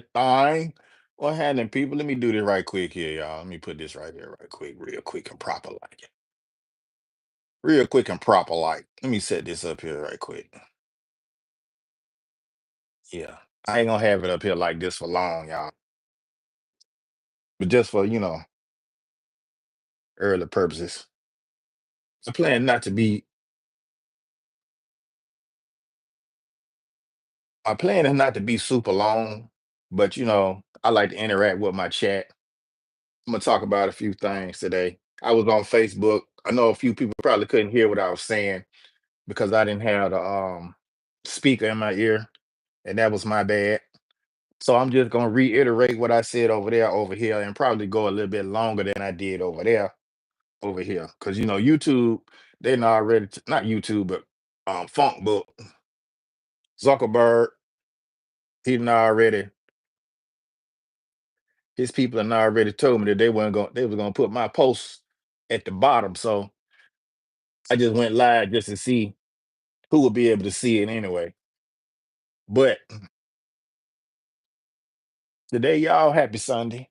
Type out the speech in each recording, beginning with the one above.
Thing. What happened, people? Let me do this right quick here, y'all. Let me put this right here, right quick, real quick and proper like. Real quick and proper like. Let me set this up here right quick. Yeah. I ain't gonna have it up here like this for long, y'all. But just for, early purposes. I plan not to be My plan is not to be super long, but I like to interact with my chat. I'm gonna talk about a few things today. I was on Facebook. I know a few people probably couldn't hear what I was saying because I didn't have the speaker in my ear, and that was my bad. So I'm just gonna reiterate what I said over there, over here, and probably go a little bit longer than I did over there, over here, because YouTube, they not already not YouTube, but Funk Book Zuckerberg, he done already his people had already told me that they was gonna put my post at the bottom. So I just went live just to see who would be able to see it anyway. But today, y'all, happy Sunday.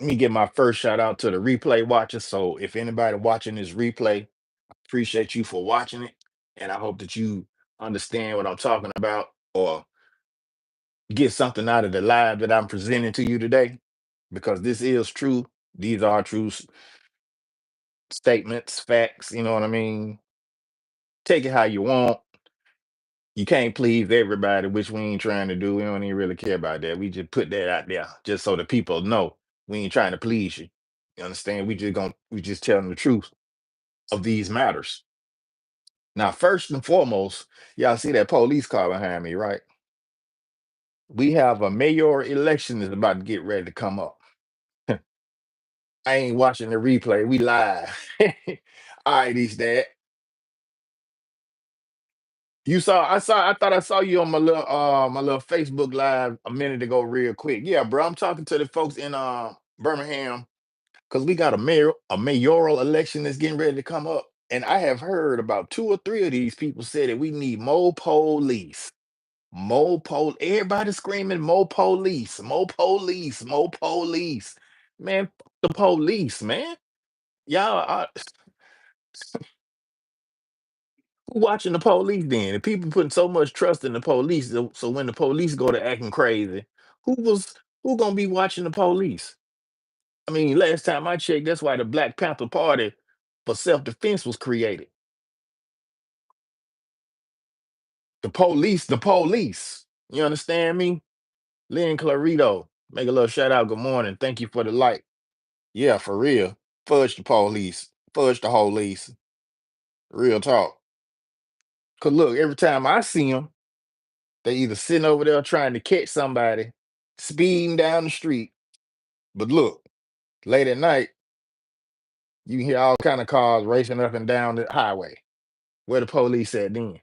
Let me get my first shout out to the replay watchers. So if anybody watching this replay, appreciate you for watching it. And I hope that you understand what I'm talking about or get something out of the live that I'm presenting to you today. Because this is true. These are true statements, facts, you know what I mean? Take it how you want. You can't please everybody, which we ain't trying to do. We don't even really care about that. We just put that out there just so the people know we ain't trying to please you. You understand? We just telling the truth of these matters. Now, first and foremost, y'all see that police car behind me, right? We have a mayor election is about to get ready to come up. I ain't watching the replay. We live. All right, these dad. I thought I saw you on my little Facebook live a minute ago, real quick. Yeah, bro. I'm talking to the folks in Birmingham because we got a mayoral election that's getting ready to come up. And I have heard about two or three of these people say that we need more police. Everybody screaming more police, more police, more police. Man, the police, man. Y'all who watching the police then? If people putting so much trust in the police, so when the police go to acting crazy, who was who gonna be watching the police? I mean, last time I checked, that's why the Black Panther Party for self-defense was created. The police. You understand me? Lynn Clarito, make a little shout out. Good morning. Thank you for the light. Yeah, for real. Fudge the police. Fudge the police. Real talk. Cause look, every time I see them, they either sitting over there trying to catch somebody speeding down the street. But look, late at night, you can hear all kind of cars racing up and down the highway. Where the police at then?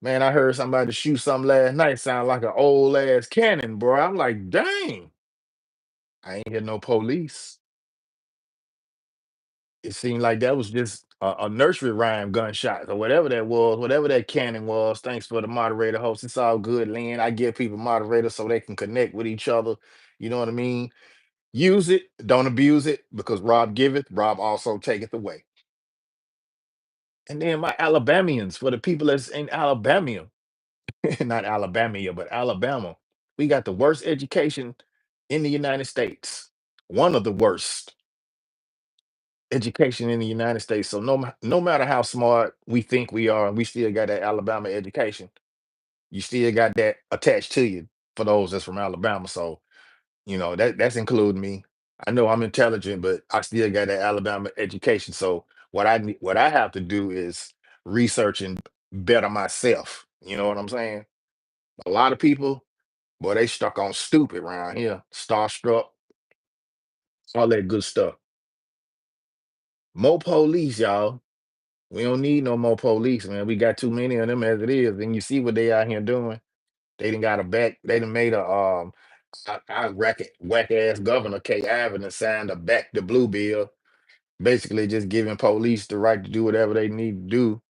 Man, I heard somebody shoot something last night. Sound like an old ass cannon, bro. I'm like, dang, I ain't hear no police. It seemed like that was just a nursery rhyme gunshot or whatever that was, whatever that cannon was. Thanks for the moderator host. It's all good, Lynn. I give people moderators so they can connect with each other. You know what I mean? Use it, don't abuse it, because Rob giveth, Rob also taketh away. And then my Alabamians, for the people that's in Alabama, not Alabama, but Alabama, we got the worst education in the United States. One of the worst education in the United States. So no matter how smart we think we are, we still got that Alabama education. You still got that attached to you for those that's from Alabama. So that's including me. I know I'm intelligent, but I still got that Alabama education. So what I have to do is research and better myself. You know what I'm saying? A lot of people, boy, they stuck on stupid around here, starstruck, all that good stuff. More police, y'all. We don't need no more police, man. We got too many of them as it is. And you see what they out here doing. They done got a back. They done made a whack ass governor Kay Avenant signed a back the blue bill, basically just giving police the right to do whatever they need to do,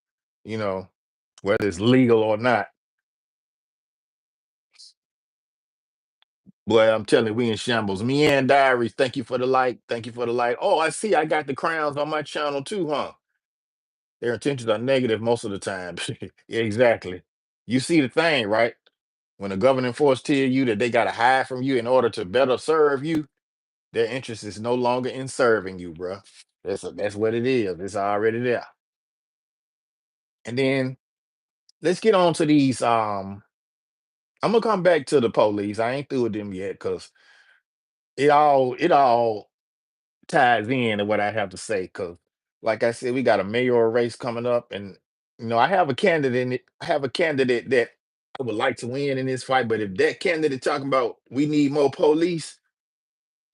you know, whether it's legal or not. Boy, I'm telling you, we in shambles. Me and Diaries, thank you for the like. Thank you for the like. Oh, I see. I got the crowns on my channel too, huh? Their intentions are negative most of the time. Yeah, exactly. You see the thing, right? When the governing force tell you that they got to hide from you in order to better serve you, their interest is no longer in serving you, bruh. That's what it is. It's already there. And then let's get on to these. I'm gonna come back to the police. I ain't through with them yet because it all ties in to what I have to say. Because, like I said, we got a mayoral race coming up, and I have a candidate. I have a candidate that I would like to win in this fight. But if that candidate talking about we need more police,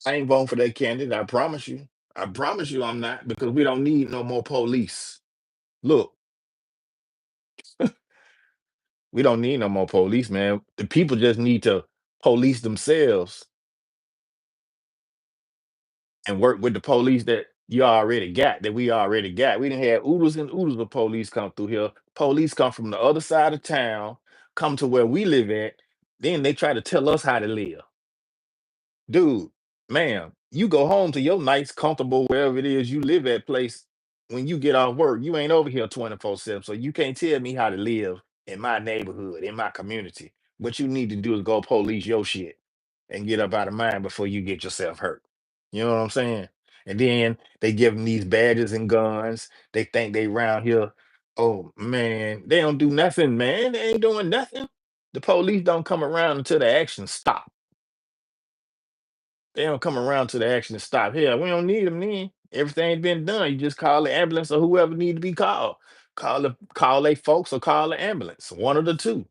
I ain't voting for that candidate. I promise you. I promise you, I'm not because we don't need no more police. Look, we don't need no more police, man. The people just need to police themselves and work with the police that you already got, that we already got. We didn't have oodles and oodles of police come through here. Police come from the other side of town, come to where we live at, then they try to tell us how to live. Dude, ma'am, you go home to your nice, comfortable, wherever it is you live at place when you get off work. You ain't over here 24/7. So you can't tell me how to live in my neighborhood, in my community. What you need to do is go police your shit and get up out of mine before you get yourself hurt. You know what I'm saying? And then they give them these badges and guns. They think they round here. Oh man, they don't do nothing, man. They ain't doing nothing. The police don't come around until the action stop. They don't come around to the action to stop. Hell, we don't need them then. Everything's been done. You just call the ambulance or whoever need to be called. Call they folks or call the ambulance. One of the two.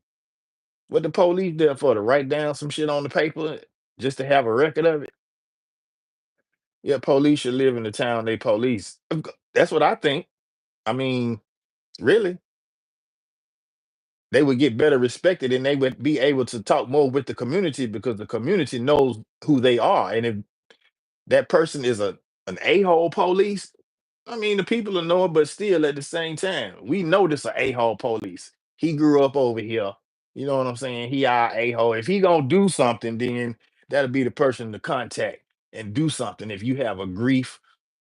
What the police there for? To write down some shit on the paper just to have a record of it? Yeah, police should live in the town they police. That's what I think. I mean, really, they would get better respected and they would be able to talk more with the community because the community knows who they are. And if that person is an a-hole police, I mean, the people will know it, but still at the same time, we know this a a-hole police. He grew up over here. You know what I'm saying? He our a-hole. If he gonna do something, then that'll be the person to contact and do something if you have a grief,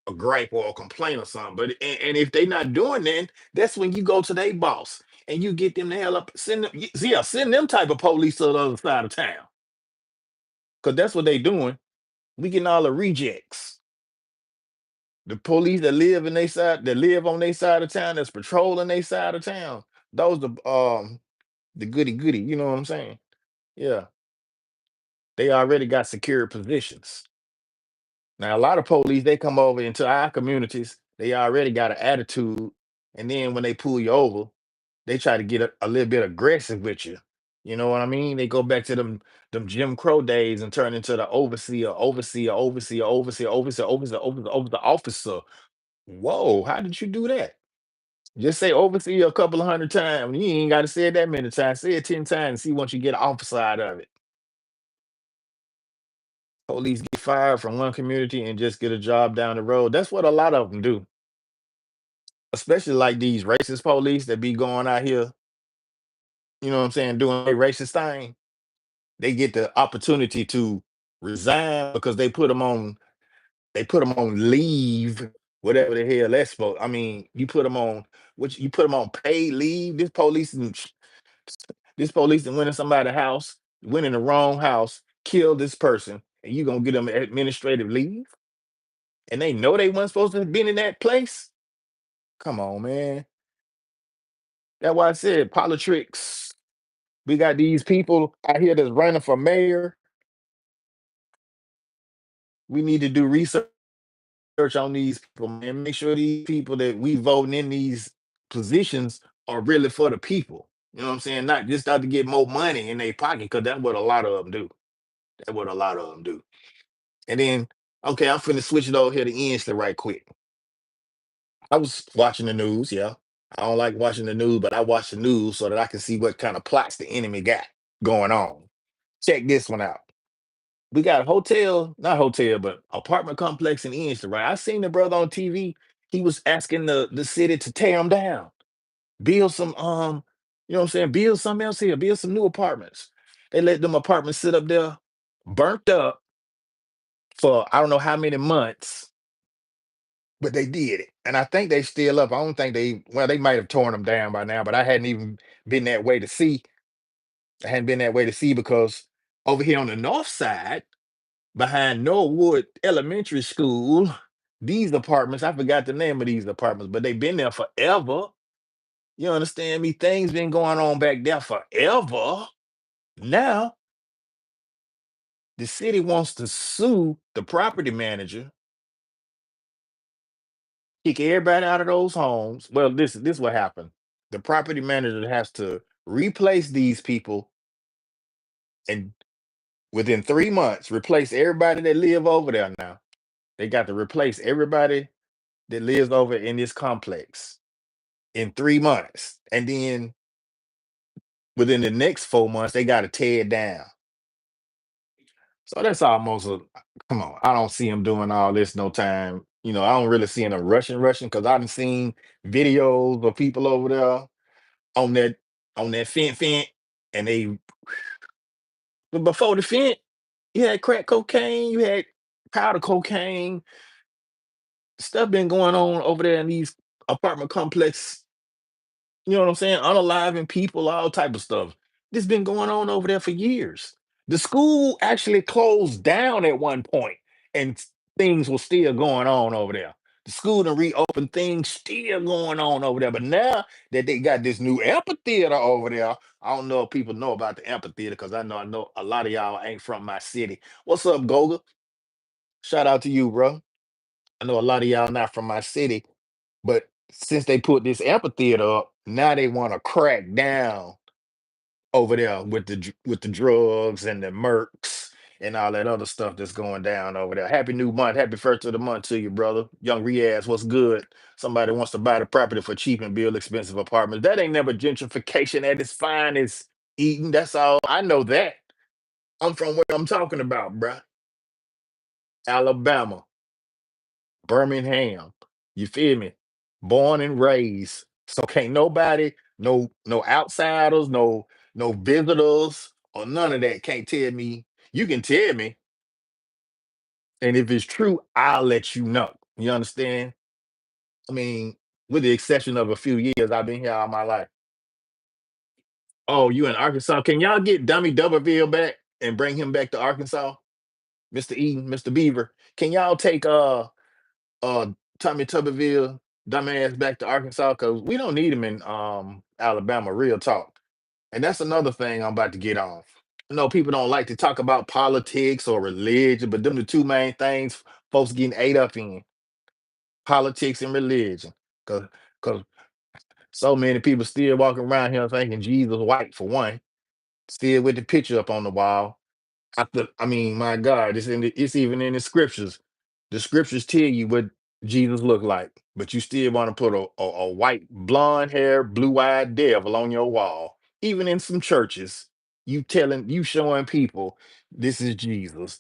a gripe, or a complaint or something. But and if they not doing that, that's when you go to their boss and you get them the hell up. Send them, yeah, send them type of police to the other side of town. Cause that's what they doing. We getting all the rejects. The police that live in they side, that live on their side of town, that's patrolling their side of town. Those the goody goody. You know what I'm saying? Yeah, they already got secure positions. Now a lot of police they come over into our communities. They already got an attitude, and then when they pull you over, they try to get a little bit aggressive with you. You know what I mean? They go back to them Jim Crow days and turn into the overseer, officer. Whoa, how did you do that? Just say overseer a couple of hundred times. You ain't got to say it that many times. Say it 10 times and see once you get officer out of it. Police get fired from one community and just get a job down the road. That's what a lot of them do. Especially like these racist police that be going out here, you know what I'm saying, doing a racist thing. They get the opportunity to resign because they put them on leave, whatever the hell that's supposed. I mean, you put them on which you put them on paid leave. This police that went in somebody's house, went in the wrong house, killed this person, and you gonna get them administrative leave? And they know they weren't supposed to have been in that place? Come on, man. That's why I said politics. We got these people out here that's running for mayor. We need to do research on these people, man. Make sure these people that we voting in these positions are really for the people. You know what I'm saying? Not just out to get more money in their pocket, because that's what a lot of them do. That's what a lot of them do. And then, okay, I'm finna switch it over here to Inslee right quick. I was watching the news, yeah. I don't like watching the news, but I watch the news so that I can see what kind of plots the enemy got going on. Check this one out. We got a hotel, not hotel, but apartment complex in Inslee, right? I seen the brother on TV. He was asking the city to tear them down, build some, you know what I'm saying, build something else here, build some new apartments. They let them apartments sit up there. burnt up for I don't know how many months, but they did it. And I think they still up. I don't think well, they might have torn them down by now, but I hadn't even been that way to see. I hadn't been that way to see because over here on the north side, behind Norwood Elementary School, these apartments, I forgot the name of these apartments, but they've been there forever. You understand me? Things been going on back there forever. Now the city wants to sue the property manager, kick everybody out of those homes. Well, this what happened. The property manager has to replace these people and within 3 months replace everybody that live over there now. They got to replace everybody that lives over in this complex in 3 months. And then within the next 4 months, they got to tear it down. So that's almost a come on. I don't see him doing all this no time. I don't really see him rushing because I've seen videos of people over there on that fence, and they but before the fence, you had crack cocaine, you had powder cocaine, stuff been going on over there in these apartment complex. You know what I'm saying? Unaliving people, all type of stuff. This been going on over there for years. The school actually closed down at one point, and things were still going on over there. The school to reopen, things still going on over there. But now that they got this new amphitheater over there, I don't know if people know about the amphitheater because I know a lot of y'all ain't from my city. What's up, Goga? Shout out to you, bro. I know a lot of y'all not from my city, but since they put this amphitheater up, now they want to crack down over there with with the drugs and the mercs and all that other stuff that's going down over there. Happy new month, happy first of the month to you, brother. Young Riaz, what's good? Somebody wants to buy the property for cheap and build expensive apartments. That ain't never gentrification at its finest. Eating, that's all. I know that. I'm from where I'm talking about, bruh. Alabama. Birmingham. You feel me? Born and raised. So can't nobody, no outsiders, no visitors, or none of that can't tell me. You can tell me, and if it's true, I'll let you know. You understand? I mean, with the exception of a few years, I've been here all my life. Oh, you in Arkansas? Can y'all get Dummy Duberville back and bring him back to Arkansas? Mr. Eden, Mr. Beaver. Can y'all take uh Tommy Tuberville dumbass back to Arkansas because we don't need him in Alabama. Real talk, and that's another thing I'm about to get on. I know people don't like to talk about politics or religion, but them the two main things folks getting ate up in: politics and religion. Because so many people still walking around here thinking Jesus white for one, still with the picture up on the wall. I mean, my God, it's even in the scriptures. The scriptures tell you what Jesus looked like, but you still want to put a white, blonde hair, blue-eyed devil on your wall. Even in some churches, you showing people this is Jesus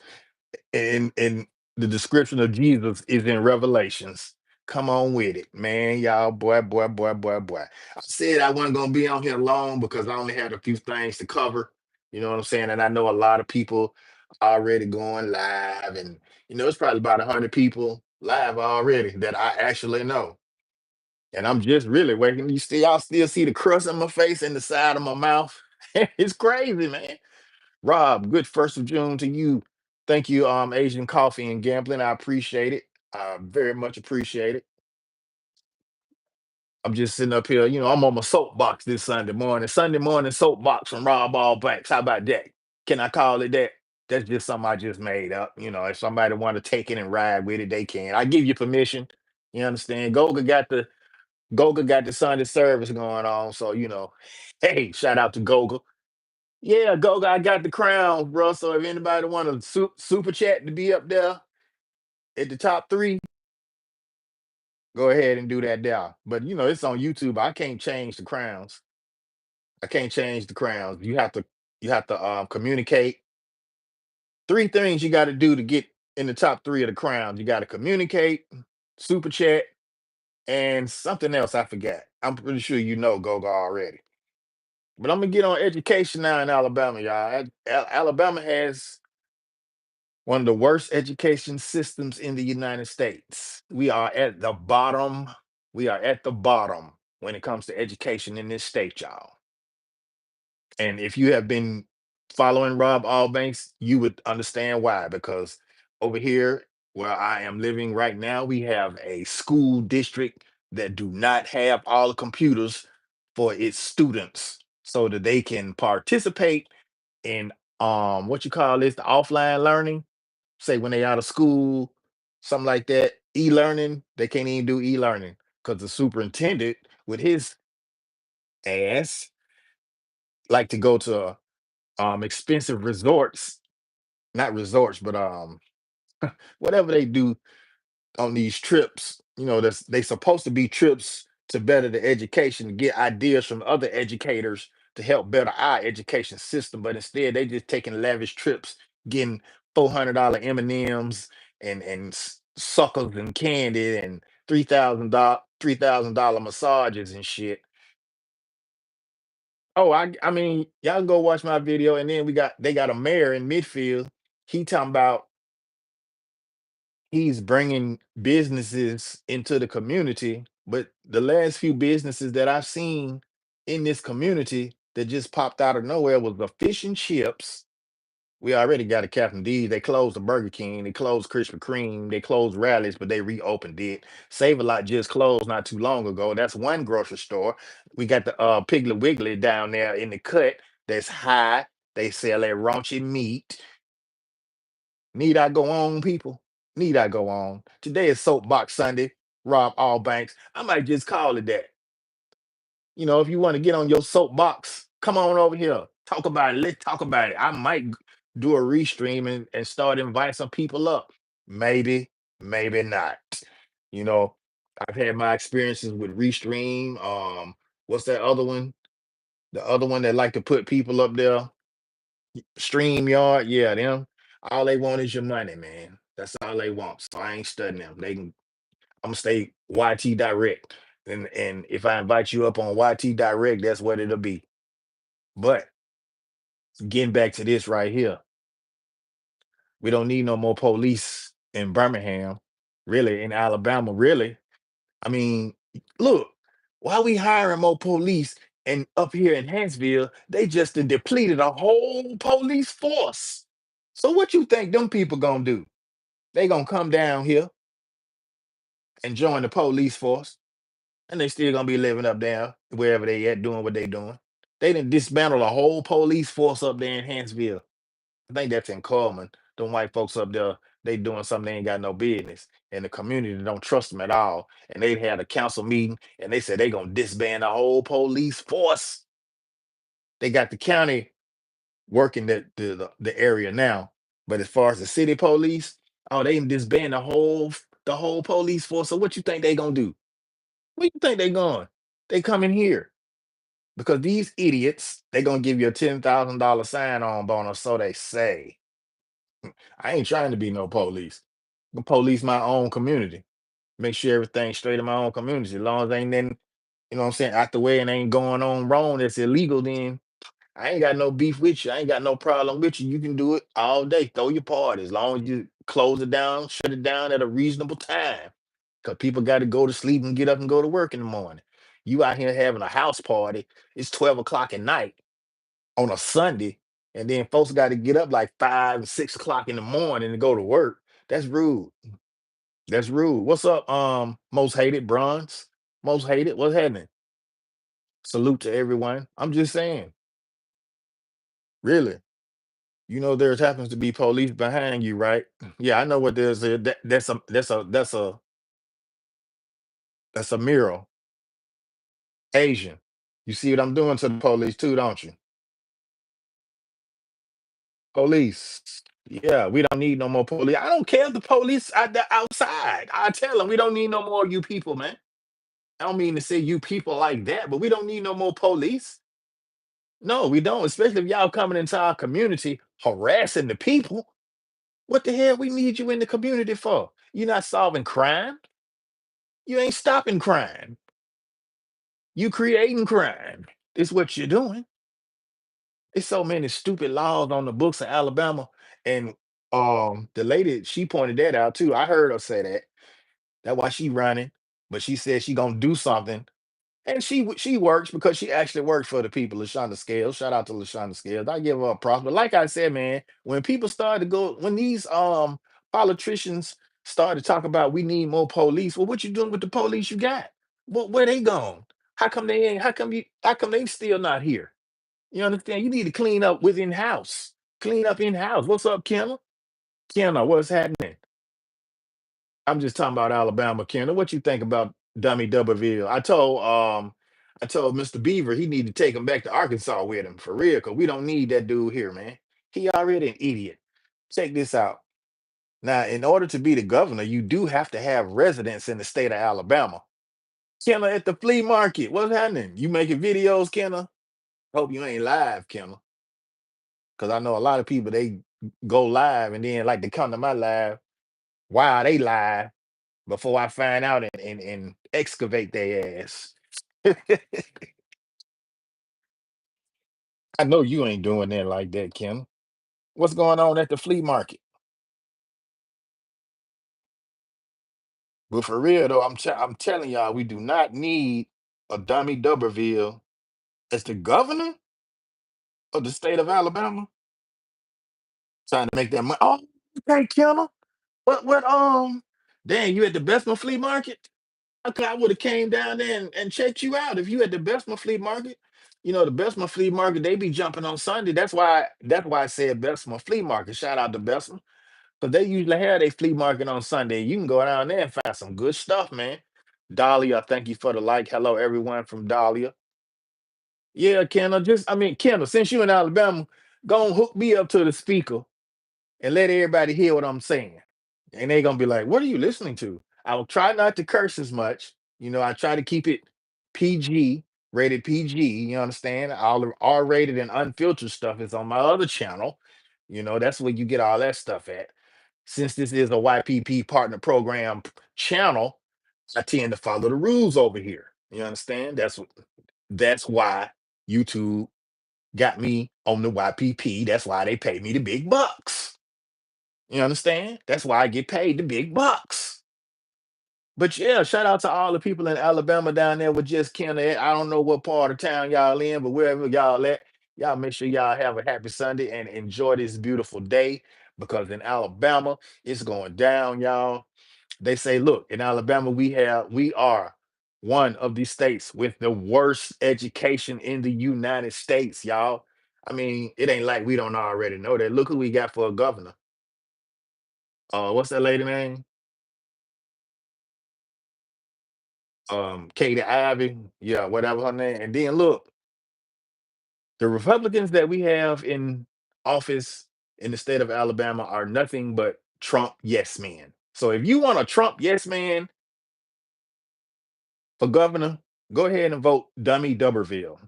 and the description of Jesus is in Revelations. Come on with it, man. Y'all, boy. I said I wasn't gonna be on here long because I only had a few things to cover. You know what I'm saying? And I know a lot of people already going live, and it's probably about 100 people live already that I actually know. And I'm just really waking. Y'all still see the crust on my face and the side of my mouth. It's crazy, man. Rob, good 1st of June to you. Thank you, Asian Coffee and Gambling. I appreciate it. I very much appreciate it. I'm just sitting up here, I'm on my soapbox this Sunday morning. Sunday morning soapbox from Rob Allbanks. How about that? Can I call it that? That's just something I just made up. If somebody want to take it and ride with it, they can. I give you permission. You understand? Goga got the Sunday service going on. So, hey, shout out to Goga. Yeah, Goga, I got the crown, bro. So if anybody want to super chat to be up there at the top three, go ahead and do that there. But it's on YouTube. I can't change the crowns. I can't change the crowns. You have to communicate. Three things you got to do to get in the top three of the crowns. You got to communicate, super chat, and something else I forgot. I'm pretty sure you know Goga already. But I'm gonna get on education now in Alabama, y'all. Alabama has One of the worst education systems in the United States. We are at the bottom. We are at the bottom when it comes to education in this state, y'all. And if you have been following Rob Allbanks, you would understand why. Because over here, where I am living right now, we have a school district that do not have all the computers for its students so that they can participate in what you call this, the offline learning. Say when they out of school, something like that, e-learning, they can't even do e-learning because the superintendent with his ass like to go to expensive resorts, not resorts, but whatever they do on these trips, that's they supposed to be trips to better the education, to get ideas from other educators to help better our education system. But instead, they just taking lavish trips, getting $400 M&Ms and suckers and candy and $3,000 massages and shit. Oh, I mean, y'all can go watch my video, and then they got a mayor in midfield. He talking about he's bringing businesses into the community, but the last few businesses that I've seen in this community that just popped out of nowhere was the fish and chips. We already got a Captain D. They closed the Burger King. They closed Krispy Kreme. They closed Rallies, but they reopened it. Save a Lot just closed not too long ago. That's one grocery store. We got the Piggly Wiggly down there in the cut. That's high. They sell that raunchy meat. Need I go on, people? Need I go on? Today is Soapbox Sunday. Rob Allbanks. I might just call it that. If you want to get on your soapbox, come on over here. Talk about it. Let's talk about it. I might do a restream and start inviting some people up. Maybe, maybe not. You know, I've had my experiences with restream. What's that other one? The other one that like to put people up there. StreamYard, yeah, them. All they want is your money, man. That's all they want. So I ain't studying them. I'm gonna stay YT Direct. And if I invite you up on YT Direct, that's what it'll be. But getting back to this right here, we don't need no more police in Birmingham, really, in Alabama, really. I mean, look, why we hiring more police and up here in Hansville, they just done depleted a whole police force. So what you think them people gonna do? They gonna come down here and join the police force, and they still gonna be living up there wherever they at, doing what they doing. They didn't dismantle a whole police force up there in Hansville. I think that's in Coleman. Them white folks up there, they doing something they ain't got no business. And the community don't trust them at all. And they had a council meeting and they said they gonna disband the whole police force. They got the county working the area now. But as far as the city police, oh, they done disband the whole police force. So what you think they gonna do? Where you think they going? They coming here because these idiots they gonna give you a $10,000 sign-on bonus, so they say. I ain't trying to be no police. I can police my own community. Make sure everything's straight in my own community. As long as ain't nothing, what I'm saying, out the way and ain't going on wrong that's illegal, then I ain't got no beef with you. I ain't got no problem with you. You can do it all day. Throw your party as long as you close it down, shut it down at a reasonable time. Because people got to go to sleep and get up and go to work in the morning. You out here having a house party. It's 12 o'clock at night on a Sunday, and then folks got to get up like 5 and 6 o'clock in the morning to go to work. That's rude. That's rude. What's up, most hated bronze? Most hated. What's happening? Salute to everyone. I'm just saying, really. There happens to be police behind you, right? Yeah, I know what there's a that's a mural. Asian. You see what I'm doing to the police too, don't you? Police. Yeah, we don't need no more police. I don't care if the police are outside. I tell them we don't need no more of you people, man. I don't mean to say you people like that, but we don't need no more police. No, we don't. Especially if y'all coming into our community harassing the people. What the hell we need you in the community for? You're not solving crime. You ain't stopping crime. You creating crime. It's what you're doing. It's so many stupid laws on the books in Alabama, and The lady, she pointed that out too. I heard her say that. That's why she running. But she said she gonna do something. And she works because she actually works for the people, Lashonda Scales. Shout out to Lashonda Scales. I give her a props. But like I said, man, when people start to go, when these politicians start to talk about we need more police, well, what you doing with the police you got? Where they gone? How come they ain't? How come they still not here? You understand? You need to clean up within house. Clean up in house. What's up, Kenna? Kenna, what's happening? I'm just talking about Alabama, Kenna. What you think about Dummy D'Urberville? I told Mr. Beaver he need to take him back to Arkansas with him for real, cause we don't need that dude here, man. He already an idiot. Check this out. Now, in order to be the governor, you do have to have residence in the state of Alabama. Kenna at the flea market. What's happening? You making videos, Kenna? Hope you ain't live, Kenna. Cause I know a lot of people they go live and then like to come to my live while they live before I find out and excavate their ass. I know you ain't doing that like that, Kim. What's going on at the flea market? But for real though, I'm telling y'all, we do not need a dummy D'Urberville as the governor of the state of Alabama trying to make that money. Oh, okay, Kim. What dang, you at the Bessemer Flea Market? Okay, I would have came down there and checked you out if you at the Bessemer Flea Market. You know, the Bessemer Flea Market, they be jumping on Sunday. That's why I said Bessemer Flea Market. Shout out to Bessemer. Because they usually have their flea market on Sunday. You can go down there and find some good stuff, man. Dahlia, thank you for the like. Hello, everyone from Dahlia. Yeah, Kendall, Kendall, since you in Alabama, go and hook me up to the speaker and let everybody hear what I'm saying. And they gonna be like, "What are you listening to?" I will try not to curse as much. I try to keep it PG, rated PG. You understand? All the R-rated and unfiltered stuff is on my other channel. That's where you get all that stuff at. Since this is a YPP partner program channel, I tend to follow the rules over here. You understand? That's why YouTube got me on the YPP. That's why they pay me the big bucks. You understand? That's why I get paid the big bucks. But yeah, shout out to all the people in Alabama down there with just Ken. I don't know what part of town y'all in, but wherever y'all at, y'all make sure y'all have a happy Sunday and enjoy this beautiful day because in Alabama, it's going down, y'all. They say, look, in Alabama, we are one of the states with the worst education in the United States, y'all. I mean, it ain't like we don't already know that. Look who we got for a governor. What's that lady name? Katie Ivy, yeah, whatever her name. And then look, the Republicans that we have in office in the state of Alabama are nothing but Trump yes men. So if you want a Trump yes man for governor, go ahead and vote Dummy D'Urberville.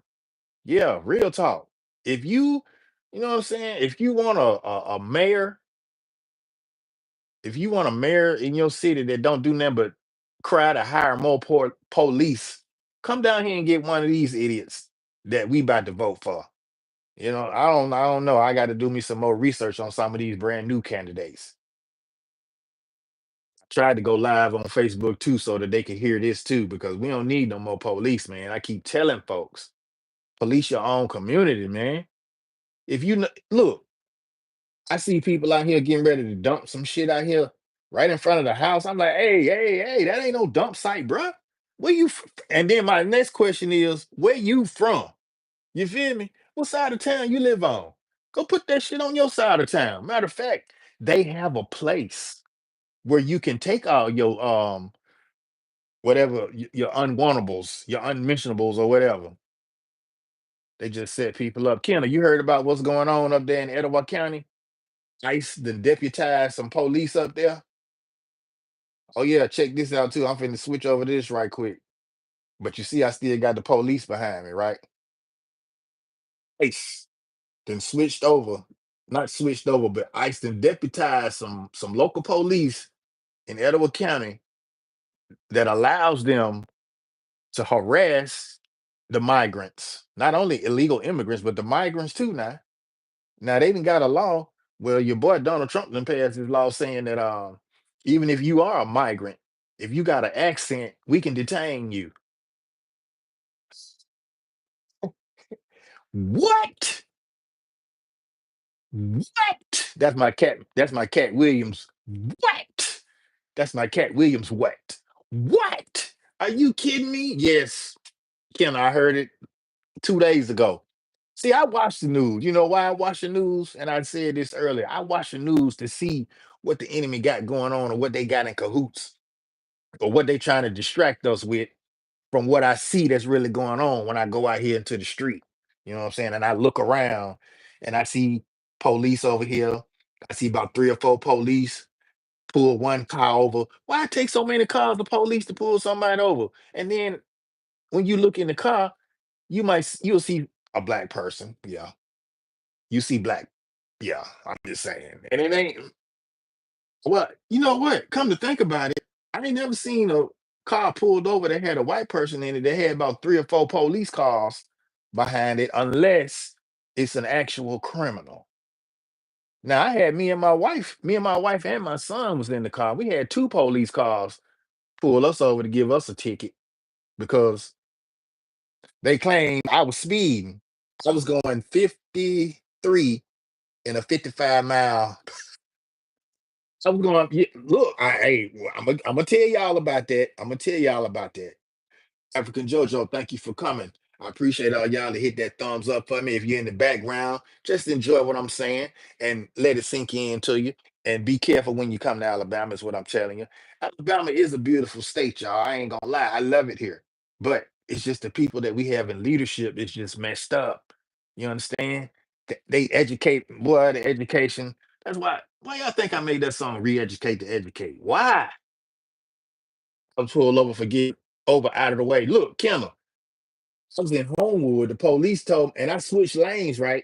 Yeah, real talk. If you know what I'm saying? If you want a mayor in your city that don't do nothing but cry to hire more police, come down here and get one of these idiots that we about to vote for. I don't know. I got to do me some more research on some of these brand new candidates. Tried to go live on Facebook too so that they could hear this too, because we don't need no more police, man. I keep telling folks, police your own community, man. If you look, I see people out here getting ready to dump some shit out here right in front of the house. I'm like, hey, hey, hey, that ain't no dump site, bruh. Where you? And then my next question is, where you from? You feel me? What side of town you live on? Go put that shit on your side of town. Matter of fact, they have a place where you can take all your whatever your unwantables, your unmentionables, or whatever. They just set people up. Kenna, you heard about what's going on up there in Etowah County? ICE then deputized some police up there. Oh yeah, check this out too. I'm finna switch over this right quick. But you see, I still got the police behind me, right? ICE then switched over, not switched over, but ICE then deputized some local police in Etowah County that allows them to harass the migrants, not only illegal immigrants, but the migrants too. Now they even got a law Well, your boy Donald Trump done passed his law saying that even if you are a migrant, if you got an accent, we can detain you. What? What? That's my cat. That's my cat Williams. What? That's my cat Williams. What? What? Are you kidding me? Yes, Ken, I heard it 2 days ago. See, I watch the news. You know why I watch the news? And I said this earlier. I watch the news to see what the enemy got going on or what they got in cahoots or what they trying to distract us with from what I see that's really going on when I go out here into the street. You know what I'm saying? And I look around and I see police over here. I see about 3 or 4 police pull one car over. Why it take so many cars of police to pull somebody over? And then when you look in the car, you'll see a black person. Yeah. You see black. Yeah, I'm just saying. And it ain't what you know what? Come to think about it, I ain't never seen a car pulled over that had a white person in it. They had about 3 or 4 police cars behind it, unless it's an actual criminal. Now I had me and my wife and my son was in the car. We had 2 police cars pull us over to give us a ticket because they claimed I was speeding. I was going 53 in a 55-mile. I was going, yeah, look, I'm gonna tell y'all about that. I'm gonna tell y'all about that. African Jojo, thank you for coming. I appreciate all y'all to hit that thumbs up for me. If you're in the background, just enjoy what I'm saying and let it sink into you. And be careful when you come to Alabama, is what I'm telling you. Alabama is a beautiful state, y'all. I ain't gonna lie. I love it here. But it's just the people that we have in leadership is just messed up. You understand? They educate, boy, the education. That's why y'all think I made that song re-educate to educate? Why? I'm pulled over for get over out of the way. Look, Kimmer, I was in Homewood. The police told, and I switched lanes, right?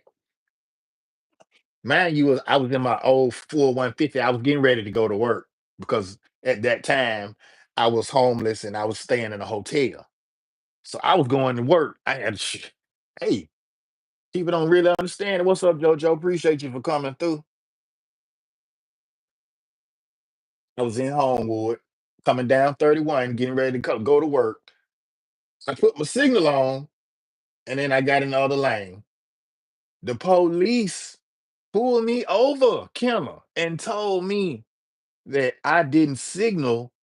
Mind you, I was in my old full 150. I was getting ready to go to work because at that time I was homeless and I was staying in a hotel. So I was going to work. I had, hey, people don't really understand it. What's up, JoJo? Appreciate you for coming through. I was in Homewood, coming down 31, getting ready to go to work. I put my signal on, and then I got in the other lane. The police pulled me over, Kimmer, and told me that I didn't signal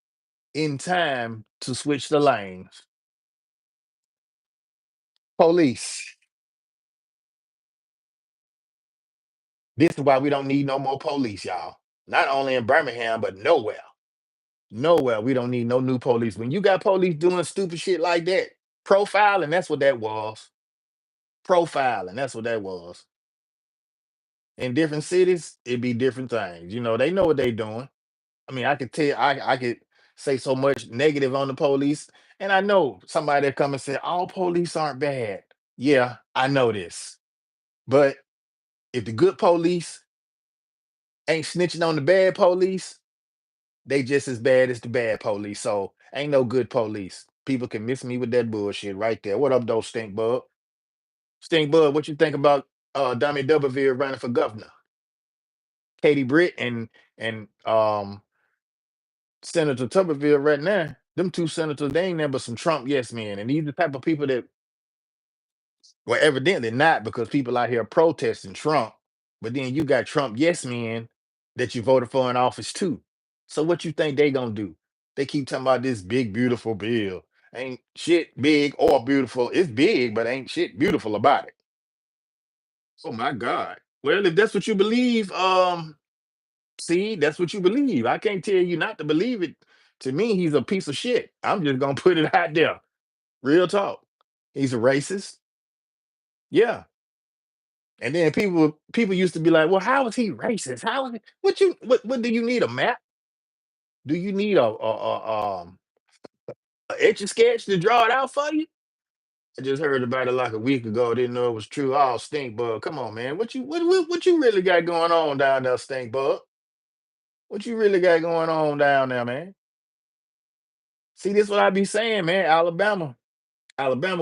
in time to switch the lanes. Police. This is why we don't need no more police, y'all. Not only in Birmingham, but nowhere. Nowhere. We don't need no new police. When you got police doing stupid shit like that, profiling, that's what that was. Profiling, that's what that was. In different cities, it'd be different things. You know, they know what they doing. I mean, I could say so much negative on the police, and I know somebody that come and say all police aren't bad. Yeah, I know this. But if the good police ain't snitching on the bad police, they just as bad as the bad police. So ain't no good police. People can miss me with that bullshit right there. What up, though, Stink Bug? Stink Bug, what you think about Dummy D'Urberville running for governor? Katie Britt and Senator Tuberville right now, them 2 senators, they ain't never some Trump yes men. And these the type of people that, well, evidently not, because people out here protesting Trump. But then you got Trump yes men that you voted for in office too. So what you think they gonna do? They keep talking about this big beautiful bill. Ain't shit big or beautiful. It's big, but ain't shit beautiful about it. Oh my God. Well, if that's what you believe, see, that's what you believe. I can't tell you not to believe it. To me, he's a piece of shit. I'm just gonna put it out there. Real talk. He's a racist. Yeah. And then people used to be like, well, how is he racist? How is it? What do you need a map? Do you need a etch a sketch to draw it out for you? I just heard about it like a week ago. Didn't know it was true. Oh, stink bug. Come on, man. What you really got going on down there, stink bug? What you really got going on down there, man? See, this what I be saying, man. Alabama,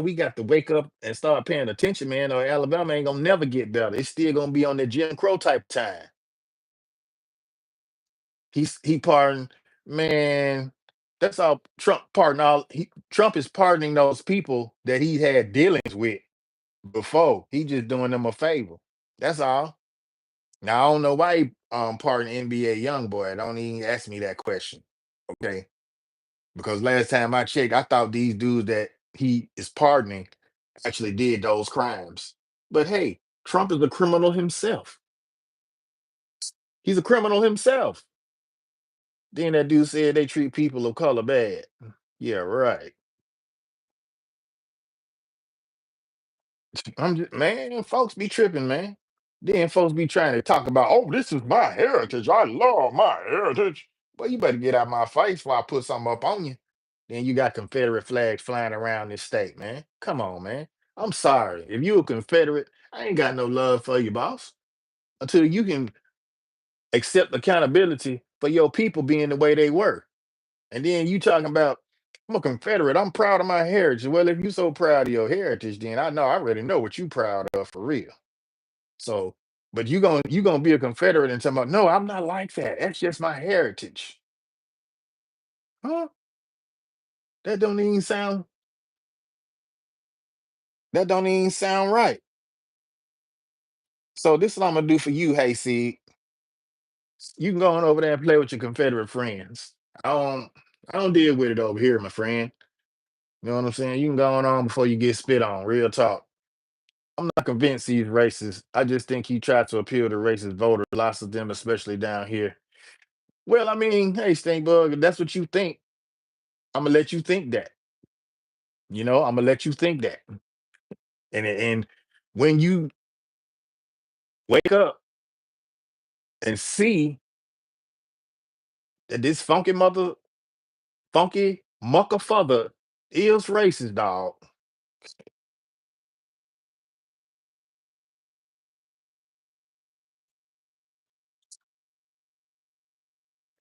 we got to wake up and start paying attention, man, or Alabama ain't gonna never get better. It's still gonna be on the Jim Crow type of time. He pardoned, man. That's all Trump pardon all Trump is pardoning those people that he had dealings with before. He just doing them a favor. That's all. Now I don't know why he pardoned NBA young boy. Don't even ask me that question. Okay. Because last time I checked, I thought these dudes that he is pardoning actually did those crimes. But hey, Trump is a criminal himself. He's a criminal himself. Then that dude said they treat people of color bad. Yeah, right. I'm just man, folks be tripping, man. Then folks be trying to talk about, oh, this is my heritage. I love my heritage. Well, you better get out my face before I put something up on you. Then you got Confederate flags flying around this state, man. Come on, man. I'm sorry. If you a Confederate, I ain't got no love for you, boss. Until you can accept accountability for your people being the way they were. And then you talking about I'm a Confederate. I'm proud of my heritage. Well, if you so proud of your heritage, then I already know what you proud of for real. So, but you gonna be a Confederate and talking about no, I'm not like that. That's just my heritage. Huh? That don't even sound that don't even sound right. So this is what I'm gonna do for you, Hayseed. You can go on over there and play with your Confederate friends. I don't I don't deal with it over here, my friend. You know what I'm saying? You can go on before you get spit on. Real talk. I'm not convinced he's racist. I just think he tried to appeal to racist voters, lots of them, especially down here. Well, I mean, hey, Stinkbug, if that's what you think, I'm gonna let you think that. I'm gonna let you think that. And when you wake up and see that this funky mucker father is racist, dog.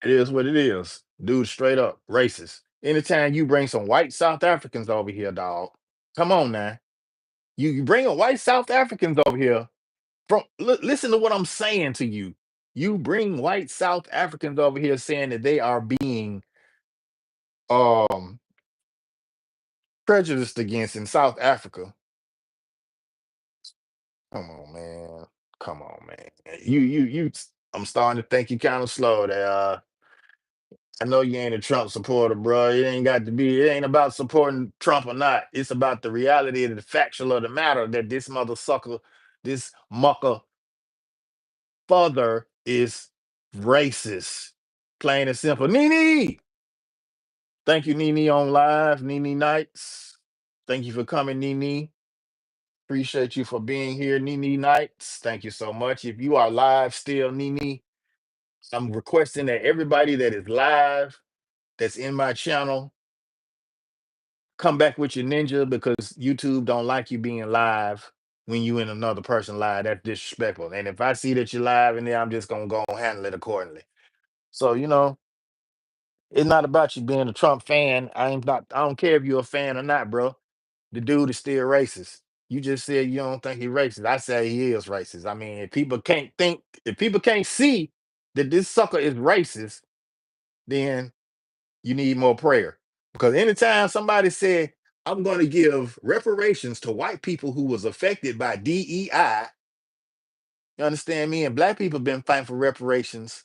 It is what it is. Dude, straight up racist. Anytime you bring some white South Africans over here, dog. Come on now. You bring a white South Africans over here. Listen to what I'm saying to you. You bring white South Africans over here saying that they are being um prejudiced against in South Africa. Come on, man. Come on, man. You I'm starting to think you kind of slow there. I know you ain't a Trump supporter, bro. It ain't got to be, it ain't about supporting Trump or not. It's about the reality and the factual of the matter that this mother sucker, this mucker father is racist. Plain and simple. Nene! Thank you, Nene, on live. Nene Nights. Thank you for coming, Nene. Appreciate you for being here, Nene Nights. Thank you so much. If you are live still, Nene, I'm requesting that everybody that is live, that's in my channel, come back with your ninja because YouTube don't like you being live when you in another person live. That's disrespectful. And if I see that you're live in there, I'm just gonna go and handle it accordingly. So, it's not about you being a Trump fan. I don't care if you're a fan or not, bro. The dude is still racist. You just said you don't think he's racist. I say he is racist. I mean, if people can't see that this sucker is racist, then you need more prayer. Because anytime somebody said, I'm going to give reparations to white people who was affected by DEI, you understand me? And black people been fighting for reparations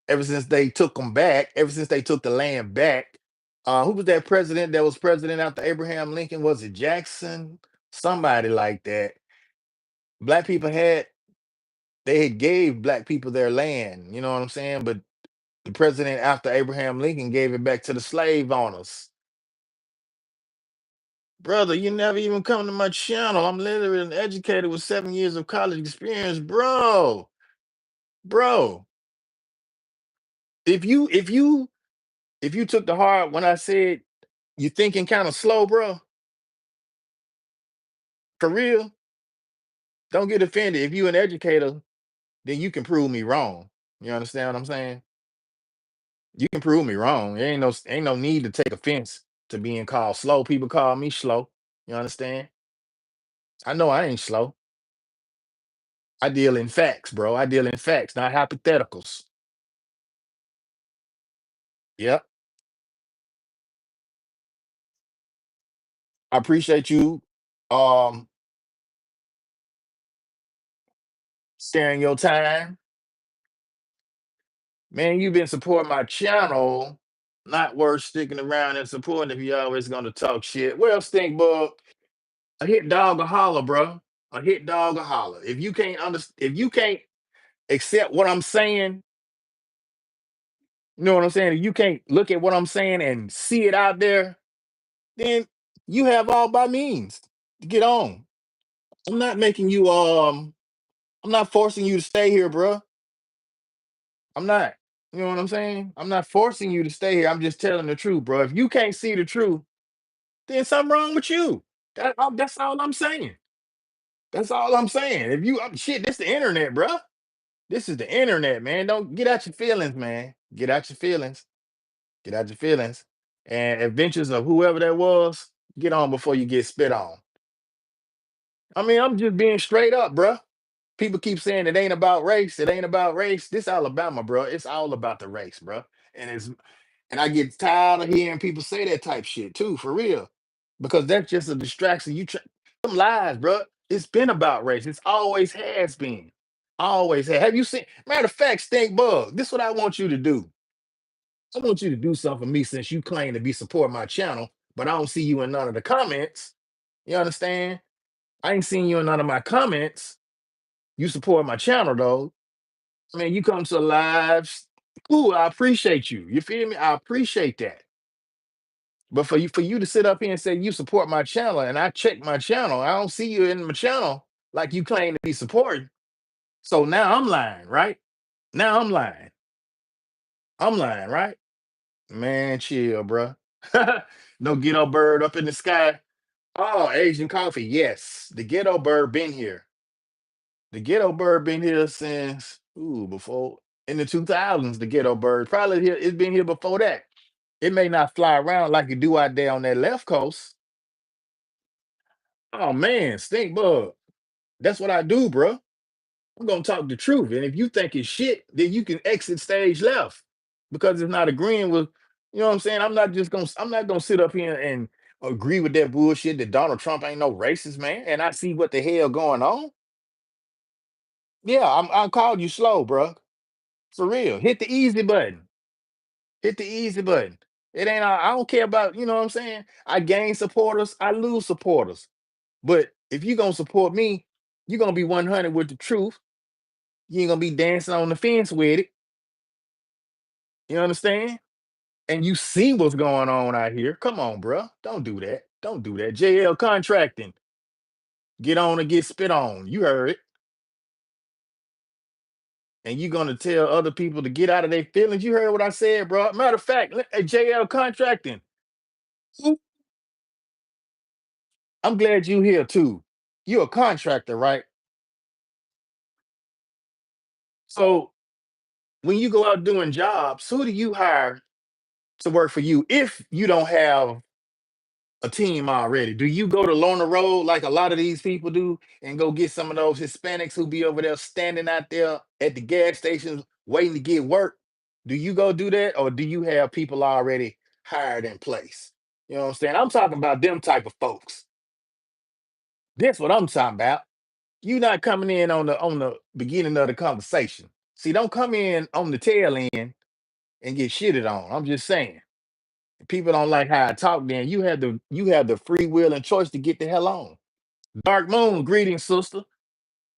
ever since they took them back, ever since they took the land back. Who was that president that was president after Abraham Lincoln? Was it Jackson? Somebody like that. Black people they had gave black people their land, you know what I'm saying? But the president after Abraham Lincoln gave it back to the slave owners. Brother, you never even come to my channel. I'm literally an educator with 7 years of college experience, bro. Bro, if you took the heart when I said you thinking kind of slow, bro, for real, don't get offended. If you an educator, then you can prove me wrong. You understand what I'm saying? You can prove me wrong. There ain't no need to take offense to being called slow. People call me slow. You understand? I know I ain't slow. I deal in facts, bro. I deal in facts, not hypotheticals. Yep. I appreciate you um sharing your time. Man, you've been supporting my channel. Not worth sticking around and supporting if you're always gonna talk shit. Well, stink bug, a hit dog a holler, bro. A hit dog a holler. If you can't accept what I'm saying, you know what I'm saying? If you can't look at what I'm saying and see it out there, then you have all by means to get on. I'm not making you I'm not forcing you to stay here, bro. I'm not. You know what I'm saying? I'm not forcing you to stay here. I'm just telling the truth, bro. If you can't see the truth, then something wrong with you. That's all I'm saying. That's all I'm saying. If you shit, this the internet, bro. This is the internet, man. Don't get out your feelings, man. Get out your feelings. Get out your feelings. And adventures of whoever that was, get on before you get spit on. I mean, I'm just being straight up, bro. People keep saying it ain't about race. It ain't about race. This Alabama, bro. It's all about the race, bro. And it's and I get tired of hearing people say that type shit too, for real, because that's just a distraction. Some lies, bro. It's been about race. It's always has been. Always have. Have you seen? Matter of fact, stink bug. This is what I want you to do. I want you to do something for me since you claim to be supporting my channel, but I don't see you in none of the comments. You understand? I ain't seen you in none of my comments. You support my channel though. I mean, you come to lives. Cool, I appreciate you. You feel me? I appreciate that. But for you to sit up here and say you support my channel and I check my channel, I don't see you in my channel like you claim to be supporting. So now I'm lying, right? Now I'm lying. I'm lying, right? Man, chill, bro. No ghetto bird up in the sky. Oh, Asian coffee. Yes, the ghetto bird been here. The ghetto bird been here since before in the 2000s. The ghetto bird probably here. It's been here before that. It may not fly around like it do out there on that left coast. Oh man, stink bug. That's what I do, bro. I'm gonna talk the truth. And if you think it's shit, then you can exit stage left because it's not agreeing with. You know what I'm saying? I'm not gonna sit up here and agree with that bullshit that Donald Trump ain't no racist man. And I see what the hell going on. Yeah, I called you slow, bro. For real. Hit the easy button. Hit the easy button. It ain't I don't care about, you know what I'm saying? I gain supporters, I lose supporters. But if you gonna support me, you're gonna be 100 with the truth. You ain't gonna be dancing on the fence with it. You understand? And you see what's going on out here. Come on, bro. Don't do that. Don't do that. JL contracting. Get on or get spit on. You heard it. And you gonna tell other people to get out of their feelings. You heard what I said, bro. Matter of fact, JL contracting. Who- I'm glad you here too. You're a contractor, right? So when you go out doing jobs, who do you hire to work for you if you don't have a team already? Do you go to Lorna Road like a lot of these people do and go get some of those Hispanics who be over there standing out there at the gas stations waiting to get work? Do you go do that or do you have people already hired in place? You know what I'm saying? I'm talking about them type of folks. That's what I'm talking about. You not coming in on the beginning of the conversation. See, don't come in on the tail end and get shitted on. I'm just saying. People don't like how I talk, then you have the free will and choice to get the hell on. Dark Moon, greetings, sister.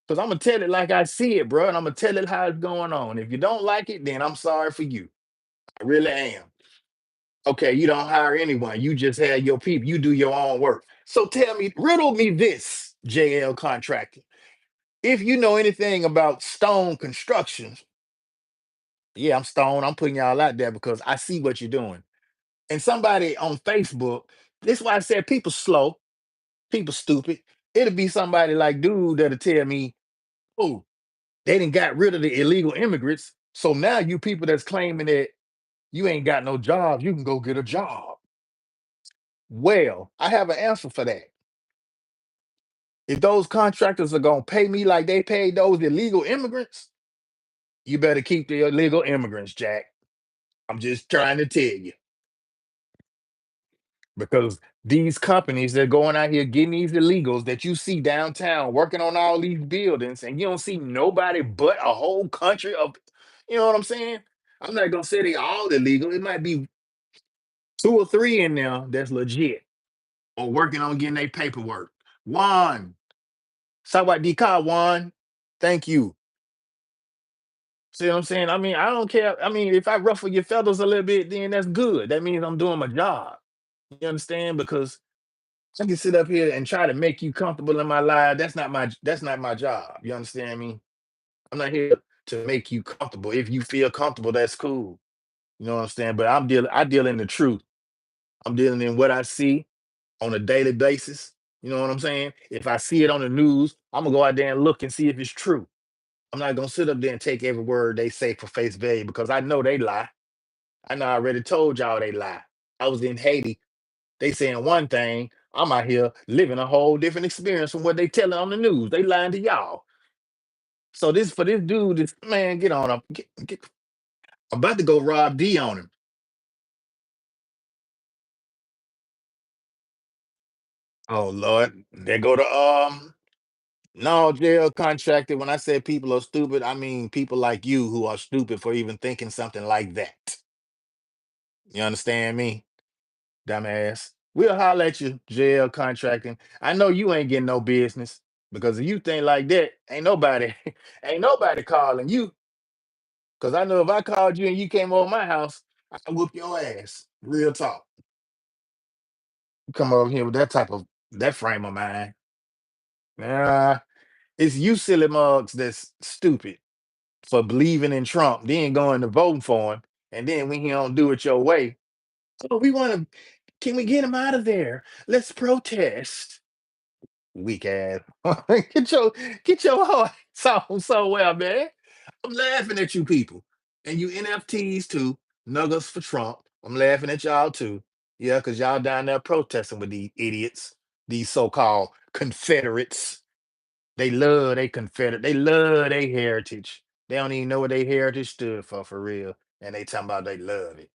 Because I'm gonna tell it like I see it, bro, and I'm gonna tell it how it's going on. If you don't like it, then I'm sorry for you. I really am. Okay, you don't hire anyone. You just have your people. You do your own work. So tell me, riddle me this, JL contractor. If you know anything about stone construction, yeah, I'm stone. I'm putting y'all out there because I see what you're doing. And somebody on Facebook, this is why I said people slow. People stupid. It'll be somebody like dude that'll tell me, oh, they didn't got rid of the illegal immigrants. So now you people that's claiming that you ain't got no jobs, you can go get a job. Well, I have an answer for that. If those contractors are gonna pay me like they paid those illegal immigrants, you better keep the illegal immigrants, Jack. I'm just trying to tell you because these companies that are going out here getting these illegals that you see downtown working on all these buildings, and you don't see nobody but a whole country of, you know what I'm saying? I'm not gonna say they all illegal. It might be two or three in there that's legit or working on getting their paperwork. One, Sawadee one. Thank you. See what I'm saying? I mean, I don't care. I mean, if I ruffle your feathers a little bit, then that's good. That means I'm doing my job. You understand? Because I can sit up here and try to make you comfortable in my life. That's not my job. You understand me? I'm not here to make you comfortable. If you feel comfortable, that's cool. You know what I'm saying? But I deal in the truth. I'm dealing in what I see on a daily basis. You know what I'm saying? If I see it on the news, I'm gonna go out there and look and see if it's true. I'm not gonna sit up there and take every word they say for face value because I know they lie. I know I already told y'all they lie. I was in Haiti. They saying one thing. I'm out here living a whole different experience from what they telling on the news. They lying to y'all. So this for this dude, this man, get on up. I'm about to go Rob D on him. Oh Lord, there go the no jail contracted. When I said people are stupid, I mean people like you who are stupid for even thinking something like that. You understand me, dumbass? We'll holler at you, jail contracting. I know you ain't getting no business because if you think like that, ain't nobody, ain't nobody calling you. Cause I know if I called you and you came over my house, I whoop your ass. Real talk. You come over here with that type of that frame of mind. Nah, it's you silly mugs that's stupid for believing in Trump, then going to voting for him, and then when he don't do it your way, oh, we want to. Can we get him out of there? Let's protest. Weak ass. get your get your heart on somewhere, man. I'm laughing at you people. And you NFTs too, nuggets for Trump. I'm laughing at y'all too. Yeah, because y'all down there protesting with these idiots, these so-called Confederates. They love they Confederate. They love their heritage. They don't even know what their heritage stood for real. And they talking about they love it.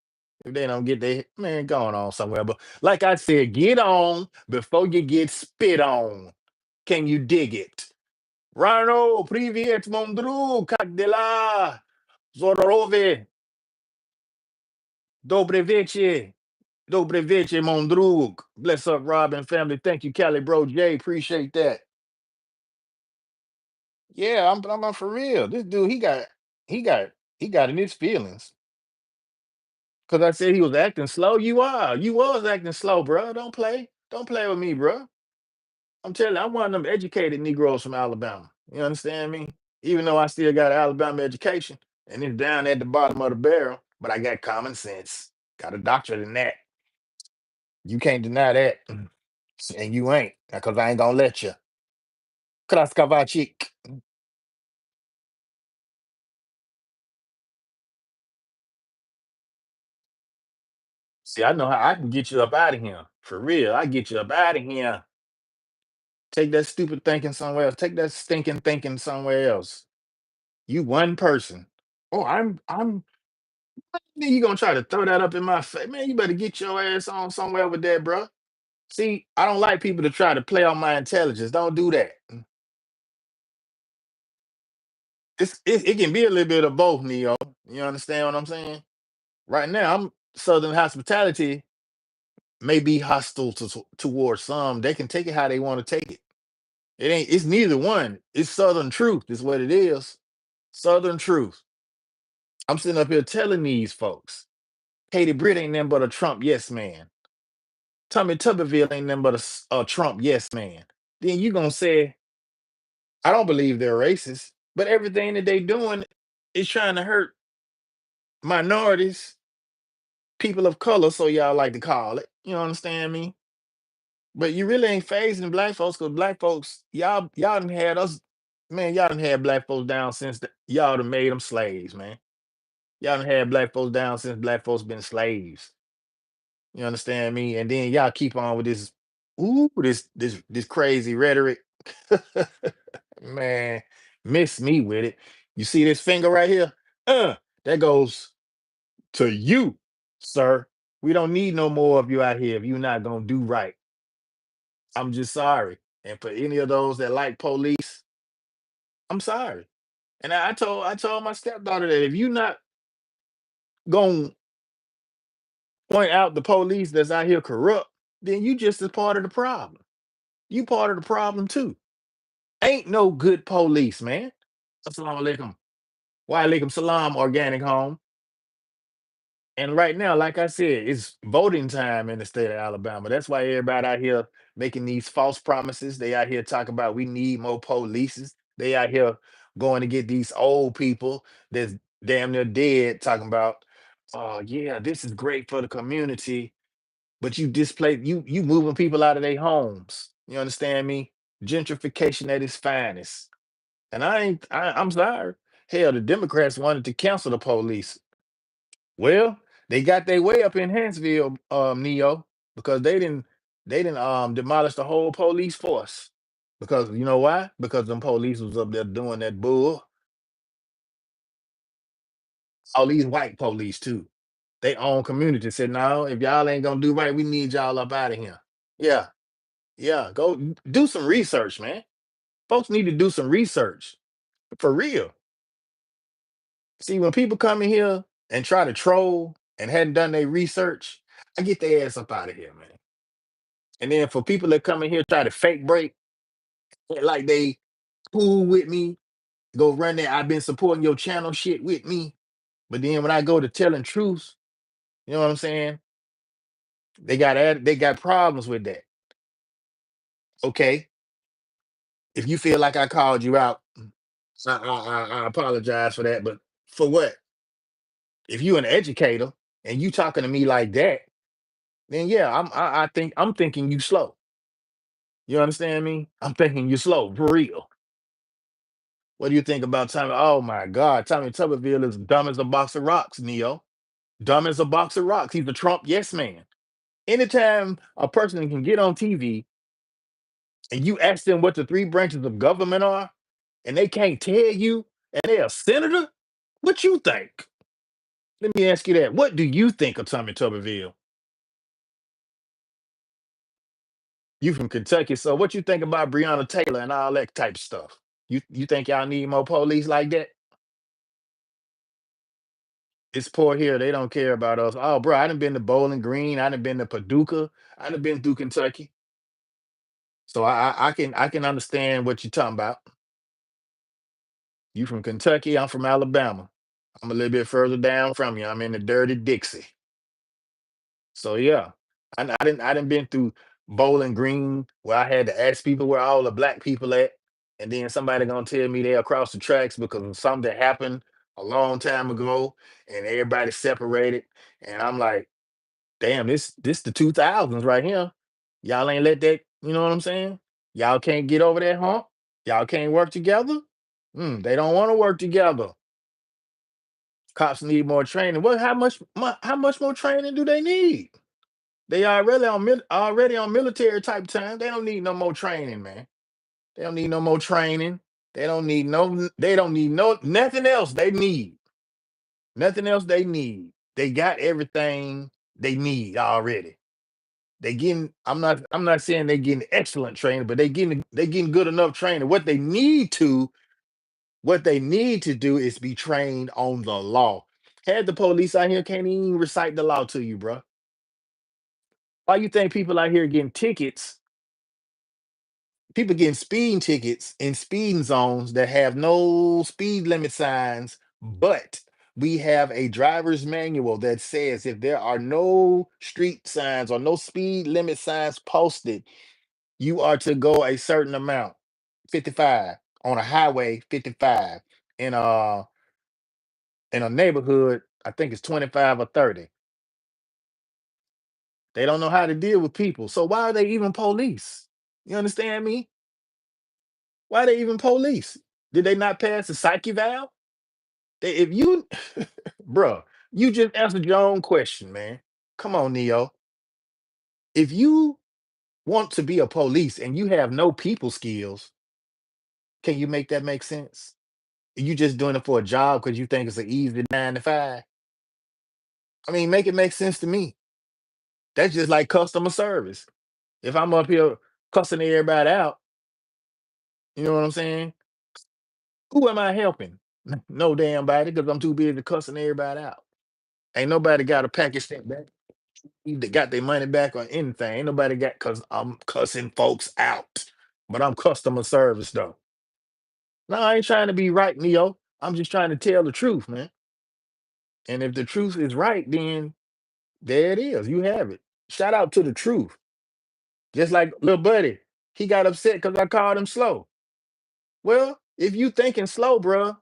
If they don't get their man going on somewhere. But like I said, get on before you get spit on. Can you dig it? Rano, привет, мой друг, как дела? Здоровье, добрый вечер. Добрый вечер, mon друг. Bless up, Robin family. Thank you, Cali Bro J. Appreciate that. Yeah, I'm for real. This dude, he got he got in his feelings. Cause I said he was acting slow. You are. You was acting slow, bro. Don't play. Don't play with me, bro. I'm telling you, I'm one of them educated Negroes from Alabama. You understand me? Even though I still got an Alabama education and it's down at the bottom of the barrel, but I got common sense. Got a doctorate in that. You can't deny that. And you ain't, because I ain't gonna let you. Kraskavachik. See, I know how I can get you up out of here. For real. I get you up out of here. Take that stupid thinking somewhere else. Take that stinking thinking somewhere else. You one person. Oh, I'm then you gonna try to throw that up in my face. Man, you better get your ass on somewhere with that, bro. See, I don't like people to try to play on my intelligence. Don't do that. It can be a little bit of both, Neo. You understand what I'm saying? Right now, I'm Southern hospitality may be hostile towards some. They can take it how they want to take it. It ain't. It's neither one. It's Southern truth. Is what it is. Southern truth. I'm sitting up here telling these folks, Katie Britt ain't nothing but a Trump yes man. Tommy Tuberville ain't nothing but a Trump yes man. Then you gonna say I don't believe they're racist, but everything that they doing is trying to hurt minorities, people of color, so y'all like to call it. You understand me? But you really ain't phasing black folks because black folks, y'all done had us, man, y'all done had black folks down since y'all done made them slaves, man. Y'all done had black folks down since black folks been slaves. You understand me? And then y'all keep on with this, this crazy rhetoric. Man, miss me with it. You see this finger right here? There goes To you, sir. We don't need no more of you out here if you're not gonna do right. I'm just sorry. And for any of those that like police, I'm sorry. And I told my stepdaughter that if you not gonna point out the police that's out here corrupt, then you just as part of the problem. You part of the problem too. Ain't no good police, man. Assalamu alaikum. Wa alaikum salam, organic home. And right now, like I said, it's voting time in the state of Alabama. That's why everybody out here making these false promises. They out here talking about we need more polices. They out here going to get these old people that's damn near dead talking about, oh yeah, this is great for the community, but you display you moving people out of their homes. You understand me? Gentrification at its finest. And I'm sorry. Hell, the Democrats wanted to cancel the police. Well, they got their way up in Hansville, Neo, because they didn't demolish the whole police force. Because you know why? Because them police was up there doing that bull. All these white police too. They own community said, no, if y'all ain't gonna do right, we need y'all up out of here. Yeah, yeah. Go do some research, man. Folks need to do some research. For real. See, when people come in here and try to troll and hadn't done their research, I get their ass up out of here, man. And then for people that come in here try to fake break, like they cool with me, go run that I've been supporting your channel shit with me. But then when I go to telling truths, you know what I'm saying? They got problems with that. Okay. If you feel like I called you out, I apologize for that. But for what? If you an educator and you talking to me like that, then yeah, I think I'm thinking you slow. You understand me? I'm thinking you slow, for real. What do you think about Tommy? Oh my God, Tommy Tuberville is dumb as a box of rocks, Neo. Dumb as a box of rocks. He's a Trump yes man. Anytime a person can get on TV and you ask them what the three branches of government are, and they can't tell you, and they're a senator, what you think? Let me ask you that. What do you think of Tommy Tuberville? You from Kentucky, so what you think about Breonna Taylor and all that type of stuff? You think y'all need more police like that? It's poor here. They don't care about us. Oh, bro, I done been to Bowling Green. I done been to Paducah. I done been through Kentucky. So I can understand what you're talking about. You from Kentucky, I'm from Alabama. I'm a little bit further down from you. I'm in the dirty Dixie. So yeah, I didn't been through Bowling Green where I had to ask people where all the black people at, and then somebody gonna tell me they across the tracks because of something that happened a long time ago, and everybody separated, and I'm like, damn, this the 2000s right here. Y'all ain't let that, you know what I'm saying? Y'all can't get over that hump. Y'all can't work together. They don't want to work together. Cops need more training. Well, how much more training do they need? They already on military type time. They don't need no more training, man. They don't need no more training. They don't need no nothing else they need. Nothing else they need. They got everything they need already. I'm not saying they getting excellent training, but they getting good enough training. What they need to do is be trained on the law. Had the police out here can't even recite the law to you, bro. Why you think people out here getting tickets, people getting speeding tickets in speeding zones that have no speed limit signs, but we have a driver's manual that says if there are no street signs or no speed limit signs posted, you are to go a certain amount, 55 on a highway, 55 in a neighborhood, I think it's 25 or 30. They don't know how to deal with people. So why are they even police? You understand me? Why are they even police? Did they not pass the psyche valve? If you, bruh, you just answered your own question, man. Come on, Neo. If you want to be a police and you have no people skills, can you make that make sense? You just doing it for a job because you think it's an easy 9 to 5? I mean, make it make sense to me. That's just like customer service. If I'm up here cussing everybody out, you know what I'm saying? Who am I helping? No damn body, because I'm too busy cussing everybody out. Ain't nobody got a package sent back. Either got their money back or anything. Ain't nobody got because I'm cussing folks out. But I'm customer service though. No, I ain't trying to be right, Neo. I'm just trying to tell the truth, man. And if the truth is right, then there it is. You have it. Shout out to the truth. Just like little buddy, he got upset because I called him slow. Well, if you thinking slow, bruh,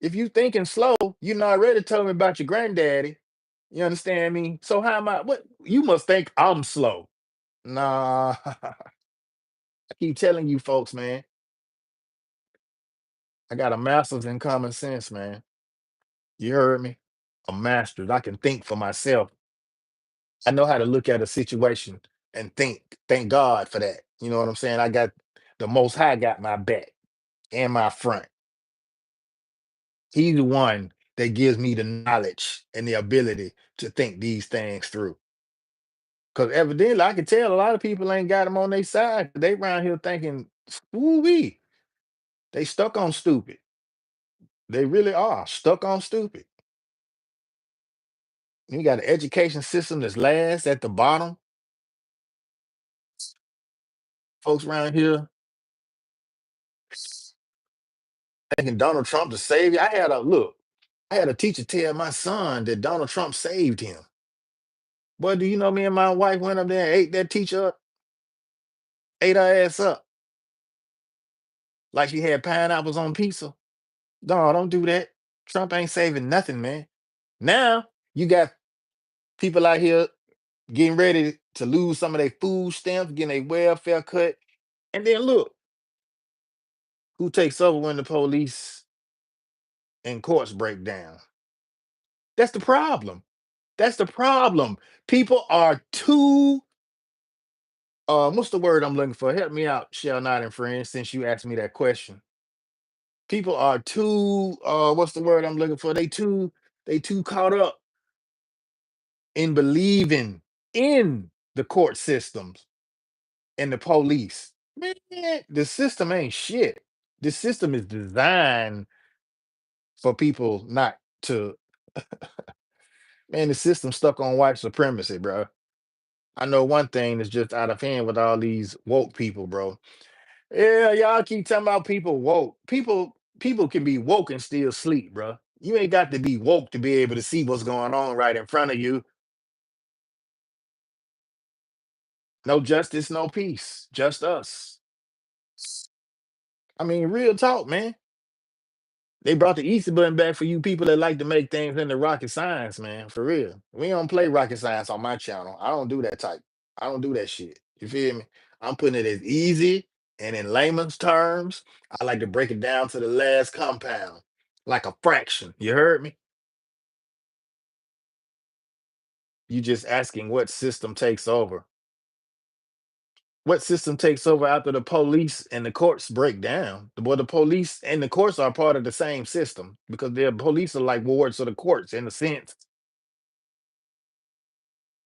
if you thinking slow, you not already told me about your granddaddy. You understand me? So how am I? What you must think I'm slow? Nah, I keep telling you folks, man. I got a master's in common sense, man. You heard me? A master's. I can think for myself. I know how to look at a situation and think. Thank God for that. You know what I'm saying? I got the Most High got my back and my front. He's the one that gives me the knowledge and the ability to think these things through. Because evidently, I can tell a lot of people ain't got them on their side. They around here thinking, "Ooh wee," they stuck on stupid. They really are stuck on stupid. You got an education system that's last at the bottom. Folks around here thinking Donald Trump the savior. I had a look. I had a teacher tell my son that Donald Trump saved him. Boy, do you know me and my wife went up there and ate that teacher up, ate her ass up like she had pineapples on pizza. No, don't do that. Trump ain't saving nothing, man. Now you got people out here getting ready to lose some of their food stamps, getting a welfare cut. And then look, who takes over when the police and courts break down? That's the problem. That's the problem. People are too what's the word I'm looking for? Help me out, Shell Not and Friends, since you asked me that question. People are too what's the word I'm looking for? They too caught up in believing in the court systems and the police. Man, the system ain't shit. The system is designed for people not to, man, the system stuck on white supremacy, bro. I know one thing that's just out of hand with all these woke people, bro. Yeah, y'all keep talking about people woke. People can be woke and still sleep, bro. You ain't got to be woke to be able to see what's going on right in front of you. No justice, no peace. Just us. I mean, real talk, man. They brought the Easter button back for you people that like to make things into rocket science, man. For real. We don't play rocket science on my channel. I don't do that type. I don't do that shit. You feel me? I'm putting it as easy and in layman's terms. I like to break it down to the last compound, like a fraction. You heard me? You just asking what system takes over. What system takes over after the police and the courts break down? Well, the police and the courts are part of the same system because the police are like wards of the courts in a sense.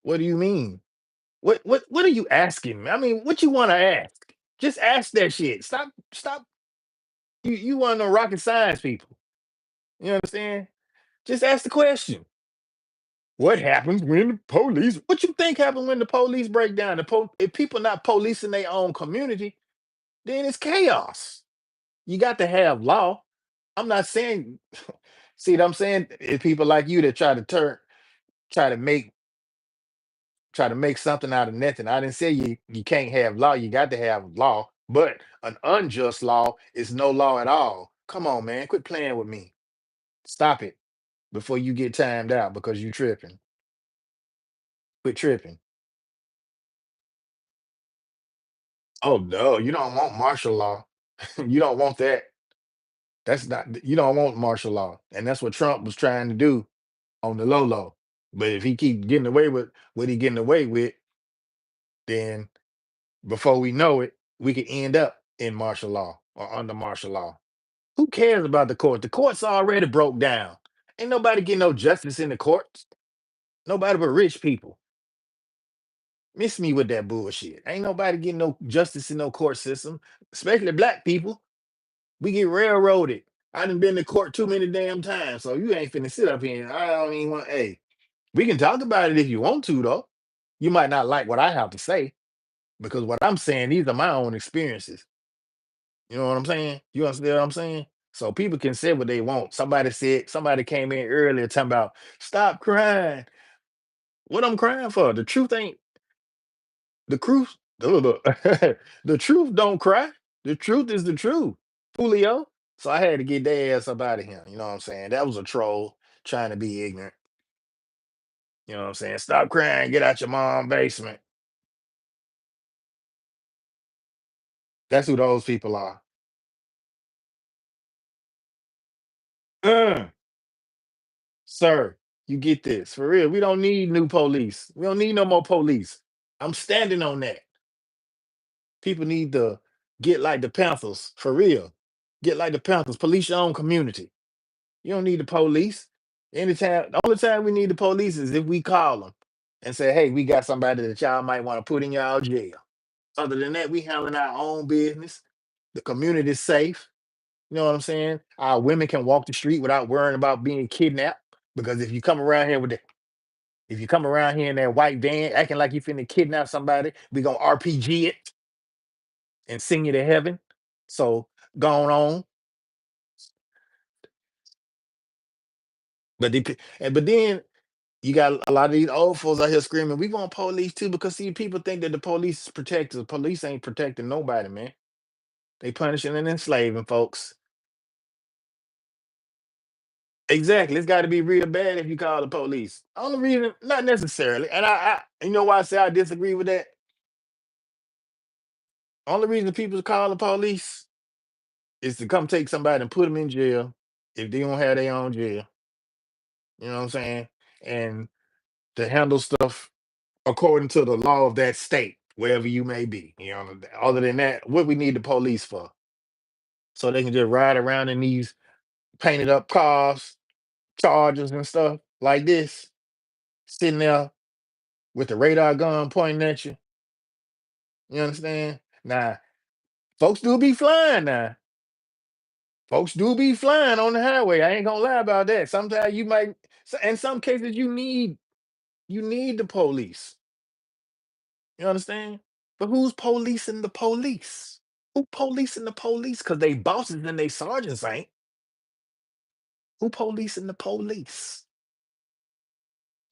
What do you mean? What are you asking me? I mean, what you want to ask? Just ask that shit. Stop. You want to know rocket science people? You understand? Just ask the question. What happens when the police? What you think happens when the police break down? If people not policing their own community, then it's chaos. You got to have law. I'm not saying. See what I'm saying? It's people like you that try to make try to make something out of nothing. I didn't say you can't have law. You got to have law, but an unjust law is no law at all. Come on, man, quit playing with me. Stop it before you get timed out because you tripping. Quit tripping. Oh no, you don't want martial law. You don't want that. That's not. You don't want martial law, and that's what Trump was trying to do on the low low. But if he keep getting away with what he getting away with, then before we know it, we could end up in martial law or under martial law. Who cares about the court? The courts already broke down. Ain't nobody getting no justice in the courts. Nobody but rich people. Miss me with that bullshit. Ain't nobody getting no justice in no court system, especially black people. We get railroaded. I done been to court too many damn times, so you ain't finna sit up here. And I don't even want. Hey, we can talk about it if you want to, though. You might not like what I have to say because what I'm saying, these are my own experiences. You know what I'm saying? You understand what I'm saying? So people can say what they want. Somebody came in earlier talking about stop crying. What I'm crying for? The truth ain't the truth. Look, the truth don't cry. The truth is the truth. Julio. So I had to get their ass up out of here. You know what I'm saying? That was a troll trying to be ignorant. You know what I'm saying? Stop crying, get out your mom's basement. That's who those people are. Uh, sir, you get this. For real. We don't need new police. We don't need no more police. I'm standing on that. People need to get like the Panthers. For real. Get like the Panthers. Police your own community. You don't need the police. Anytime, the only time we need the police is if we call them and say, hey, we got somebody that y'all might want to put in y'all jail. Other than that, we handling our own business. The community's safe. You know what I'm saying? Our women can walk the street without worrying about being kidnapped. Because if you come around here in that white van acting like you finna kidnap somebody, we gonna RPG it and sing you to heaven. So going on. But then you got a lot of these old folks out here screaming, we want police too, because see, people think that the police is protectors. The police ain't protecting nobody, man. They punishing and enslaving folks. Exactly. It's got to be real bad if you call the police. Only reason, not necessarily. And you know why I say I disagree with that? Only reason people call the police is to come take somebody and put them in jail if they don't have their own jail. You know what I'm saying? And to handle stuff according to the law of that state, wherever you may be. You know, other than that, what we need the police for? So they can just ride around in these painted up cars, chargers and stuff like this, sitting there with the radar gun pointing at you. You understand? Now, folks do be flying now. Folks do be flying on the highway. I ain't gonna lie about that. Sometimes you might, in some cases, you need the police. You understand? But who's policing the police? Who policing the police? Because they bosses and they sergeants ain't. Who policing the police?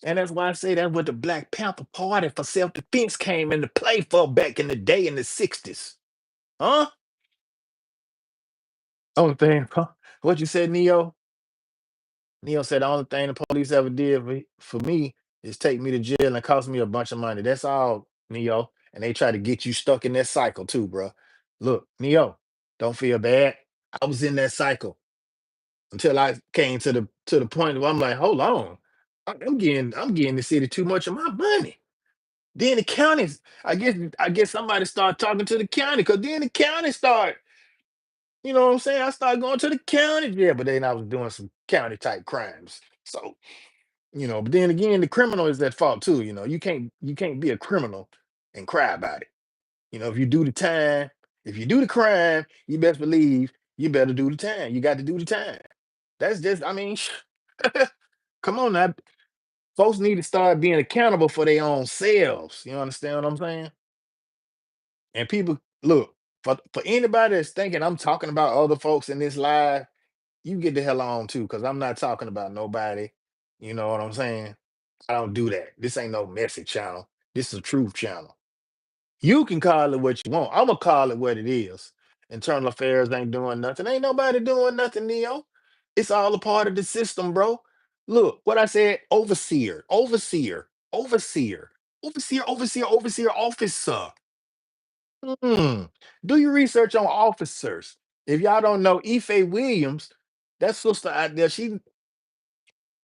And that's why I say that's what the Black Panther Party for self-defense came into play for back in the day in the 60s. Huh? Only thing, huh? What you said, Neo? Neo said the only thing the police ever did for me is take me to jail and cost me a bunch of money. That's all, Neo. And they try to get you stuck in that cycle too, bro. Look, Neo, don't feel bad. I was in that cycle until I came to the point where I'm like, hold on, I'm getting the city too much of my money. Then the counties, I guess somebody started talking to the county because then the county start, you know what I'm saying? I started going to the county, yeah, but then I was doing some county type crimes. So, but then again, the criminal is at fault too. You can't be a criminal and cry about it. If you do the time, if you do the crime, you best believe you better do the time. You got to do the time. That's just, I mean, come on now. Folks need to start being accountable for their own selves. You understand what I'm saying? And people, look, for anybody that's thinking I'm talking about other folks in this live, you get the hell on too, because I'm not talking about nobody. You know what I'm saying? I don't do that. This ain't no message channel. This is a truth channel. You can call it what you want. I'm gonna call it what it is. Internal affairs ain't doing nothing. Ain't nobody doing nothing, Neo. It's all a part of the system, bro. Look, what I said, overseer, overseer, overseer, overseer, overseer, overseer, officer. Hmm. Do your research on officers. If y'all don't know Ife Williams, that sister out there,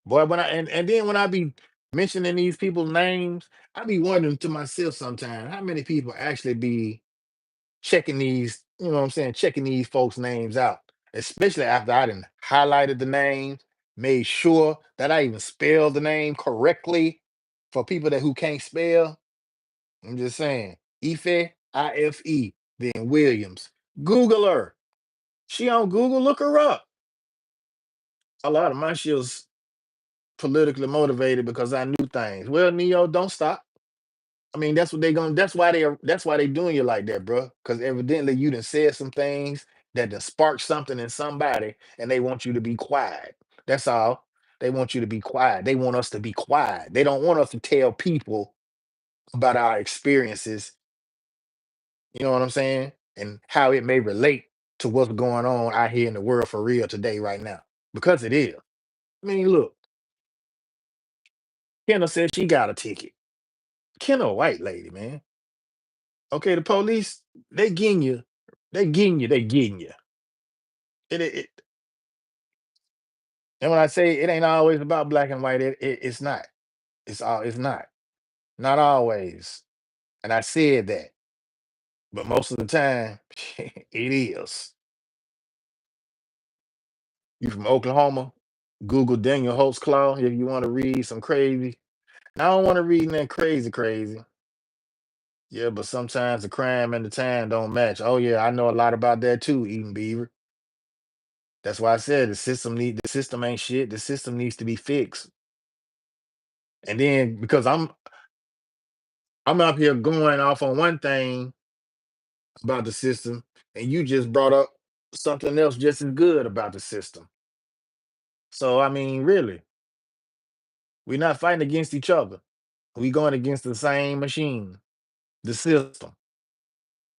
boy, when and then when I be mentioning these people's names, I be wondering to myself sometimes how many people actually be checking these, you know what I'm saying, checking these folks' names out, especially after I done highlighted the names, made sure that I even spelled the name correctly. For people that who can't spell, I'm just saying. Ife, Ife, then Williams. Google her. She on Google, look her up. A lot of my shit's politically motivated because I knew things. Well, Neo, don't stop. I mean, that's what they gonna. That's why they doing you like that, bro. Because evidently you done said some things that done sparked something in somebody, and they want you to be quiet. That's all. They want you to be quiet. They want us to be quiet. They don't want us to tell people about our experiences. You know what I'm saying? And how it may relate to what's going on out here in the world for real today, right now. Because it is. I mean, look, Kendall said she got a ticket. Kendall, a white lady, man. Okay, the police, they getting you. They getting you. It, and when I say it ain't always about black and white, it's not. It's not. Not always. And I said that. But most of the time, it is. You from Oklahoma? Google Daniel Holtz Claw if you want to read some crazy. I don't want to read that crazy, crazy. Yeah, but sometimes the crime and the time don't match. Oh yeah, I know a lot about that too, Eating Beaver. That's why I said the system ain't shit. The system needs to be fixed. And then because I'm up here going off on one thing about the system, and you just brought up something else just as good about the system. So I mean, really, we're not fighting against each other. We going against the same machine, the system.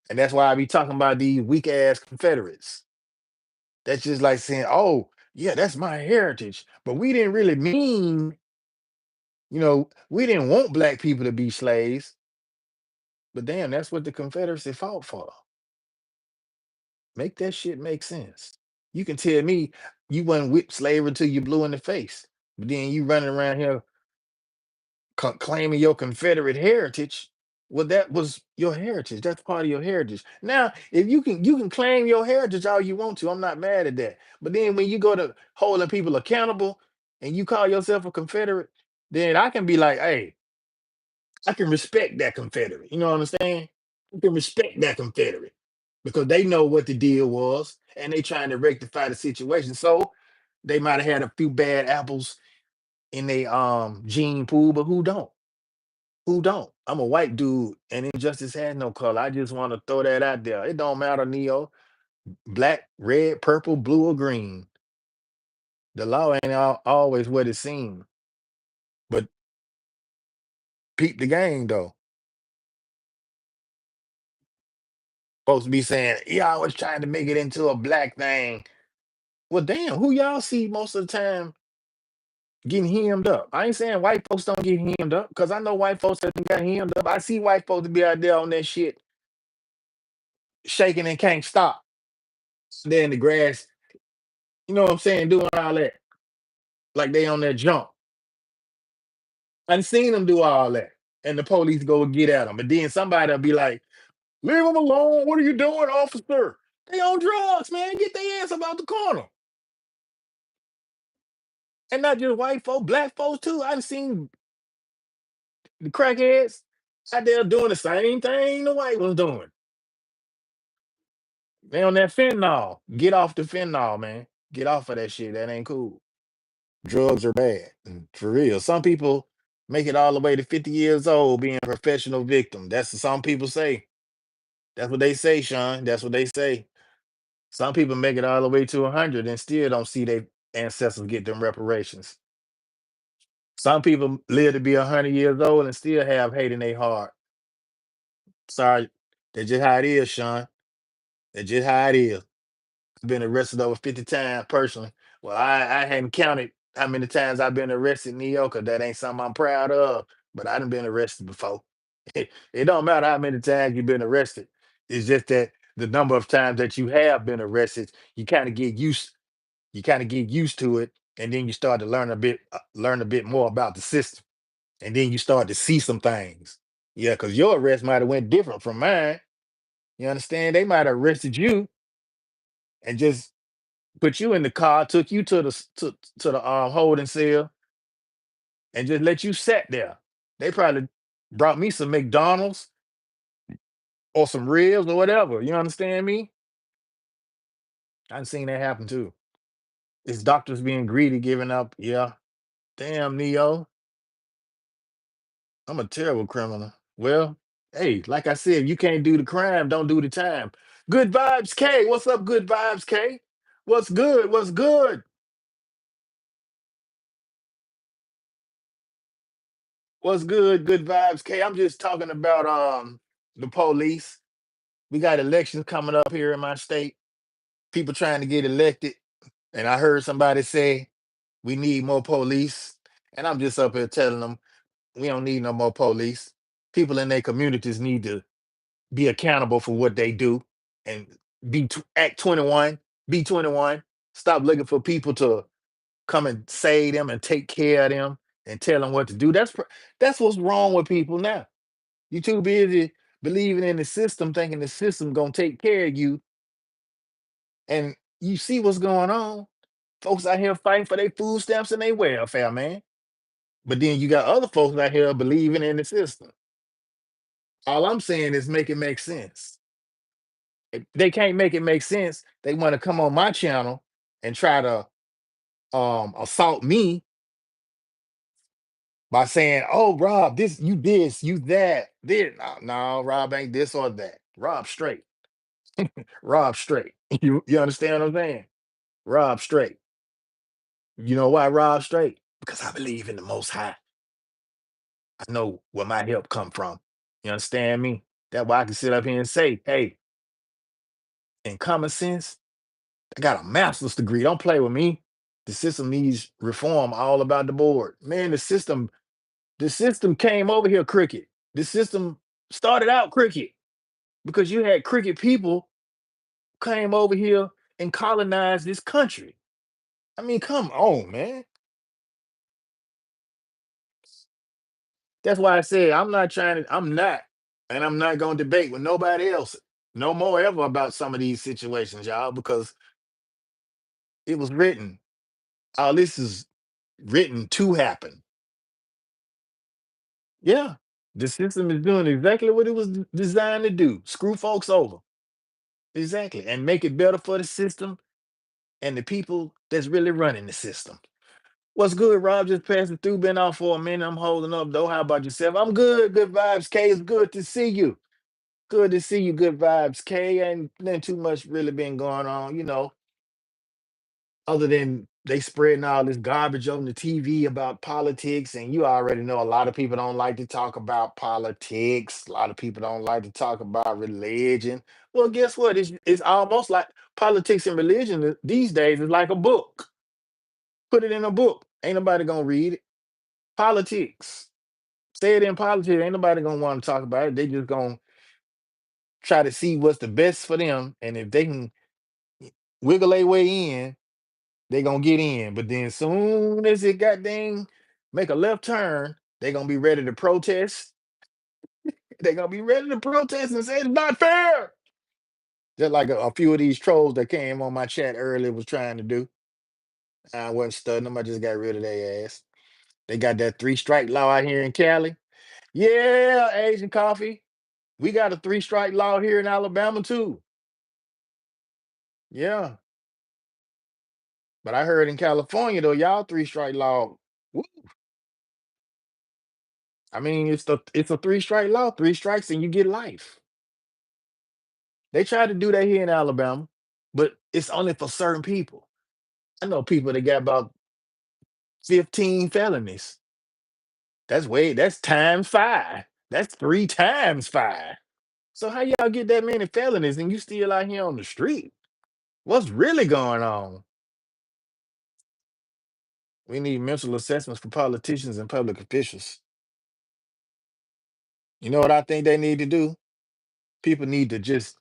And that's why I be talking about these weak ass Confederates. That's just like saying, oh, yeah, that's my heritage. But we didn't really mean, we didn't want black people to be slaves. But damn, that's what the Confederacy fought for. Make that shit make sense. You can tell me you wasn't with slavery until you blue in the face. But then you running around here claiming your Confederate heritage. Well, that was your heritage. That's part of your heritage. Now, if you can claim your heritage all you want to. I'm not mad at that. But then when you go to holding people accountable and you call yourself a Confederate, then I can be like, hey, I can respect that Confederate. You know what I'm saying? I can respect that Confederate because they know what the deal was and they trying to rectify the situation. So they might have had a few bad apples in their gene pool, but who don't? Who don't? I'm a white dude and injustice has no color. I just want to throw that out there. It don't matter, Neo. Black, red, purple, blue, or green. The law ain't always what it seems. But peep the game though. Supposed to be saying, y'all was trying to make it into a black thing. Well, damn, who y'all see most of the time getting hemmed up? I ain't saying white folks don't get hemmed up, because I know white folks that done got hemmed up. I see white folks to be out there on that shit, shaking and can't stop. They're in the grass, you know what I'm saying, doing all that. Like they on that jump. I seen them do all that. And the police go get at them. But then somebody'll be like, leave them alone. What are you doing, officer? They on drugs, man. Get their ass about the corner. And not just white folks, black folks too. I've seen the crackheads out there doing the same thing the white was doing. They on that fentanyl. Get off the fentanyl, man. Get off of that shit. That ain't cool. Drugs are bad. And for real. Some people make it all the way to 50 years old being a professional victim. That's what some people say. That's what they say, Sean. That's what they say. Some people make it all the way to 100 and still don't see their ancestors get them reparations. Some people live to be 100 years old and still have hate in their heart. Sorry, that's just how it is, Sean. That's just how it is. I've been arrested over 50 times personally. Well, I hadn't counted how many times I've been arrested in New York, 'cause that ain't something I'm proud of. But I done been arrested before. It don't matter how many times you've been arrested. It's just that the number of times that you have been arrested, you kind of get used to it, and then you start to learn a bit more about the system, and then you start to see some things. Yeah, because your arrest might have went different from mine. You understand? They might have arrested you and just put you in the car, took you to the holding cell, and just let you sit there. They probably brought me some McDonald's or some ribs or whatever. You understand me? I've seen that happen too. It's doctors being greedy, giving up. Yeah. Damn, Neo. I'm a terrible criminal. Well, hey, like I said, you can't do the crime, don't do the time. Good vibes, K. What's up, good vibes, K? What's good? What's good? What's good? Good vibes, K. I'm just talking about the police. We got elections coming up here in my state. People trying to get elected. And I heard somebody say we need more police. And I'm just up here telling them we don't need no more police. People in their communities need to be accountable for what they do and act 21, be 21. Stop looking for people to come and save them and take care of them and tell them what to do. That's what's wrong with people now. You too busy believing in the system, thinking the system gonna take care of you, and you see what's going on. Folks out here fighting for their food stamps and their welfare, man. But then you got other folks out here believing in the system. All I'm saying is make it make sense. If they can't make it make sense, they want to come on my channel and try to assault me by saying, "Oh, Rob, this, you that, this." No, no, Rob ain't this or that. Rob straight. Rob straight. You understand what I'm saying? Rob straight. You know why Rob straight? Because I believe in the Most High. I know where my help come from. You understand me? That's why I can sit up here and say, "Hey, in common sense, I got a master's degree. Don't play with me. The system needs reform all about the board. Man, the system came over here cricket. The system started out cricket because you had cricket people came over here and colonized this country. I mean, come on, man. That's why I said I'm not gonna debate with nobody else no more ever about some of these situations, y'all, because it was written. All this is written to happen. Yeah. The system is doing exactly what it was designed to do. Screw folks over. Exactly. And make it better for the system and the people that's really running the system. What's good, Rob? Just passing through, been off for a minute. I'm holding up though. How about yourself? I'm good. Good vibes, K. It's good to see you. Good to see you. Good vibes, K. Ain't nothing too much really been going on, other than they spreading all this garbage on the TV about politics, and you already know a lot of people don't like to talk about politics. A lot of people don't like to talk about religion. Well, guess what? It's almost like politics and religion these days is like a book. Put it in a book. Ain't nobody gonna read it. Politics. Say it in politics. Ain't nobody gonna want to talk about it. They just gonna try to see what's the best for them, and if they can wiggle their way in, they gonna get in. But then soon as it got dang make a left turn, they gonna be ready to protest. They gonna be ready to protest and say it's not fair. Just like a few of these trolls that came on my chat earlier was trying to do. I wasn't studying them. I just got rid of their ass. They got that three-strike law out here in Cali. Yeah, Asian coffee. We got a three-strike law here in Alabama too. Yeah. But I heard in California though, y'all three-strike law. woo, I mean, it's a three-strike law. Three strikes and you get life. They tried to do that here in Alabama, but it's only for certain people. I know people that got about 15 felonies. That's times five. That's three times five. So how y'all get that many felonies and you still out here on the street? What's really going on? We need mental assessments for politicians and public officials. You know what I think they need to do? People need to just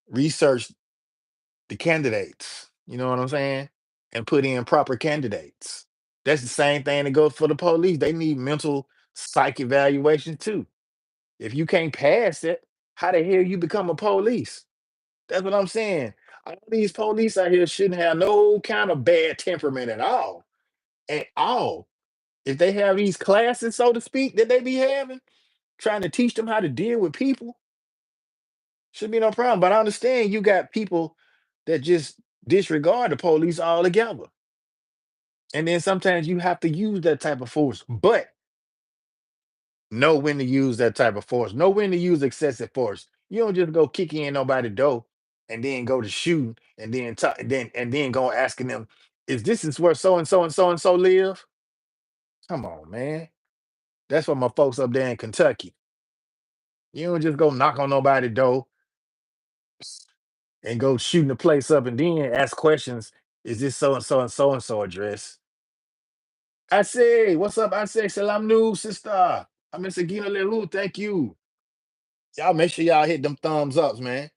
research the candidates. You know what I'm saying? And put in proper candidates. That's the same thing that goes for the police. They need mental psych evaluation too. If you can't pass it, how the hell you become a police? That's what I'm saying. All these police out here shouldn't have no kind of bad temperament at all. At all. If they have these classes, so to speak, that they be having, trying to teach them how to deal with people, should be no problem. But I understand you got people that just disregard the police altogether. And then sometimes you have to use that type of force, but know when to use that type of force, know when to use excessive force. You don't just go kick in nobody's door and then go to shoot and then talk, then go asking them, is where so and so and so and so live? Come on, man. That's for my folks up there in Kentucky. You don't just go knock on nobody's door and go shooting the place up and then ask questions. Is this so and so and so and so address? I say, what's up? I say, salam new sister. I'm Mr. Gina Lehu. Thank you. Y'all make sure y'all hit them thumbs ups, man.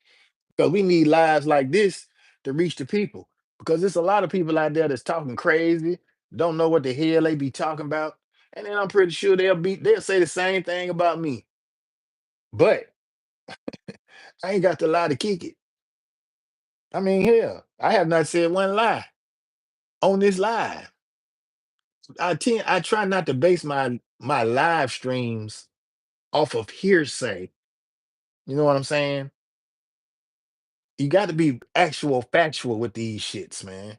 Because we need lives like this to reach the people. Because there's a lot of people out there that's talking crazy, don't know what the hell they be talking about. And then I'm pretty sure they'll say the same thing about me. But I ain't got to lie to kick it. I mean, hell, I have not said one lie on this live. I try not to base my live streams off of hearsay. You know what I'm saying? You got to be actual factual with these shits, man.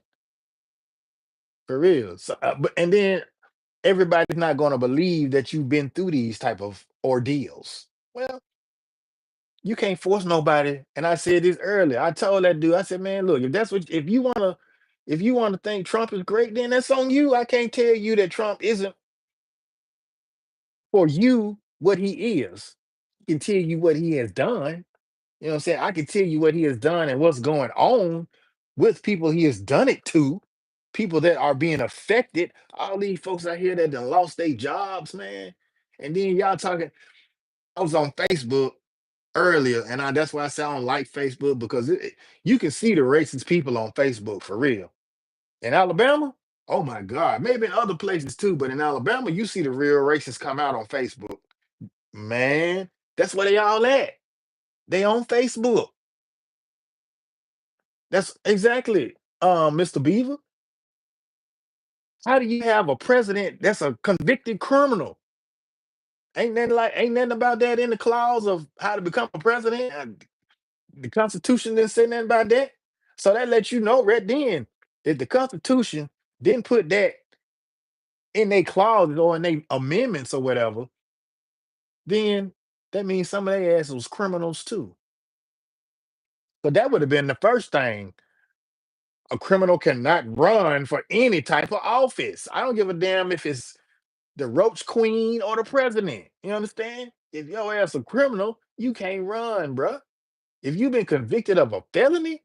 For real. So, but and then everybody's not going to believe that you've been through these type of ordeals. Well, you can't force nobody. And I said this earlier. I told that dude, I said, man, look, if you want to think Trump is great, then that's on you. I can't tell you that Trump isn't for you what he is. I can tell you what he has done. You know what I'm saying? I can tell you what he has done and what's going on with people he has done it to, people that are being affected. All these folks out here that done lost their jobs, man. And then y'all talking, I was on Facebook earlier, and that's why I say I don't like Facebook because you can see the racist people on Facebook for real. In Alabama, oh my God, maybe in other places too, but in Alabama, you see the real racists come out on Facebook. Man, that's where they all at. They on Facebook. That's exactly, Mr. Beaver. How do you have a president that's a convicted criminal? Ain't nothing about that in the clause of how to become a president. The Constitution didn't say nothing about that. So that lets you know right then that the Constitution didn't put that in their clauses or in their amendments or whatever, then that means some of their asses was criminals too. But that would have been the first thing. A criminal cannot run for any type of office. I don't give a damn if it's the roach queen or the president. You understand? If your ass a criminal, you can't run, bruh. If you've been convicted of a felony,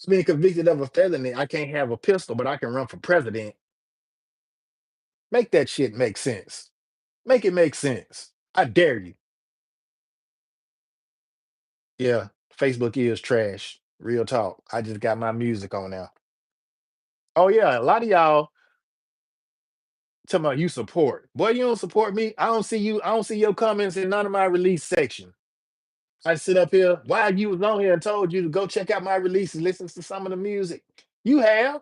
being convicted of a felony, I can't have a pistol, but I can run for president. Make that shit make sense. Make it make sense. I dare you. Yeah, Facebook is trash. Real talk. I just got my music on now. Oh yeah, a lot of y'all talking about you support. Boy, you don't support me. I don't see you. I don't see your comments in none of my release section. I sit up here while you was on here and told you to go check out my releases, listen to some of the music. You have,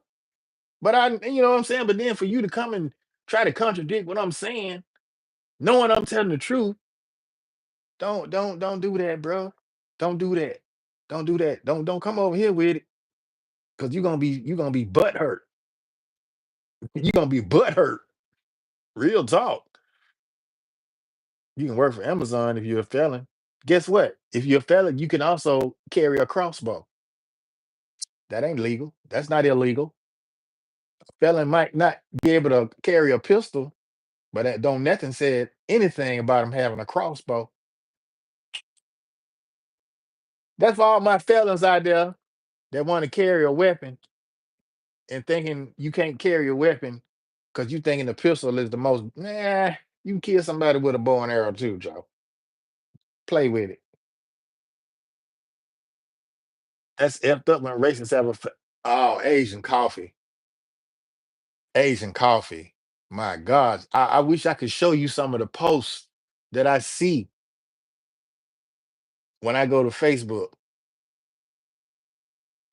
but you know what I'm saying. But then for you to come and try to contradict what I'm saying, knowing I'm telling the truth, don't do that, bro. Don't do that. Don't do that. Don't come over here with it, cause you're gonna be butt hurt. You're gonna be butt hurt. Real talk. You can work for Amazon if you're a felon. Guess what? If you're a felon, you can also carry a crossbow. That ain't legal. That's not illegal. Felon might not be able to carry a pistol, but that don't nothing said anything about him having a crossbow. That's for all my felons out there that want to carry a weapon and thinking you can't carry a weapon because you thinking the pistol is the most. Nah, you can kill somebody with a bow and arrow too, Joe. Play with it. That's effed up when racists have oh, Asian coffee. Asian coffee. My God, I wish I could show you some of the posts that I see when I go to Facebook.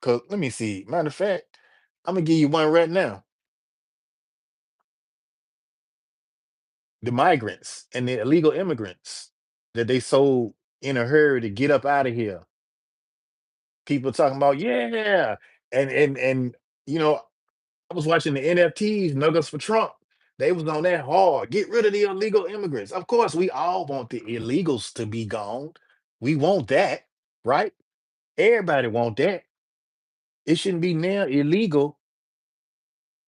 Cause let me see. Matter of fact, I'm gonna give you one right now. the migrants and the illegal immigrants that they sold in a hurry to get up out of here. People talking about, yeah, and you know, I was watching the NFTs, Nuggets for Trump. They was on that hard. Get rid of the illegal immigrants. Of course, we all want the illegals to be gone. We want that, right? Everybody want that. It shouldn't be now illegal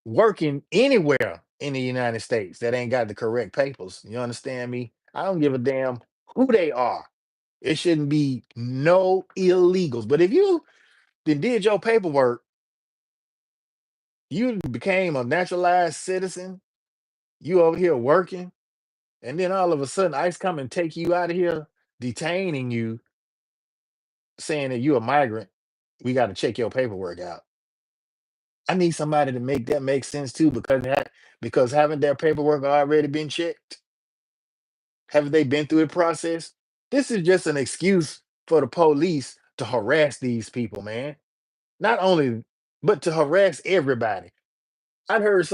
working anywhere in the United States that ain't got the correct papers. You understand me? I don't give a damn who they are. It shouldn't be no illegals. But if you then did your paperwork, you became a naturalized citizen, you over here working, and then all of a sudden ICE come and take you out of here, detaining you, saying that you're a migrant. We got to check your paperwork out. I need somebody to make that make sense too, because haven't their paperwork already been checked? Haven't they been through the process? This is just an excuse for the police to harass these people, man. Not only, but to harass everybody. I heard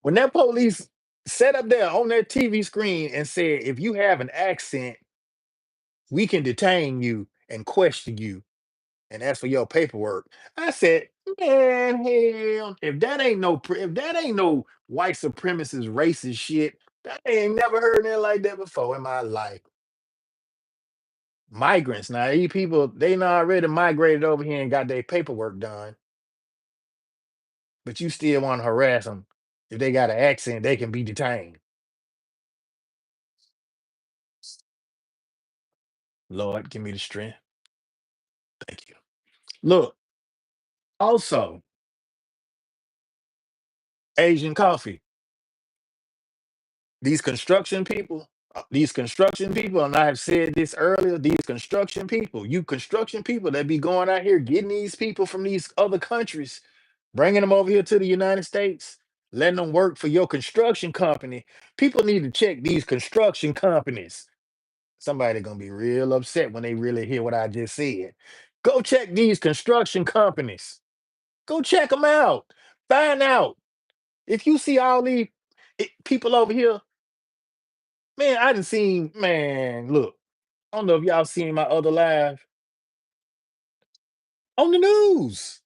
when that police sat up there on that TV screen and said, if you have an accent, we can detain you and question you and ask for your paperwork. I said, man, hell, if that ain't no white supremacist racist shit, I ain't never heard anything like that before in my life. Migrants now, these people they not already migrated over here and got their paperwork done, but you still want to harass them. If they got an accent, they can be detained. Lord, give me the strength. Thank you. Look, also, Asian coffee. These construction people, and I have said this earlier, these construction people, you construction people that be going out here getting these people from these other countries, bringing them over here to the United States, letting them work for your construction company. People need to check these construction companies. Somebody gonna be real upset when they really hear what I just said. Go check these construction companies. Go check them out. Find out if you see all these people over here. Man, I didn't seen, man, look, I don't know if y'all seen my other live on the news.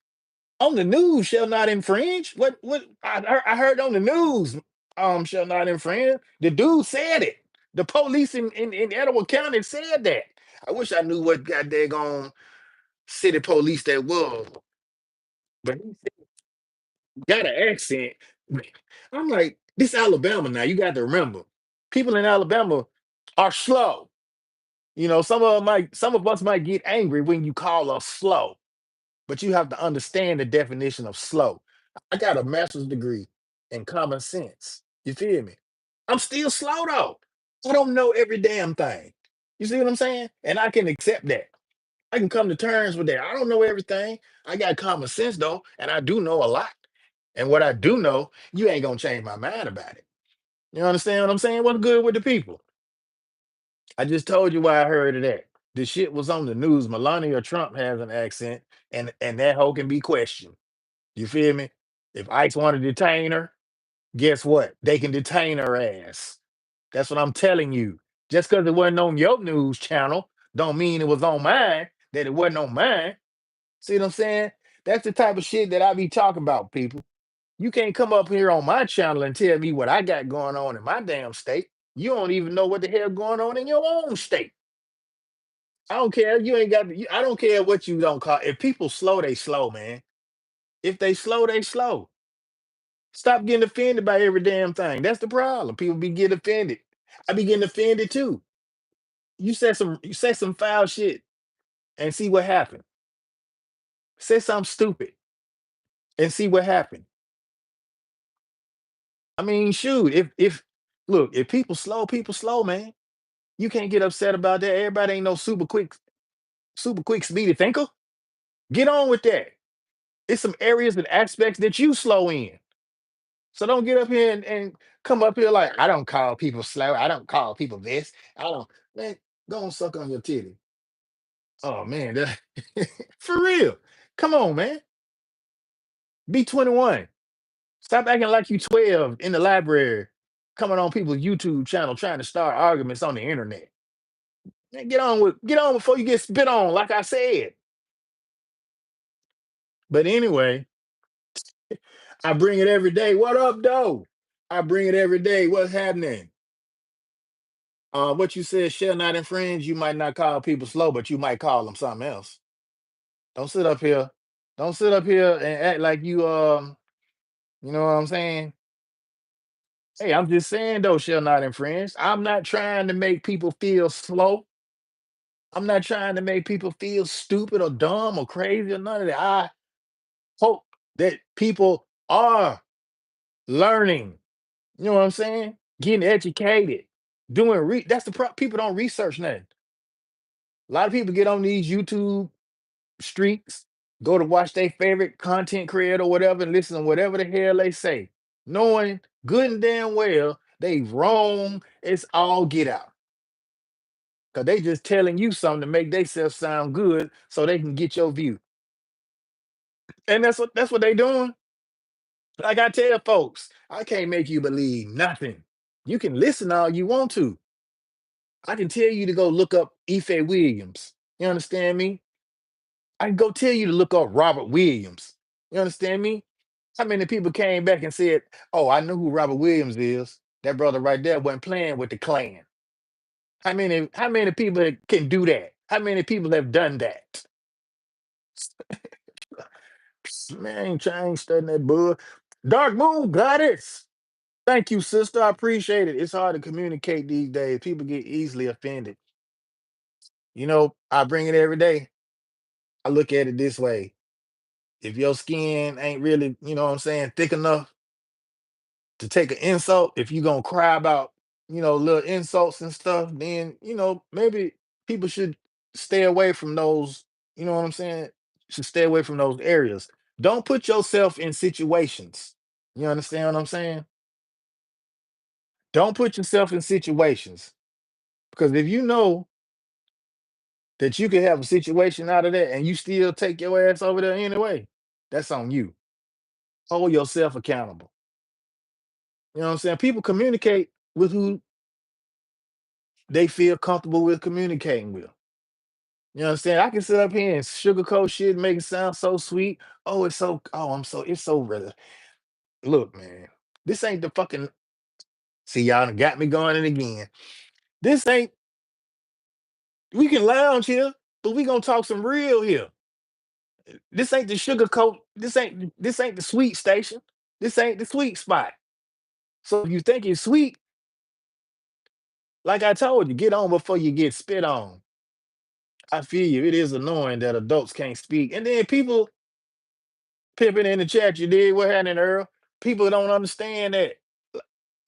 On the news shall not infringe. What I heard on the news shall not infringe. The dude said it. The police in Etowah County said that. I wish I knew what goddamn city police that was, but he got an accent. I'm like, this Alabama now. You got to remember, people in Alabama are slow. You know, some of us might get angry when you call us slow, but you have to understand the definition of slow. I got a master's degree in common sense. You feel me? I'm still slow though. I don't know every damn thing. You see what I'm saying? And I can accept that. I can come to terms with that. I don't know everything. I got common sense though, and I do know a lot. And what I do know, you ain't gonna change my mind about it. You understand what I'm saying? What's good with the people? I just told you why I heard of that. The shit was on the news. Melania Trump has an accent, and that hoe can be questioned. You feel me? If ICE want to detain her, guess what? They can detain her ass. That's what I'm telling you. Just because it wasn't on your news channel, don't mean it was on mine. That it wasn't on mine. See what I'm saying? That's the type of shit that I be talking about, people. You can't come up here on my channel and tell me what I got going on in my damn state. You don't even know what the hell going on in your own state. I don't care. You ain't got. I don't care what you don't call. If people slow, they slow, man. If they slow, they slow. Stop getting offended by every damn thing. That's the problem. People be getting offended. I be getting offended too. You say some foul shit and see what happened. Say something stupid and see what happened. I mean, shoot. If look, if people slow, man. You can't get upset about that. Everybody ain't no super quick, speedy thinker. Get on with that. It's some areas and aspects that you slow in. So don't get up here and come up here like I don't call people slow. I don't call people this. I don't, man, go and suck on your titty. Oh man, for real. Come on, man. Be 21. Stop acting like you 12 in the library, coming on people's YouTube channel trying to start arguments on the internet. Man, get on before you get spit on, like I said. But anyway, I bring it every day. What up, though? I bring it every day. What's happening? What you said shall not infringe. You might not call people slow, but you might call them something else. Don't sit up here. Don't sit up here and act like you know what I'm saying? Hey, I'm just saying though, shall not infringe. I'm not trying to make people feel slow. I'm not trying to make people feel stupid or dumb or crazy or none of that. I hope that people are learning. You know what I'm saying? Getting educated. That's the people don't research nothing. A lot of people get on these YouTube streets, go to watch their favorite content creator or whatever and listen to whatever the hell they say, knowing good and damn well they wrong. It's all get out. Cause they just telling you something to make themselves sound good so they can get your view. And that's what they doing. Like I tell folks, I can't make you believe nothing. You can listen all you want to. I can tell you to go look up Ife Williams. You understand me? I can go tell you to look up Robert Williams. You understand me? How many people came back and said, "Oh, I know who Robert Williams is. That brother right there wasn't playing with the Klan." How many people can do that? How many people have done that? Man, I ain't studying that book. Dark Moon Goddess. Thank you, sister. I appreciate it. It's hard to communicate these days. People get easily offended. I bring it every day. I look at it this way. If your skin ain't really, you know what I'm saying, thick enough to take an insult, if you gonna cry about, little insults and stuff, then, maybe people should stay away from those, you know what I'm saying? Should stay away from those areas. Don't put yourself in situations. You understand what I'm saying? Don't put yourself in situations because if you know that you can have a situation out of that and you still take your ass over there anyway, that's on you. Hold yourself accountable. You know what I'm saying? People communicate with who they feel comfortable with communicating with. You understand? I can sit up here and sugarcoat shit, and make it sound so sweet. Oh, it's so real. Look, man, this ain't the fucking. See, y'all done got me going in again. This ain't. We can lounge here, but we gonna talk some real here. This ain't the sugarcoat. This ain't the sweet station. This ain't the sweet spot. So if you think it's sweet, like I told you, get on before you get spit on. I feel you. It is annoying that adults can't speak. And then people pimping in the chat, you did what happened, Earl? People don't understand that.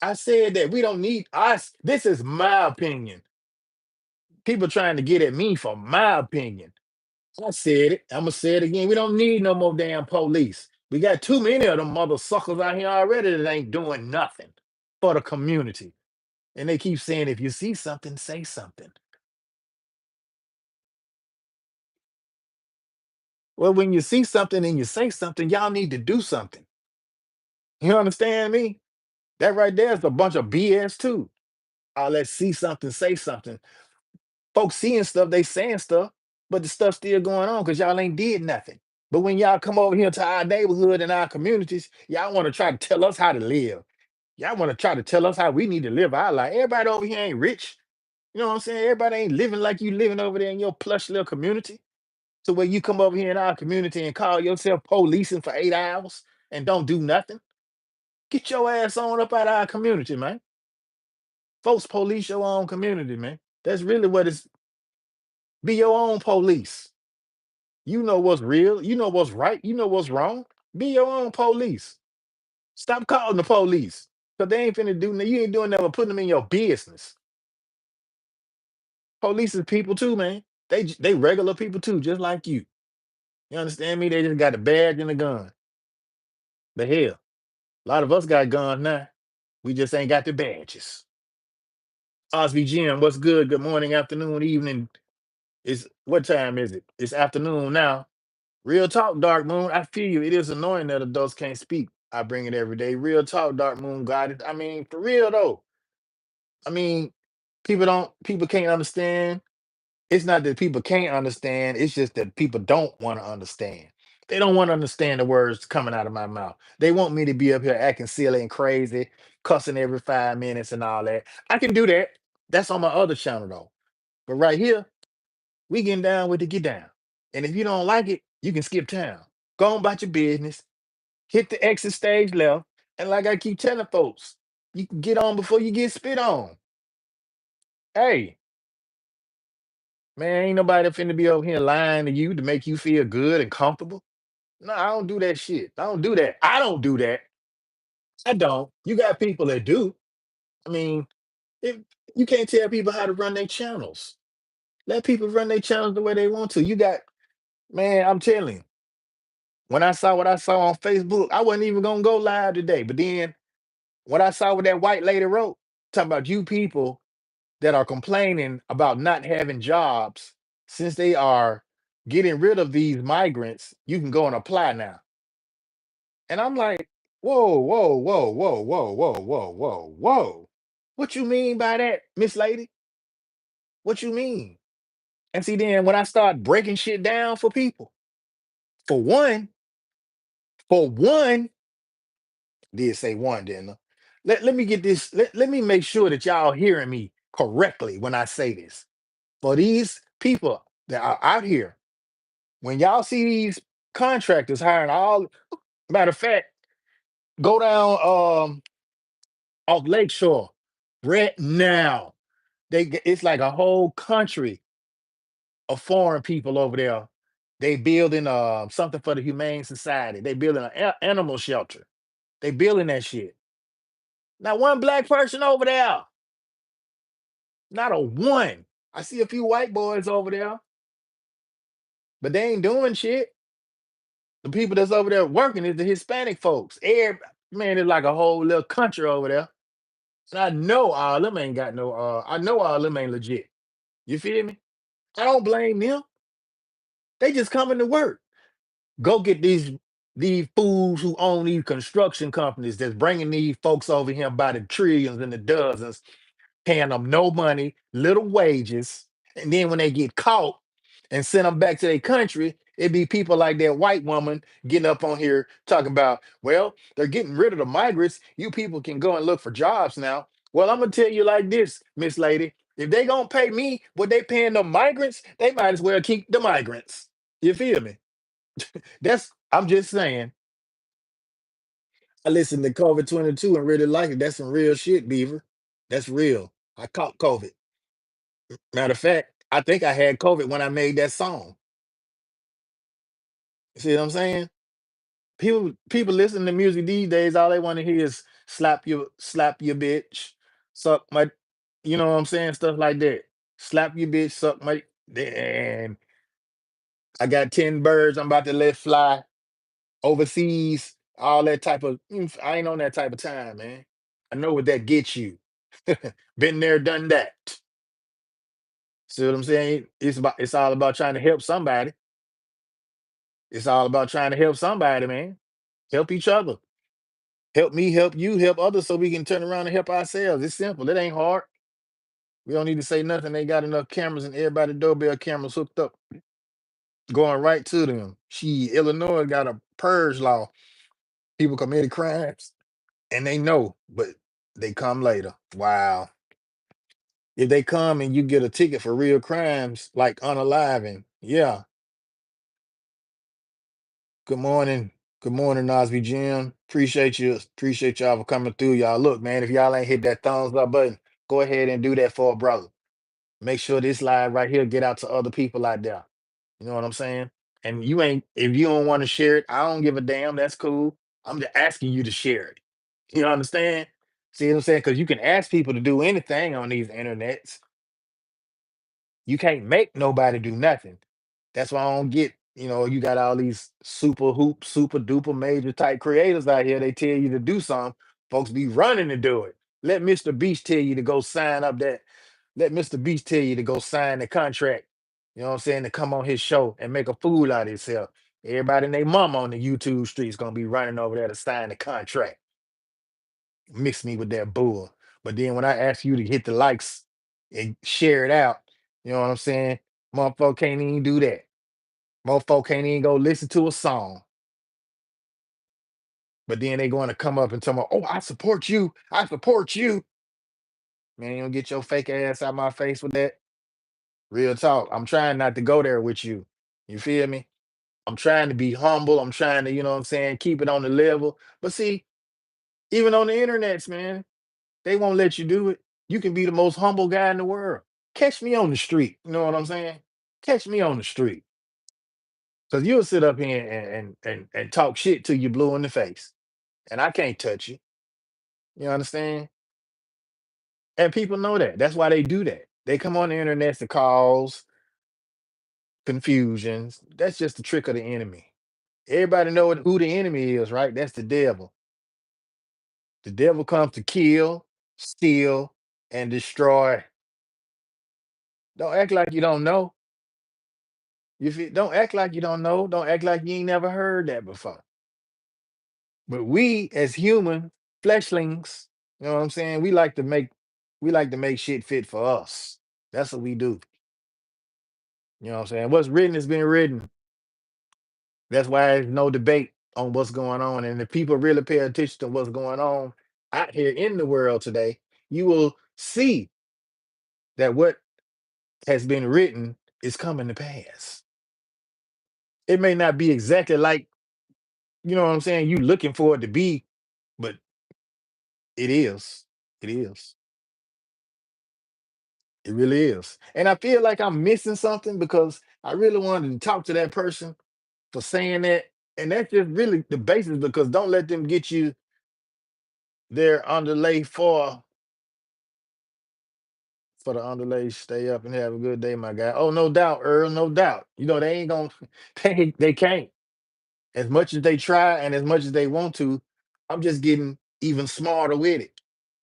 I said that we don't need us. This is my opinion. People trying to get at me for my opinion. I said it. I'm gonna say it again. We don't need no more damn police. We got too many of them mother suckers out here already that ain't doing nothing for the community. And they keep saying, if you see something, say something. Well, when you see something and you say something, y'all need to do something. You understand me? That right there is a bunch of BS too. Let's see something, say something. Folks seeing stuff, they saying stuff, but the stuff still going on because y'all ain't did nothing. But when y'all come over here to our neighborhood and our communities, y'all want to try to tell us how to live. Y'all want to try to tell us how we need to live our life. Everybody over here ain't rich. You know what I'm saying? Everybody ain't living like you living over there in your plush little community. So where you come over here in our community and call yourself policing for 8 hours and don't do nothing. Get your ass on up out of our community, man. Folks police your own community, man. That's really what it's. Be your own police. You know what's real. You know what's right. You know what's wrong. Be your own police. Stop calling the police. Because they ain't finna do nothing. You ain't doing nothing but putting them in your business. Police is people too, man. They regular people too, just like you. You understand me? They just got a badge and a gun. The hell. A lot of us got guns now. We just ain't got the badges. Osby Jim, what's good? Good morning, afternoon, evening. It's what time is it? It's afternoon now. Real talk, Dark Moon. I feel you. It is annoying that adults can't speak. I bring it every day. Real talk, Dark Moon God. I mean, for real though. I mean, people can't understand. It's not that people can't understand, it's just that people don't want to understand. They don't want to understand the words coming out of my mouth. They want me to be up here acting silly and crazy, cussing every 5 minutes and all that. I can do that. That's on my other channel though. But right here, we getting down with the get down. And if you don't like it, you can skip town. Go on about your business, hit the exit stage left. And like I keep telling folks, you can get on before you get spit on. Hey, man, ain't nobody finna be over here lying to you to make you feel good and comfortable. No, I don't do that shit. I don't do that. I don't do that. I don't. You got people that do. I mean, if you can't tell people how to run their channels. Let people run their channels the way they want to. You got, man, I'm telling you, when I saw what I saw on Facebook, I wasn't even gonna go live today. But then what I saw what that white lady wrote, talking about you people that are complaining about not having jobs, since they are getting rid of these migrants, you can go and apply now. And I'm like, whoa, whoa, whoa, whoa, whoa, whoa, whoa, whoa, whoa. What you mean by that, Miss Lady? What you mean? And see, then when I start breaking shit down for people, for one, for one, did say one, didn't I? Let me get this, let me make sure that y'all hearing me correctly when I say this. For these people that are out here, when y'all see these contractors hiring all, matter of fact, go down off Lakeshore right now. It's like a whole country of foreign people over there. They building something for the Humane Society. They building an animal shelter. They building that shit. Not one black person over there. Not a one. I see a few white boys over there, but they ain't doing shit. The people that's over there working is the Hispanic folks. Man, it's like a whole little country over there. And I know all of them ain't got no I know all of them ain't legit. You feel me? I don't blame them. They just coming to work. Go get these fools who own these construction companies that's bringing these folks over here by the trillions and the dozens, paying them no money, little wages, and then when they get caught and send them back to their country, it be people like that white woman getting up on here talking about, well, they're getting rid of the migrants. You people can go and look for jobs now. Well, I'm gonna tell you like this, Miss Lady. If they gonna pay me what they paying the migrants, they might as well keep the migrants. You feel me? That's I'm just saying. I listened to COVID 22 and really like it. That's some real shit, Beaver. That's real. I caught COVID. Matter of fact, I think I had COVID when I made that song. See what I'm saying? People listen to music these days, all they want to hear is slap your bitch, suck my, you know what I'm saying? Stuff like that. Slap your bitch, suck my, and I got 10 birds I'm about to let fly overseas, all that type of, I ain't on that type of time, man. I know what that gets you. Been there, done that. See what I'm saying? It's all about trying to help somebody. It's all about trying to help somebody, man. Help each other. Help me, help you, help others so we can turn around and help ourselves. It's simple. It ain't hard. We don't need to say nothing. They got enough cameras and everybody doorbell cameras hooked up, going right to them. Illinois got a purge law. People committed crimes and they know, but they come later. Wow. If they come and you get a ticket for real crimes like unaliving, yeah. Good morning. Good morning, Nosby Jim. Appreciate you. Appreciate y'all for coming through. Y'all look, man, if y'all ain't hit that thumbs up button, go ahead and do that for a brother. Make sure this live right here get out to other people out there. You know what I'm saying? And you ain't, if you don't want to share it, I don't give a damn. That's cool. I'm just asking you to share it. You understand? See what I'm saying? Because you can ask people to do anything on these internets. You can't make nobody do nothing. That's why I don't get, you got all these super hoop, super duper major type creators out here. They tell you to do something. Folks be running to do it. Let Mr. Beast tell you to go sign up that. Let Mr. Beast tell you to go sign the contract. You know what I'm saying? To come on his show and make a fool out of himself. Everybody and their mama on the YouTube streets gonna be running over there to sign the contract. Mix me with that bull. But then when I ask you to hit the likes and share it out, you know what I'm saying? Motherfucker can't even do that. Motherfucker can't even go listen to a song. But then they going to come up and tell me, oh, I support you. I support you. Man, you don't get your fake ass out my face with that. Real talk. I'm trying not to go there with you. You feel me? I'm trying to be humble. I'm trying to, you know what I'm saying, keep it on the level. But see, even on the internets, man, they won't let you do it. You can be the most humble guy in the world. Catch me on the street. You know what I'm saying? Catch me on the street. Because you'll sit up here and talk shit till you blue in the face. And I can't touch you. You understand? And people know that. That's why they do that. They come on the internet to cause confusions. That's just the trick of the enemy. Everybody know who the enemy is, right? That's the devil. The devil comes to kill, steal, and destroy. Don't act like you don't know. Don't act like you don't know. Don't act like you ain't never heard that before. But we as human fleshlings, you know what I'm saying? We like to make shit fit for us. That's what we do. You know what I'm saying? What's written has been written. That's why there's no debate on what's going on. And if people really pay attention to what's going on out here in the world today, you will see that what has been written is coming to pass. It may not be exactly like, you know what I'm saying, you looking for it to be, but it is. It is. It really is. And I feel like I'm missing something because I really wanted to talk to that person for saying that. And that's just really the basis because don't let them get you their underlay for the underlay. Stay up and have a good day, my guy. Oh, no doubt, Earl, no doubt. You know, they ain't gonna they can't. As much as they try and as much as they want to, I'm just getting even smarter with it.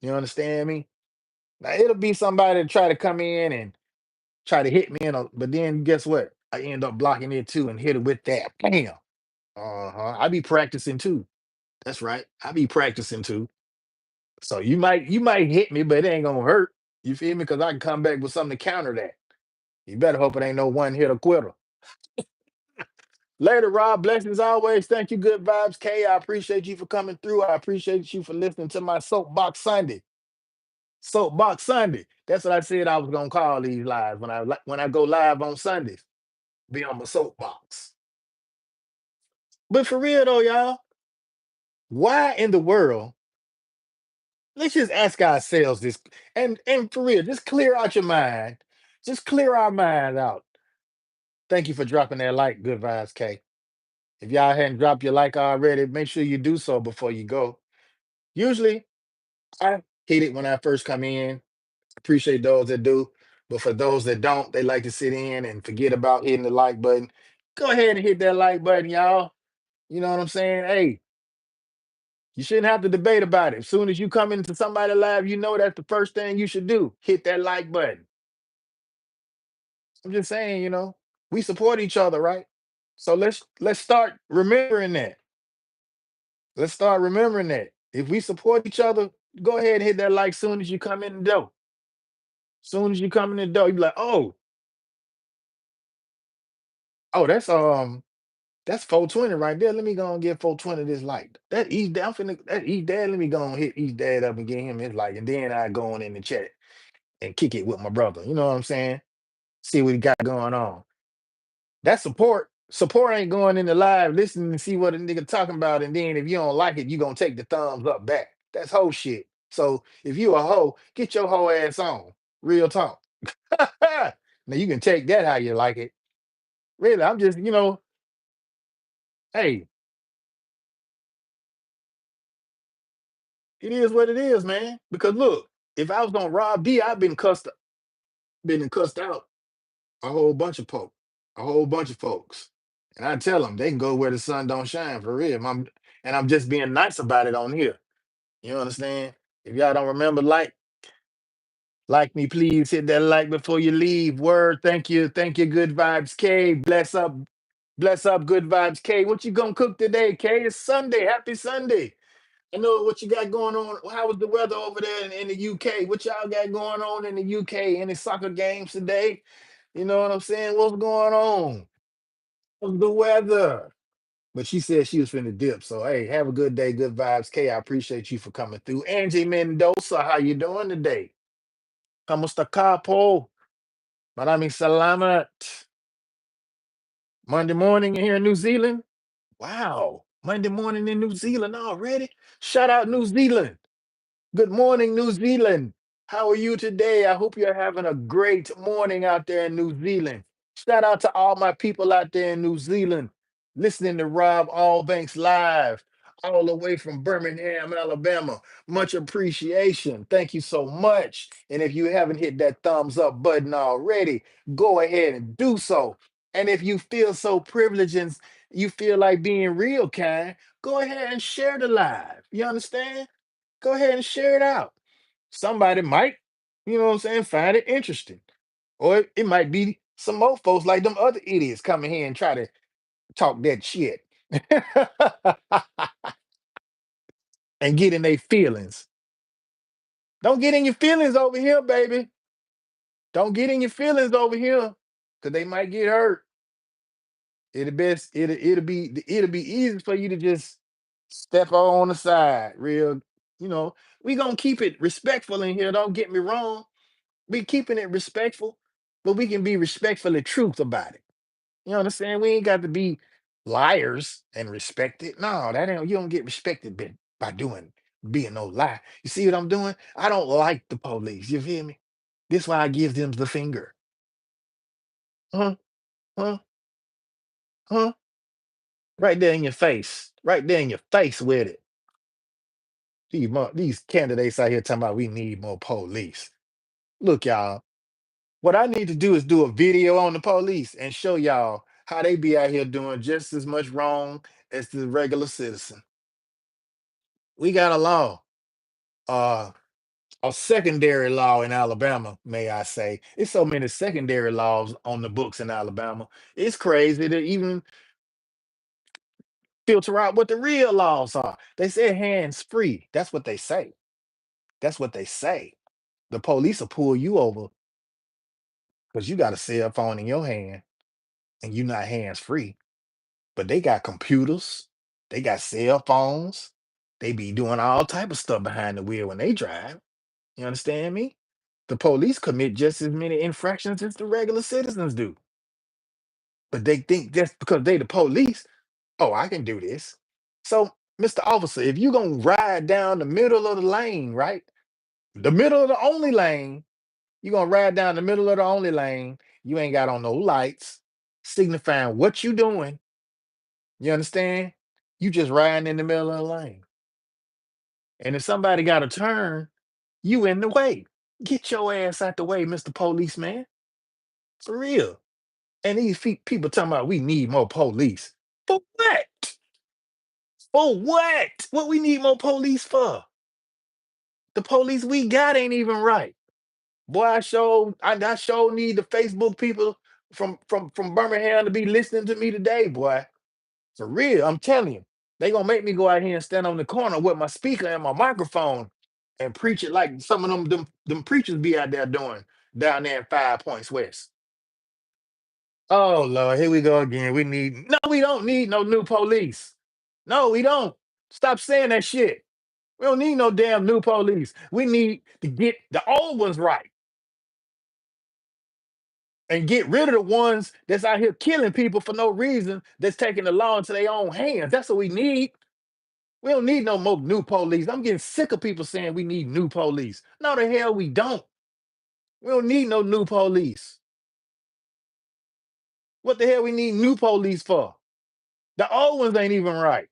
You understand me? Now it'll be somebody to try to come in and try to hit me but then guess what? I end up blocking it too and hit it with that. Bam. I be practicing too. That's right. I be practicing too. So you might hit me, but it ain't gonna hurt. You feel me? Because I can come back with something to counter that. You better hope it ain't no one hit or quitter. Later, Rob. Blessings always. Thank you. Good vibes, K. I appreciate you for coming through. I appreciate you for listening to my Soapbox Sunday. Soapbox Sunday. That's what I said I was gonna call these lives when I go live on Sundays. Be on my soapbox. But for real though, y'all, why in the world? Let's just ask ourselves this, and for real, just clear out your mind. Just clear our mind out. Thank you for dropping that like. Good vibes, K. If y'all hadn't dropped your like already, make sure you do so before you go. Usually, I hate it when I first come in. Appreciate those that do. But for those that don't, they like to sit in and forget about hitting the like button. Go ahead and hit that like button, y'all. You know what I'm saying? Hey, you shouldn't have to debate about it. As soon as you come into somebody live, you know that's the first thing you should do. Hit that like button. I'm just saying, we support each other, right? So let's start remembering that. Let's start remembering that. If we support each other, go ahead and hit that like soon as you come in the door. Soon as you come in the door, you be like, oh, that's 420 right there. Let me go and get 420 this like. That East Dad, that East Dad. Let me go and hit East Dad up and get him his like. And then I go on in the chat and kick it with my brother. You know what I'm saying? See what he got going on. That's support. Support ain't going in the live, listening and see what a nigga talking about. And then if you don't like it, you gonna take the thumbs up back. That's hoe shit. So if you a hoe, get your hoe ass on. Real talk. Now you can take that how you like it. Really, I'm just, hey, it is what it is, man. Because look, if I was on Rob D, I've been cussed out a whole bunch of folks, a whole bunch of folks. And I tell them they can go where the sun don't shine for real. And I'm just being nice about it on here. You understand? If y'all don't remember, like me, please hit that like before you leave. Word, thank you, good vibes, K. Bless up, Bless up, good vibes, K. What you gonna cook today, K? It's Sunday. Happy Sunday. I know what you got going on. How was the weather over there in the UK? What y'all got going on in the UK? Any soccer games today? You know what I'm saying? What's going on? What's the weather? But she said she was finna dip. So hey, have a good day, good vibes. K, I appreciate you for coming through. Angie Mendoza, how you doing today? Kamusta ka po? Maraming salamat. Monday morning here in New Zealand. Wow. Monday morning in New Zealand already. Shout out New Zealand. Good morning, New Zealand. How are you today? I hope you're having a great morning out there in New Zealand. Shout out to all my people out there in New Zealand listening to Rob Allbanks live all the way from Birmingham, Alabama. Much appreciation. Thank you so much. And if you haven't hit that thumbs up button already, go ahead and do so. And if you feel so privileged and you feel like being real kind, go ahead and share the live. You understand? Go ahead and share it out. Somebody might, you know what I'm saying, find it interesting. Or it might be some more folks like them other idiots coming here and try to talk that shit and get in their feelings. Don't get in your feelings over here, baby. Don't get in your feelings over here, because they might get hurt. It'll be easy for you to just step on the side. Real, you know, we gonna keep it respectful in here. Don't get me wrong. We keeping it respectful, but we can be respectful of truth about it. You know what I'm saying? We ain't got to be liars and respect it. No, that ain't you don't get respected by doing being no lie. You see what I'm doing? I don't like the police. You feel me? This why I give them the finger. Huh? Huh? Huh? Right there in your face. Right there in your face with it. These candidates out here talking about we need more police. Look, y'all. What I need to do is do a video on the police and show y'all how they be out here doing just as much wrong as the regular citizen. We got a law, uh, a secondary law in Alabama, may I say. It's so many secondary laws on the books in Alabama. It's crazy to even filter out what the real laws are. They say hands free. That's what they say. That's what they say. The police will pull you over because you got a cell phone in your hand and you're not hands free. But they got computers, they got cell phones, they be doing all type of stuff behind the wheel when they drive. You understand me? The police commit just as many infractions as the regular citizens do. But they think just because they the police, oh, I can do this. So, Mr. Officer, if you gonna ride down the middle of the lane, right? The middle of the only lane, you gonna ride down the middle of the only lane, you ain't got on no lights signifying what you doing. You understand? You just riding in the middle of the lane. And if somebody got a turn, you in the way. Get your ass out the way, Mr. Policeman. For real. And these people talking about we need more police. For what? For what? What we need more police for? The police we got ain't even right. Boy, I sure need the Facebook people from Birmingham to be listening to me today, boy. For real, I'm telling you. They gonna make me go out here and stand on the corner with my speaker and my microphone and preach it like some of them preachers be out there doing down there in 5 Points West. Oh Lord, here we go again. We don't need no new police. No, we don't. Stop saying that shit. We don't need no damn new police. We need to get the old ones right and get rid of the ones that's out here killing people for no reason, that's taking the law into their own hands. That's what we need. We don't need no more new police. I'm getting sick of people saying we need new police. No, the hell we don't. We don't need no new police. What the hell we need new police for? The old ones ain't even right.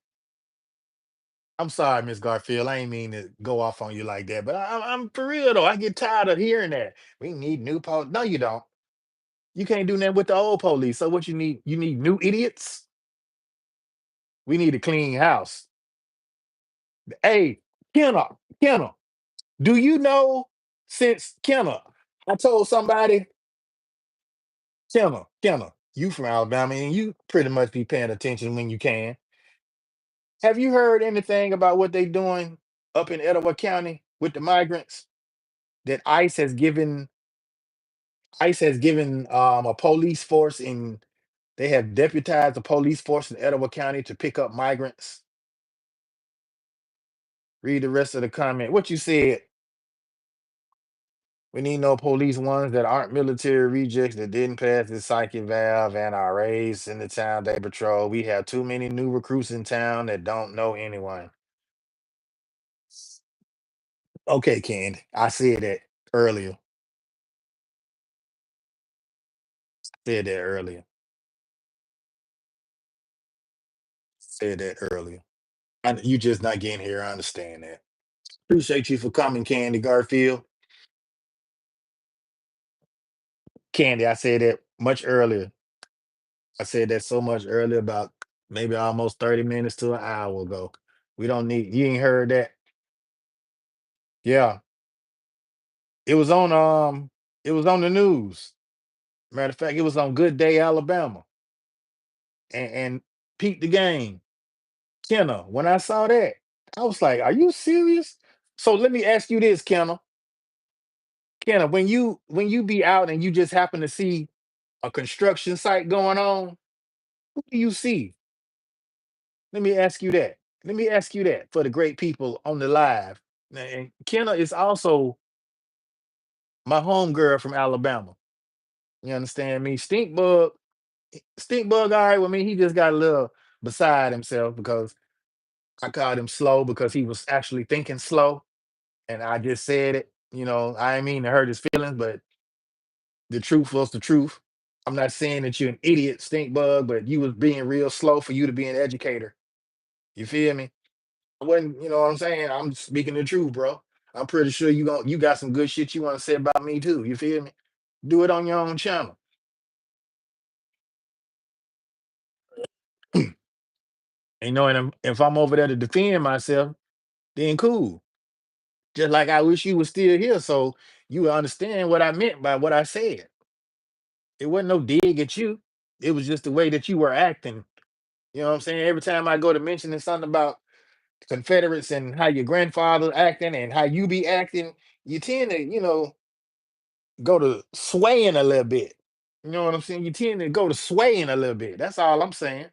I'm sorry, Miss Garfield. I ain't mean to go off on you like that, but I'm for real though. I get tired of hearing that. We need new police. No, you don't. You can't do that with the old police. So what you need? You need new idiots. We need a clean house. Hey, Kenna, Kenna, do you know since Kenna? I told somebody, Kenna, Kenna. You from Alabama, and you pretty much be paying attention when you can. Have you heard anything about what they doing up in Etowah County with the migrants? That ICE has given a police force in they have deputized a police force in Etowah County to pick up migrants. Read the rest of the comment. What you said, we need no police ones that aren't military rejects that didn't pass the psychic valve and are raised in the town they patrol. We have too many new recruits in town that don't know anyone. Okay, Candy. I said that earlier. Said that earlier. Said that earlier. And you just not getting here. I understand that. Appreciate you for coming, Candy Garfield. Candy, I said that much earlier. I said that so much earlier, about maybe almost 30 minutes to an hour ago. We don't need you ain't heard that. Yeah. It was on the news. Matter of fact, it was on Good Day Alabama. And peep the game. Kenna, when I saw that, I was like, are you serious? So let me ask you this, Kenna. Kenna, when you be out and you just happen to see a construction site going on, who do you see? Let me ask you that. Let me ask you that for the great people on the live. And Kenna is also my home girl from Alabama. You understand me? Stinkbug, all right with me. He just got a little beside himself because I called him slow because he was actually thinking slow. And I just said it. I didn't mean to hurt his feelings, but the truth was the truth. I'm not saying that you're an idiot, Stinkbug, but you was being real slow for you to be an educator. You feel me? I wasn't, you know what I'm saying? I'm speaking the truth, bro. I'm pretty sure you got some good shit you want to say about me too. You feel me? Do it on your own channel. And if I'm over there to defend myself, then cool. Just like I wish you was still here so you would understand what I meant by what I said. It wasn't no dig at you. It was just the way that you were acting. You know what I'm saying? Every time I go to mentioning something about Confederates and how your grandfather acting and how you be acting, you tend to, go to swaying a little bit. You know what I'm saying? You tend to go to swaying a little bit. That's all I'm saying.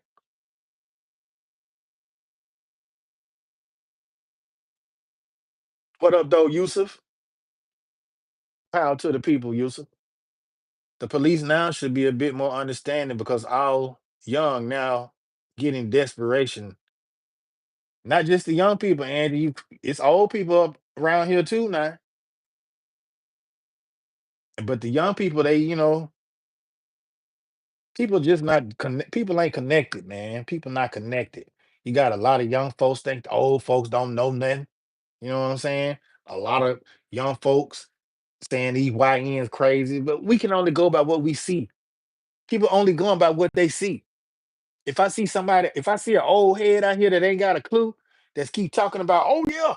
What up, though, Yusuf? Power to the people, Yusuf. The police now should be a bit more understanding because all young now getting desperation. Not just the young people, Andy. It's old people up around here too now. But the young people, people just not connect. People ain't connected, man. People not connected. You got a lot of young folks think the old folks don't know nothing. You know what I'm saying? A lot of young folks saying these YNs crazy, but we can only go by what we see. People only going by what they see. If I see an old head out here that ain't got a clue, that's keep talking about, oh yeah,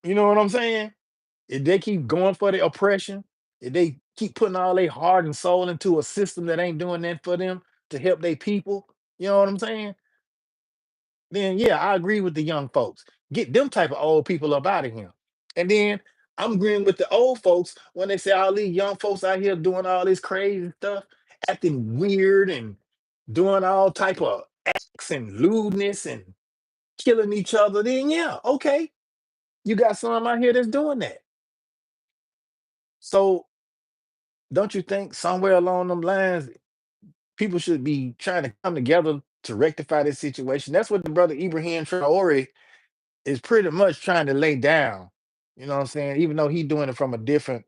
you know what I'm saying? If they keep going for the oppression, if they keep putting all their heart and soul into a system that ain't doing that for them to help their people, you know what I'm saying? Then yeah, I agree with the young folks. Get them type of old people up out of here. And then I'm agreeing with the old folks when they say all these young folks out here doing all this crazy stuff, acting weird and doing all type of acts and lewdness and killing each other. Then yeah, okay, you got some out here that's doing that. So don't you think somewhere along them lines, people should be trying to come together to rectify this situation? That's what the brother Ibrahim Traore is pretty much trying to lay down. You know what I'm saying? Even though he's doing it from a different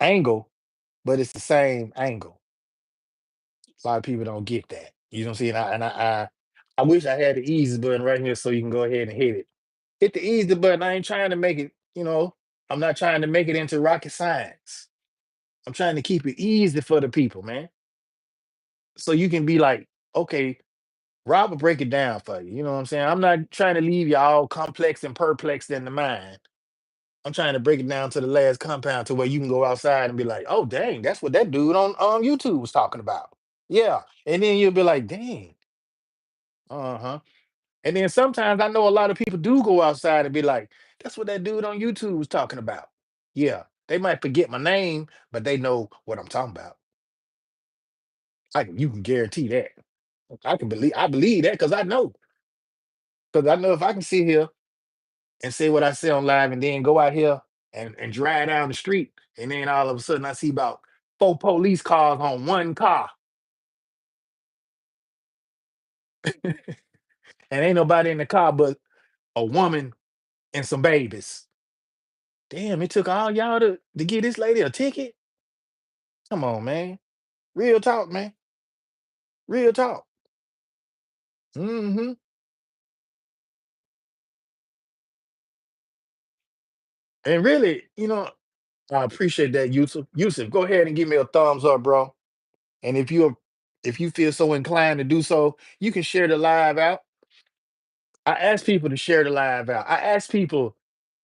angle, but it's the same angle. A lot of people don't get that. You know what I'm saying? I wish I had the easy button right here so you can go ahead and hit it. Hit the easy button. I ain't trying to make it, I'm not trying to make it into rocket science. I'm trying to keep it easy for the people, man. So you can be like, okay, Rob will break it down for you. You know what I'm saying? I'm not trying to leave you all complex and perplexed in the mind. I'm trying to break it down to the last compound to where you can go outside and be like, oh dang, that's what that dude on YouTube was talking about. Yeah. And then you'll be like, dang, uh-huh. And then sometimes I know a lot of people do go outside and be like, that's what that dude on YouTube was talking about. Yeah. They might forget my name, but they know what I'm talking about. You can guarantee that. I believe that because I know. Because I know if I can sit here and say what I say on live and then go out here and drive down the street, and then all of a sudden I see about four police cars on one car, and ain't nobody in the car but a woman and some babies. Damn, it took all y'all to get this lady a ticket? Come on, man. Real talk, man. Real talk. Hmm. And really, I appreciate that, Yusuf. Yusuf, go ahead and give me a thumbs up, bro. And if you feel so inclined to do so, you can share the live out. I ask people to share the live out. I ask people,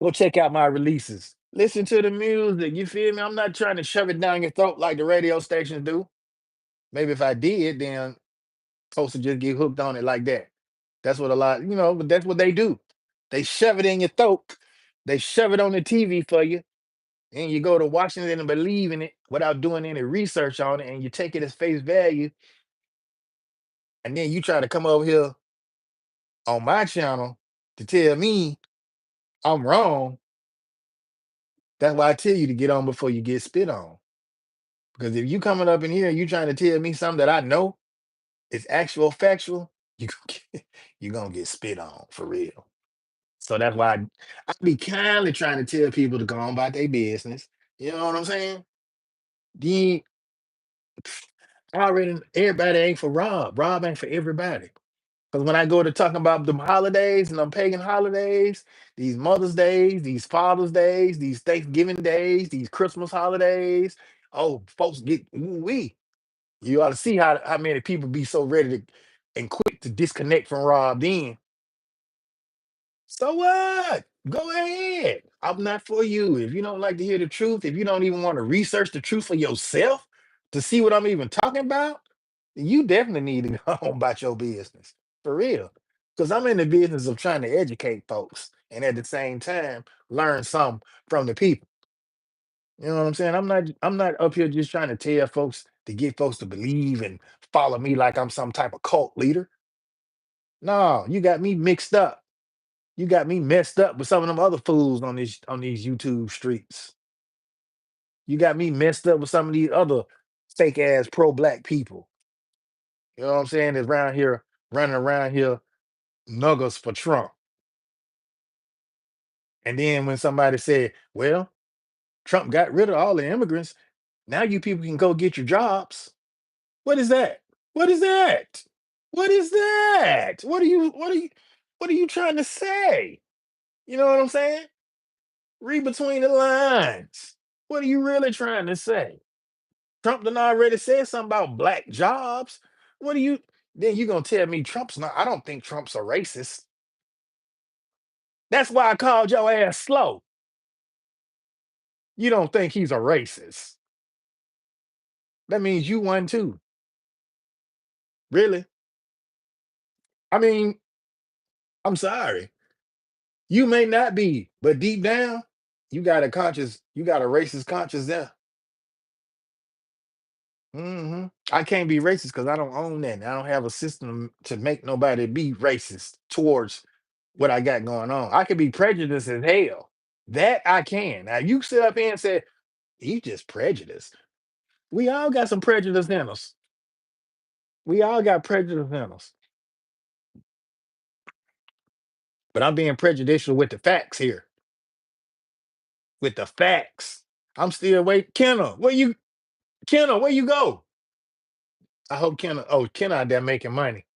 go check out my releases. Listen to the music. You feel me? I'm not trying to shove it down your throat like the radio stations do. Maybe if I did, then folks would just get hooked on it like that. That's what a lot, but that's what they do. They shove it in your throat. They shove it on the TV for you. And you go to Washington and believe in it without doing any research on it. And you take it as face value. And then you try to come over here on my channel to tell me I'm wrong. That's why I tell you to get on before you get spit on. Because if you coming up in here and you trying to tell me something that I know is actual factual, you you're gonna get spit on for real. So that's why I be kindly trying to tell people to go on about their business. You know what I'm saying? The I already everybody ain't for Rob. Rob ain't for everybody. Because when I go to talking about them holidays and them pagan holidays, these Mother's Days, these Father's Days, these Thanksgiving days, these Christmas holidays, oh, folks get we. You ought to see how many people be so ready to and quick to disconnect from Rob then. So what? Go ahead. I'm not for you. If you don't like to hear the truth, if you don't even want to research the truth for yourself to see what I'm even talking about, then you definitely need to go on about your business. For real. Because I'm in the business of trying to educate folks and at the same time learn some from the people. You know what I'm saying? I'm not up here just trying to tell folks to get folks to believe and follow me like I'm some type of cult leader. No, you got me mixed up. You got me messed up with some of them other fools on these YouTube streets. You got me messed up with some of these other fake ass pro black people. You know what I'm saying? That's around here running around here nuggers for Trump. And then when somebody said, "Well, Trump got rid of all the immigrants, now you people can go get your jobs." What is that? What is that? What is that? What are you trying to say? You know what I'm saying? Read between the lines. What are you really trying to say? Trump done already said something about black jobs. What are you then you gonna tell me Trump's not? I don't think Trump's a racist. That's why I called your ass slow. You don't think he's a racist. That means you one too. Really? I mean, I'm sorry. You may not be, but deep down, you got a racist conscience there. I can't be racist because I don't own that. I don't have a system to make nobody be racist towards what I got going on. I can be prejudiced as hell. That I can. Now you sit up here and say, you just prejudiced. We all got some prejudice in us. We all got prejudice in us. But I'm being prejudicial with the facts here. With the facts. I'm still wait. Kenna, where you go? I hope Kenna out there making money.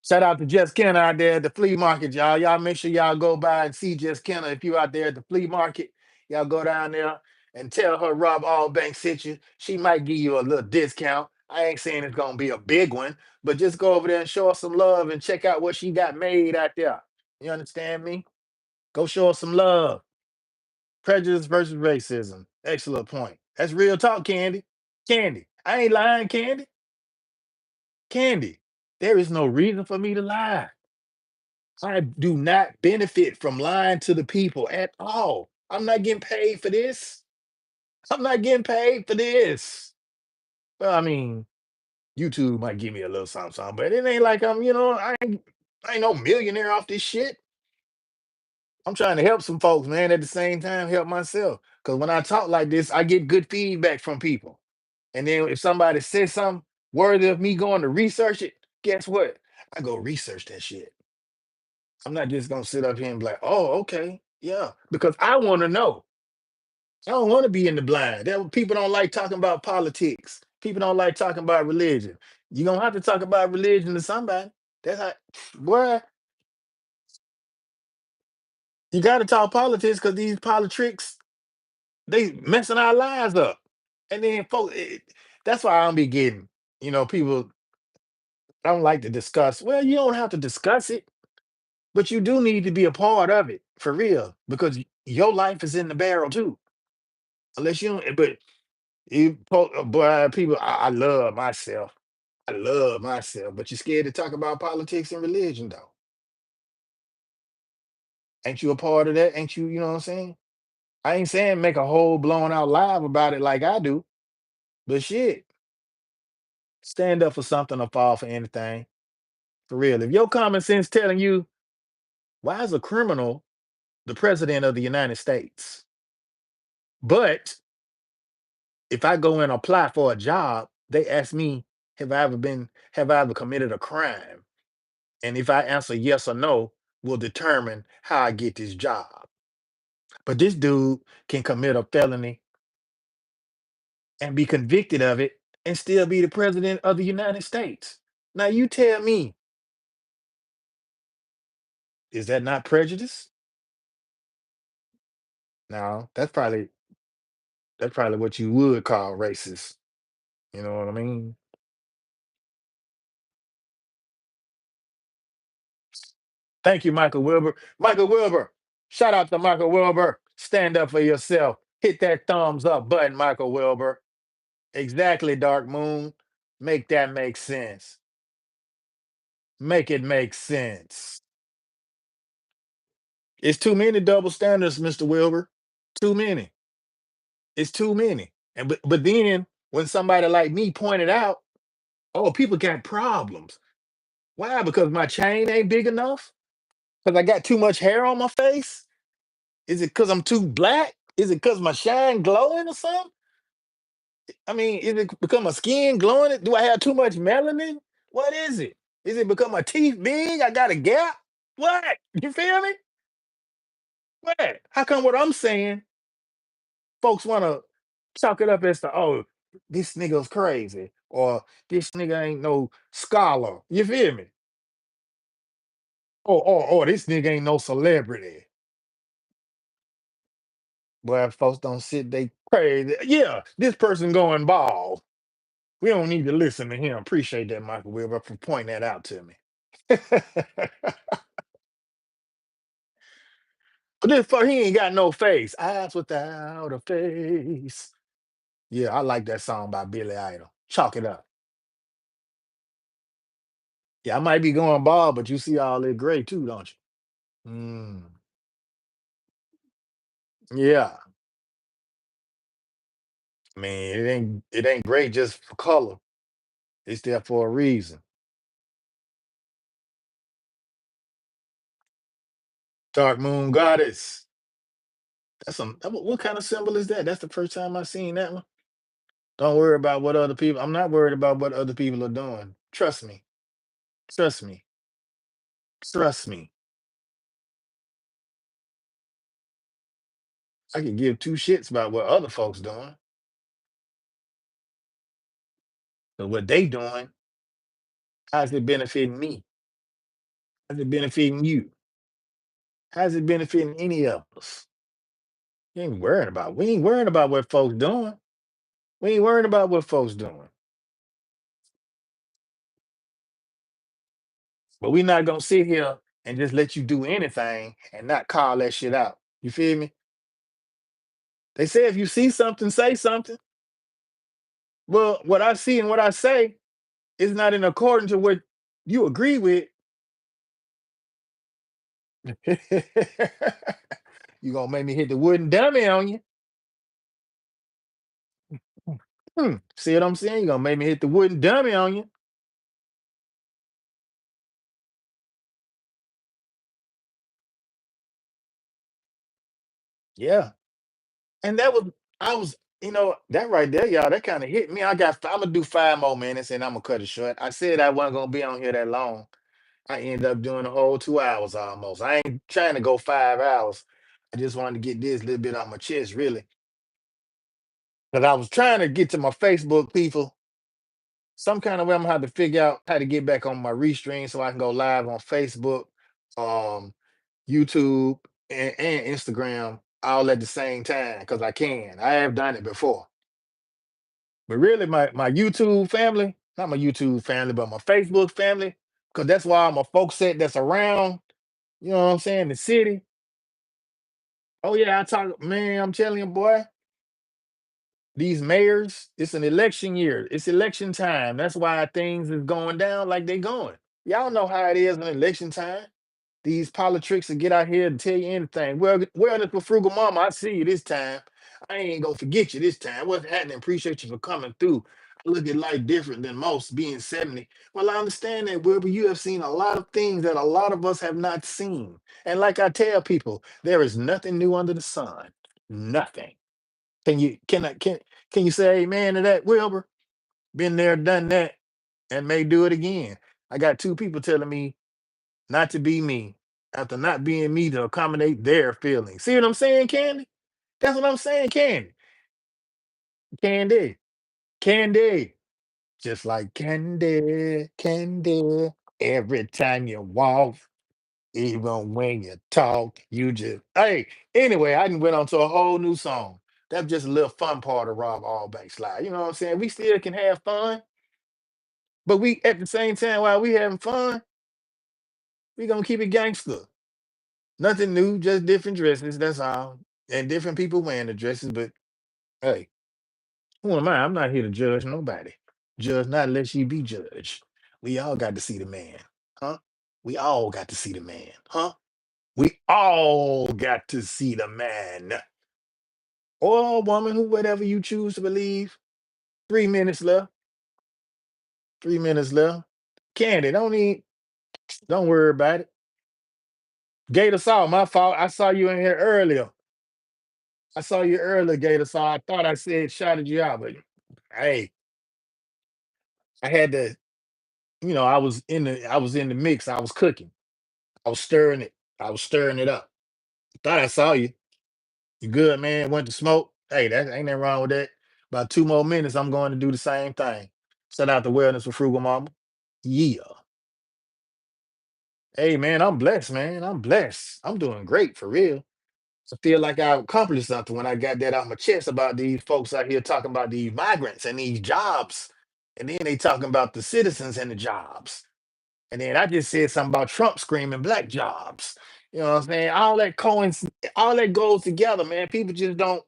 Shout out to Jess Kenna out there at the flea market, y'all. Y'all make sure y'all go by and see Jess Kenna if you out there at the flea market. Y'all go down there and tell her Rob Allbanks sent you. She might give you a little discount. I ain't saying it's gonna be a big one, but just go over there and show her some love and check out what she got made out there. You understand me? Go show her some love. Prejudice versus racism. Excellent point. That's real talk, Candy. Candy. I ain't lying, Candy. Candy. There is no reason for me to lie. I do not benefit from lying to the people at all. I'm not getting paid for this. I'm not getting paid for this. Well, I mean, YouTube might give me a little something, something, but it ain't like I ain't no millionaire off this shit. I'm trying to help some folks, man, at the same time, help myself. Because when I talk like this, I get good feedback from people. And then if somebody says something worthy of me going to research it, guess what? I go research that shit. I'm not just gonna sit up here and be like, oh, okay, yeah, because I want to know. I don't want to be in the blind. People don't like talking about politics. People don't like talking about religion. You're gonna have to talk about religion to somebody. That's how, boy, you gotta talk politics because these politics, they messing our lives up. And then folks, that's why I don't be getting, people don't like to discuss. Well, you don't have to discuss it, but you do need to be a part of it for real because your life is in the barrel too. Unless you don't, but boy, people, I love myself. I love myself, but you're scared to talk about politics and religion, though. Ain't you a part of that? Ain't you, you know what I'm saying? I ain't saying make a whole blown out live about it like I do, but shit, stand up for something or fall for anything. For real. If your common sense telling you, why is a criminal the president of the United States? But if I go and apply for a job, they ask me, have I ever committed a crime? And if I answer yes or no, will determine how I get this job. But this dude can commit a felony and be convicted of it and still be the president of the United States. Now you tell me, is that not prejudice? No, that's probably what you would call racist. You know what I mean? Thank you, Michael Wilbur. Michael Wilbur, shout out to Michael Wilbur. Stand up for yourself. Hit that thumbs up button, Michael Wilbur. Exactly, Dark Moon. Make that make sense. Make it make sense. It's too many double standards, Mr. Wilbur. Too many. It's too many. And but then when somebody like me pointed out, oh, people got problems. Why? Because my chain ain't big enough? Because I got too much hair on my face? Is it because I'm too black? Is it because my shine glowing or something? I mean, is it because my skin glowing? Do I have too much melanin? What is it? Is it because my teeth big? I got a gap? What? You feel me? What? How come what I'm saying, folks want to chalk it up as to, oh, this nigga's crazy or this nigga ain't no scholar. You feel me? Or this nigga ain't no celebrity. Boy, folks don't sit, they crazy. Yeah, this person going bald. We don't need to listen to him. Appreciate that, Michael Wilbur, for pointing that out to me. But this fuck, he ain't got no face. Eyes without a face. Yeah, I like that song by Billy Idol. Chalk it up. Yeah, I might be going bald, but you see all that gray too, don't you? Mm, yeah. I mean, it ain't great just for color. It's there for a reason. Dark Moon Goddess. What kind of symbol is that? That's the first time I seen that one. Don't worry about what other people. I'm not worried about what other people are doing. Trust me. Trust me. Trust me. I can give two shits about what other folks doing, but what they doing, how's it benefiting me? How's it benefiting you? How's it benefiting any of us? We ain't worrying about what folks doing. We ain't worrying about what folks doing. But we not gonna sit here and just let you do anything and not call that shit out. You feel me? They say if you see something, say something. Well, what I see and what I say is not in accordance to what you agree with. You gonna make me hit the wooden dummy on you. See what I'm saying? You gonna make me hit the wooden dummy on you. Yeah. And that was I was, that right there, y'all, that kind of hit me. I'm gonna do 5 more minutes and I'm gonna cut it short. I said I wasn't gonna be on here that long. I ended up doing a whole 2 hours almost. I ain't trying to go 5 hours. I just wanted to get this little bit on my chest, really. Because I was trying to get to my Facebook people. Some kind of way I'm gonna have to figure out how to get back on my restream so I can go live on Facebook, um, YouTube, and Instagram all at the same time because I can. I have done it before. But really, my YouTube family, not my YouTube family, but my Facebook family, because that's why I'm a folks set that's around, you know what I'm saying, the city. Oh yeah, I talk, man, I'm telling you, boy, these mayors, it's an election year. It's election time. That's why things is going down like they going. Y'all know how it is in election time. These politics will get out here and tell you anything. Well, this with frugal mama, I see you this time. I ain't gonna forget you this time. What's happening? Appreciate you for coming through. I look at life different than most, being 70. Well, I understand that, Wilbur. You have seen a lot of things that a lot of us have not seen. And like I tell people, there is nothing new under the sun. Nothing. Can you say amen to that, Wilbur? Been there, done that, and may do it again. I got two people telling me not to be me after not being me to accommodate their feelings. See what I'm saying, Candy? That's what I'm saying, Candy. Candy. Candy. Just like candy, candy. Every time you walk, even when you talk, you just Anyway, I done went on to a whole new song. That's just a little fun part of Rob Allbanks slide. You know what I'm saying? We still can have fun, but we at the same time while we having fun, we gonna keep it gangster. Nothing new, just different dresses. That's all. And different people wearing the dresses. But hey, who am I? I'm not here to judge nobody. Judge not unless you be judged. We all got to see the man, huh? We all got to see the man, huh? We all got to see the man or a woman, who whatever you choose to believe. 3 minutes left. 3 minutes left. Candy, don't worry about it. Gator saw my fault. I saw you in here earlier. I saw you earlier, Gator. So I thought I said shouted you out, but hey, I had to, I was in the mix. I was cooking. I was stirring it. I was stirring it up. Thought I saw you. You good, man? Went to smoke. Hey, that ain't nothing wrong with that. About 2 more minutes, I'm going to do the same thing. Set out the wellness for frugal mama. Yeah. Hey man, I'm blessed, man. I'm blessed. I'm doing great for real. I feel like I accomplished something when I got that out my chest about these folks out here talking about these migrants and these jobs. And then they talking about the citizens and the jobs. And then I just said something about Trump screaming black jobs. You know what I'm saying? All that goes together, man. People just don't,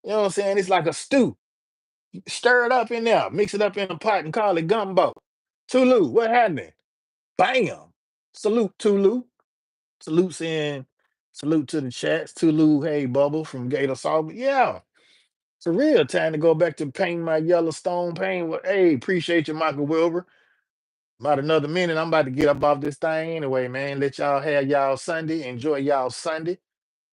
you know what I'm saying? It's like a stew. Stir it up in there, mix it up in a pot and call it gumbo. Tulu, what happened? Bam. Salute, Tulu. Salute saying, salute to the chats. Tulu, hey, Bubble from Gator Salt. Yeah, it's a real time to go back to painting my Yellowstone paint. Hey, appreciate you, Michael Wilbur. About another minute, I'm about to get up off this thing anyway, man. Let y'all have y'all Sunday. Enjoy y'all Sunday.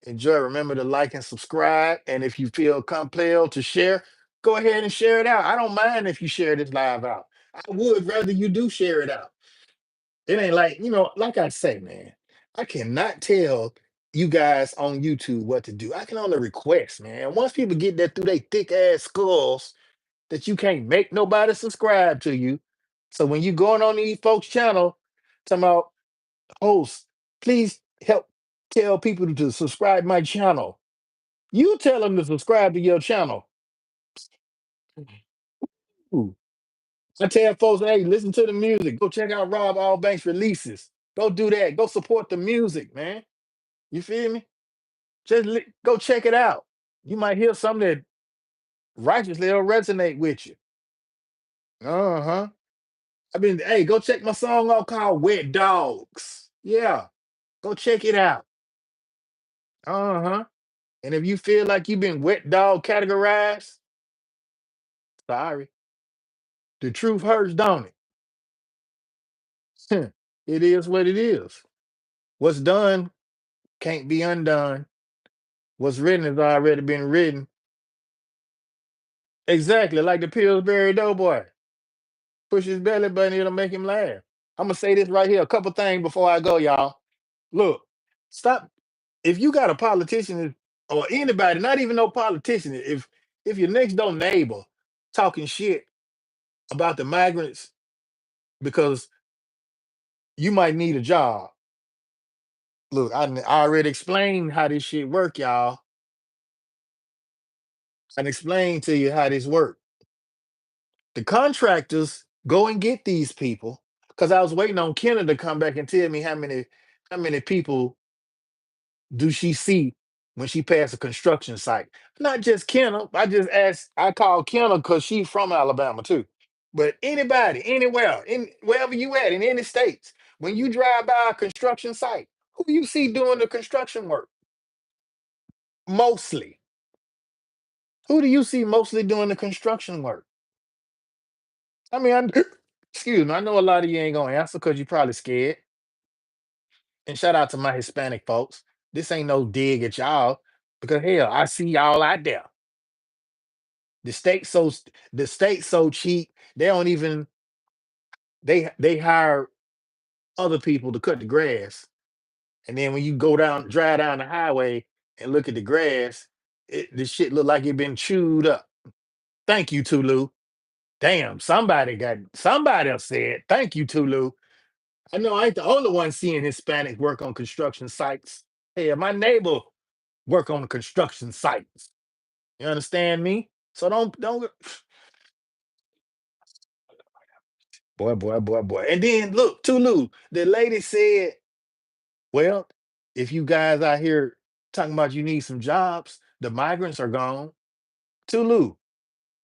Enjoy. Remember to like and subscribe. And if you feel compelled to share, go ahead and share it out. I don't mind if you share this live out. I would rather you do share it out. It ain't like, like I say, man, I cannot tell you guys on YouTube what to do. I can only request, man. Once people get that through their thick ass skulls that you can't make nobody subscribe to you. So when you going on these folks' channel, talking about host, please help tell people to subscribe my channel. You tell them to subscribe to your channel. Ooh. I tell folks, hey, listen to the music. Go check out Rob Allbanks releases. Go do that. Go support the music, man. You feel me? Just go check it out. You might hear something that righteously will resonate with you. Uh-huh. I mean, hey, go check my song out called Wet Dogs. Yeah, go check it out. Uh-huh. And if you feel like you've been wet dog categorized, sorry. The truth hurts, don't it? It is what it is. What's done can't be undone. What's written has already been written. Exactly, like the Pillsbury Doughboy. Push his belly button, it'll make him laugh. I'm gonna say this right here. A couple things before I go, y'all. Look, stop. If you got a politician or anybody, not even no politician, if your next door neighbor talking shit about the migrants because you might need a job. Look, I already explained how this shit work, y'all. I explained to you how this work. The contractors go and get these people because I was waiting on Kenna to come back and tell me how many people do she see when she passed a construction site. Not just Kenna. I just asked. I called Kenna because she's from Alabama too. But anybody, anywhere, in wherever you at in any states, when you drive by a construction site, who you see doing the construction work? Mostly. Who do you see mostly doing the construction work? I mean, excuse me. I know a lot of you ain't gonna answer because you probably scared. And shout out to my Hispanic folks. This ain't no dig at y'all because hell, I see y'all out there. The state so the state so cheap. They don't even they hire other people to cut the grass. And then when you go down, drive down the highway and look at the grass, the shit look like it been chewed up. Thank you, Tulu. Damn, somebody else said, thank you, Tulu. I know I ain't the only one seeing Hispanics work on construction sites. Hey, my neighbor work on the construction sites. You understand me? So don't boy. And then look, Tulu, the lady said, well, if you guys out here talking about you need some jobs, the migrants are gone. Tulu,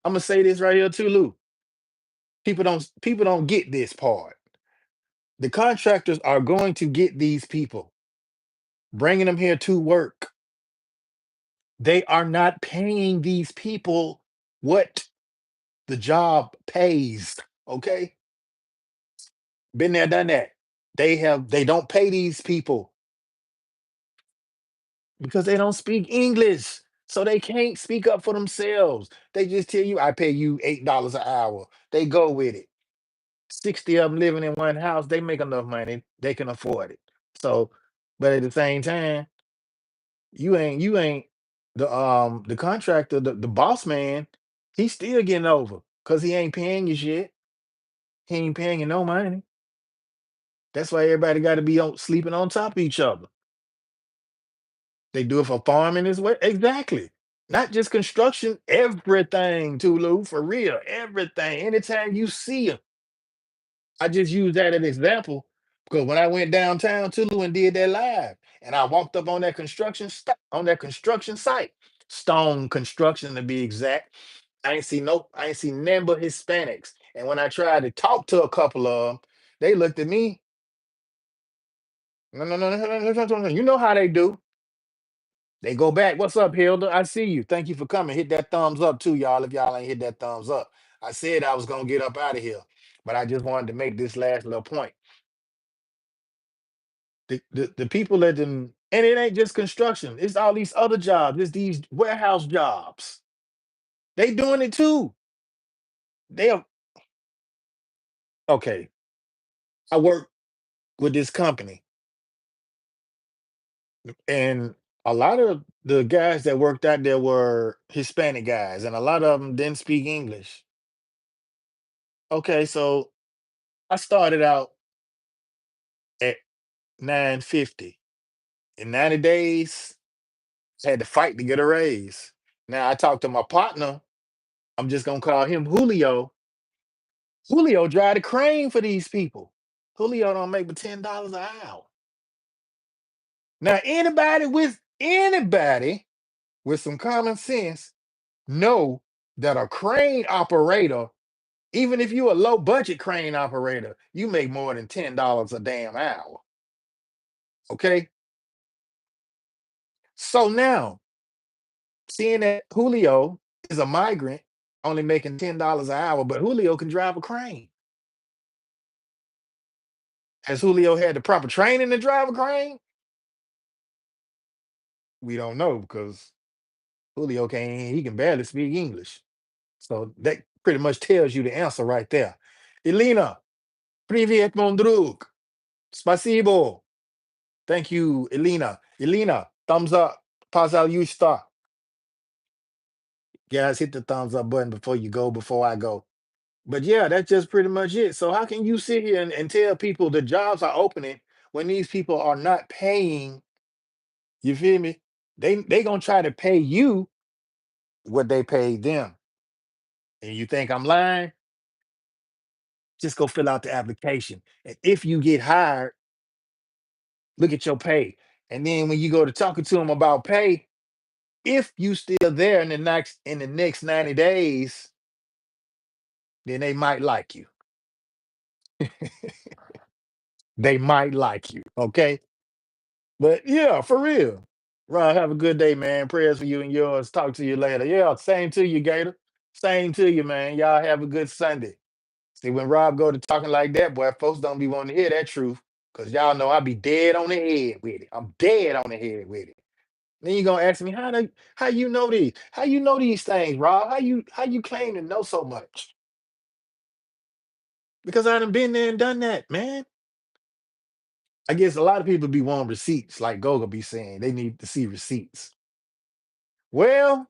I'm gonna say this right here, Tulu. People don't get this part. The contractors are going to get these people, bringing them here to work. They are not paying these people what the job pays. Okay, been there, done that. They don't pay these people because they don't speak English. So they can't speak up for themselves. They just tell you, I pay you $8 an hour. They go with it. 60 of them living in one house, they make enough money, they can afford it. So, but at the same time, you ain't the contractor, the boss man, he's still getting over because he ain't paying you shit. He ain't paying you no money. That's why everybody got to be on sleeping on top of each other. They do it for farming as well. Exactly. Not just construction, everything, Tulu, for real. Everything. Anytime you see them. I just use that as an example because when I went downtown Tulu and did that live, and I walked up on that on that construction site, stone construction to be exact. I ain't see none but Hispanics. And when I tried to talk to a couple of them, they looked at me. No, no, no, no, no, no, no, no, no. You know how they do. They go back. What's up, Hilda? I see you. Thank you for coming. Hit that thumbs up too, y'all. If y'all ain't hit that thumbs up, I said I was gonna get up out of here, but I just wanted to make this last little point. The people that them, and it ain't just construction. It's all these other jobs. It's these warehouse jobs. They doing it too. They are okay. I work with this company, and a lot of the guys that worked out there were Hispanic guys, and a lot of them didn't speak English. Okay, so I started out at 950. In 90 days, I had to fight to get a raise. Now I talked to my partner. I'm just gonna call him Julio. Julio drive the crane for these people. Julio don't make but $10 an hour. Now anybody with some common sense know that a crane operator, even if you're a low budget crane operator, you make more than $10 a damn hour. Okay. So now, seeing that Julio is a migrant, only making $10 an hour, but Julio can drive a crane. Has Julio had the proper training to drive a crane? We don't know because Julio can't, he can barely speak English. So that pretty much tells you the answer right there. Elena, привет, mon друг. Спасибо. Thank you, Elena. Elena, thumbs up. Пожалуйста. Guys, hit the thumbs up button before you go, before I go. But yeah, that's just pretty much it. So how can you sit here and tell people the jobs are opening when these people are not paying? You feel me? They gonna try to pay you what they paid them. And you think I'm lying? Just go fill out the application. And if you get hired, look at your pay. And then when you go to talking to them about pay, if you still there in the next 90 days, then they might like you. They might like you. Okay. But yeah, for real. Ron, have a good day, man. Prayers for you and yours. Talk to you later. Yeah, same to you, Gator. Same to you, man. Y'all have a good Sunday. See, when Rob go to talking like that, boy, folks don't be wanting to hear that truth. Cause y'all know I be dead on the head with it. I'm dead on the head with it. Then you gonna ask me how you know these? How you know these things, Rob? How you claim to know so much? Because I done been there and done that, man. I guess a lot of people be wanting receipts, like Goga be saying. They need to see receipts. Well,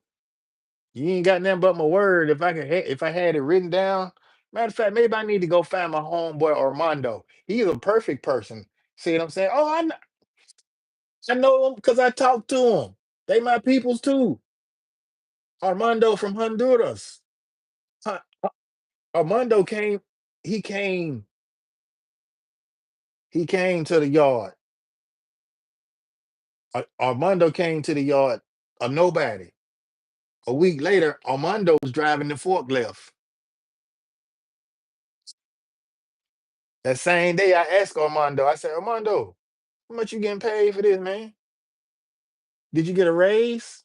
you ain't got nothing but my word. If I had it written down, matter of fact, maybe I need to go find my homeboy Armando. He's a perfect person. See what I'm saying? Oh, I know him because I talked to him. They my peoples too. Armando from Honduras. Huh, Armando came. He came. He came to the yard. Armando came to the yard. A nobody. A week later, Armando was driving the forklift. That same day, I asked Armando. I said, Armando, how much you getting paid for this, man? Did you get a raise?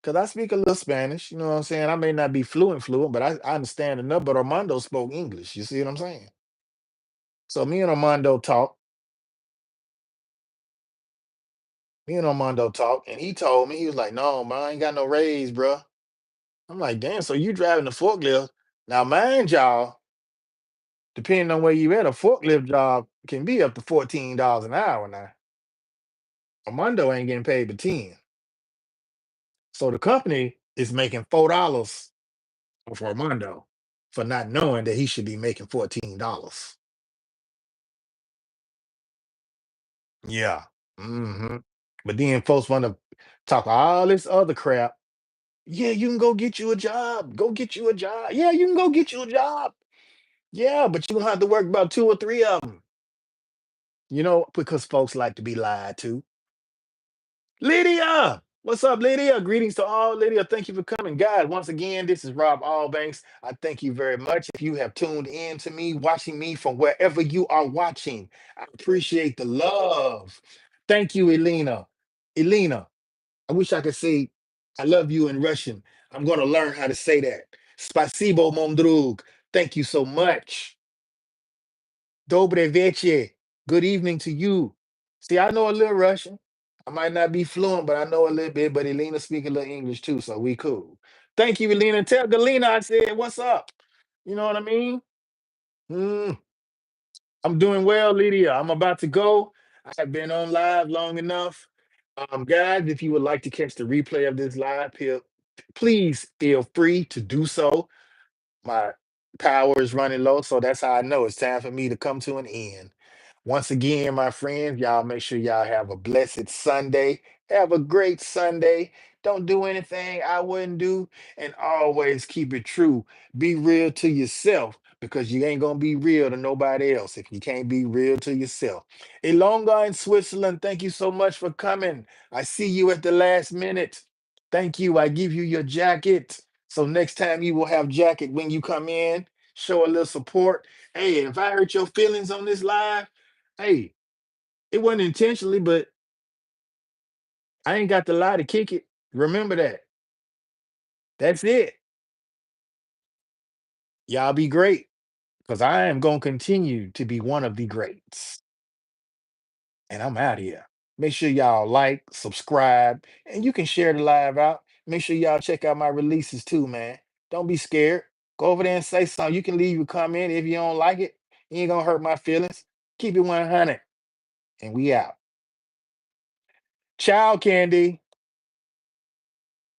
Because I speak a little Spanish. You know what I'm saying? I may not be fluent, but I understand enough. But Armando spoke English. You see what I'm saying? So me and Armando talked. Me and Armando talked, and he told me, he was like, no, man, I ain't got no raise, bro. I'm like, damn, so you driving the forklift. Now, mind y'all, depending on where you at, a forklift job can be up to $14 an hour now. Armando ain't getting paid but 10. So the company is making $4 off Armando for not knowing that he should be making $14. Yeah. But then folks want to talk all this other crap. Yeah, you can go get you a job. Go get you a job. Yeah, you can go get you a job. Yeah, but you're gonna have to work about two or three of them. Because folks like to be lied to. Lydia, what's up, Lydia? Greetings to all. Lydia, thank you for coming. Guys, once again, this is Rob Allbanks. I thank you very much. If you have tuned in to me, watching me from wherever you are watching, I appreciate the love. Thank you, Elena. Elena, I wish I could say I love you in Russian. I'm going to learn how to say that. Spasibo, mon drug. Thank you so much. Dobre вечер. Good evening to you. See, I know a little Russian. I might not be fluent, but I know a little bit. But Elena speak a little English too, so we cool. Thank you, Elena. Tell Galena I said, what's up? You know what I mean? Mm, I'm doing well, Lydia. I'm about to go. I have been on live long enough. Guys, if you would like to catch the replay of this live, please feel free to do so. My power is running low, so that's how I know it's time for me to come to an end. Once again, my friends, y'all make sure y'all have a blessed Sunday. Have a great Sunday. Don't do anything I wouldn't do, and always keep it true. Be real to yourself, because you ain't gonna be real to nobody else if you can't be real to yourself. Ilonga in Switzerland, thank you so much for coming. I see you at the last minute. Thank you. I give you your jacket. So next time you will have jacket when you come in. Show a little support. Hey, if I hurt your feelings on this live, hey, it wasn't intentionally, but I ain't got the lie to kick it. Remember that. That's it. Y'all be great because I am going to continue to be one of the greats. And I'm out here. Make sure y'all like, subscribe, and you can share the live out. Make sure y'all check out my releases too, man. Don't be scared. Go over there and say something. You can leave a comment if you don't like it. You ain't gonna hurt my feelings. Keep it 100. And we out. Ciao, Candy.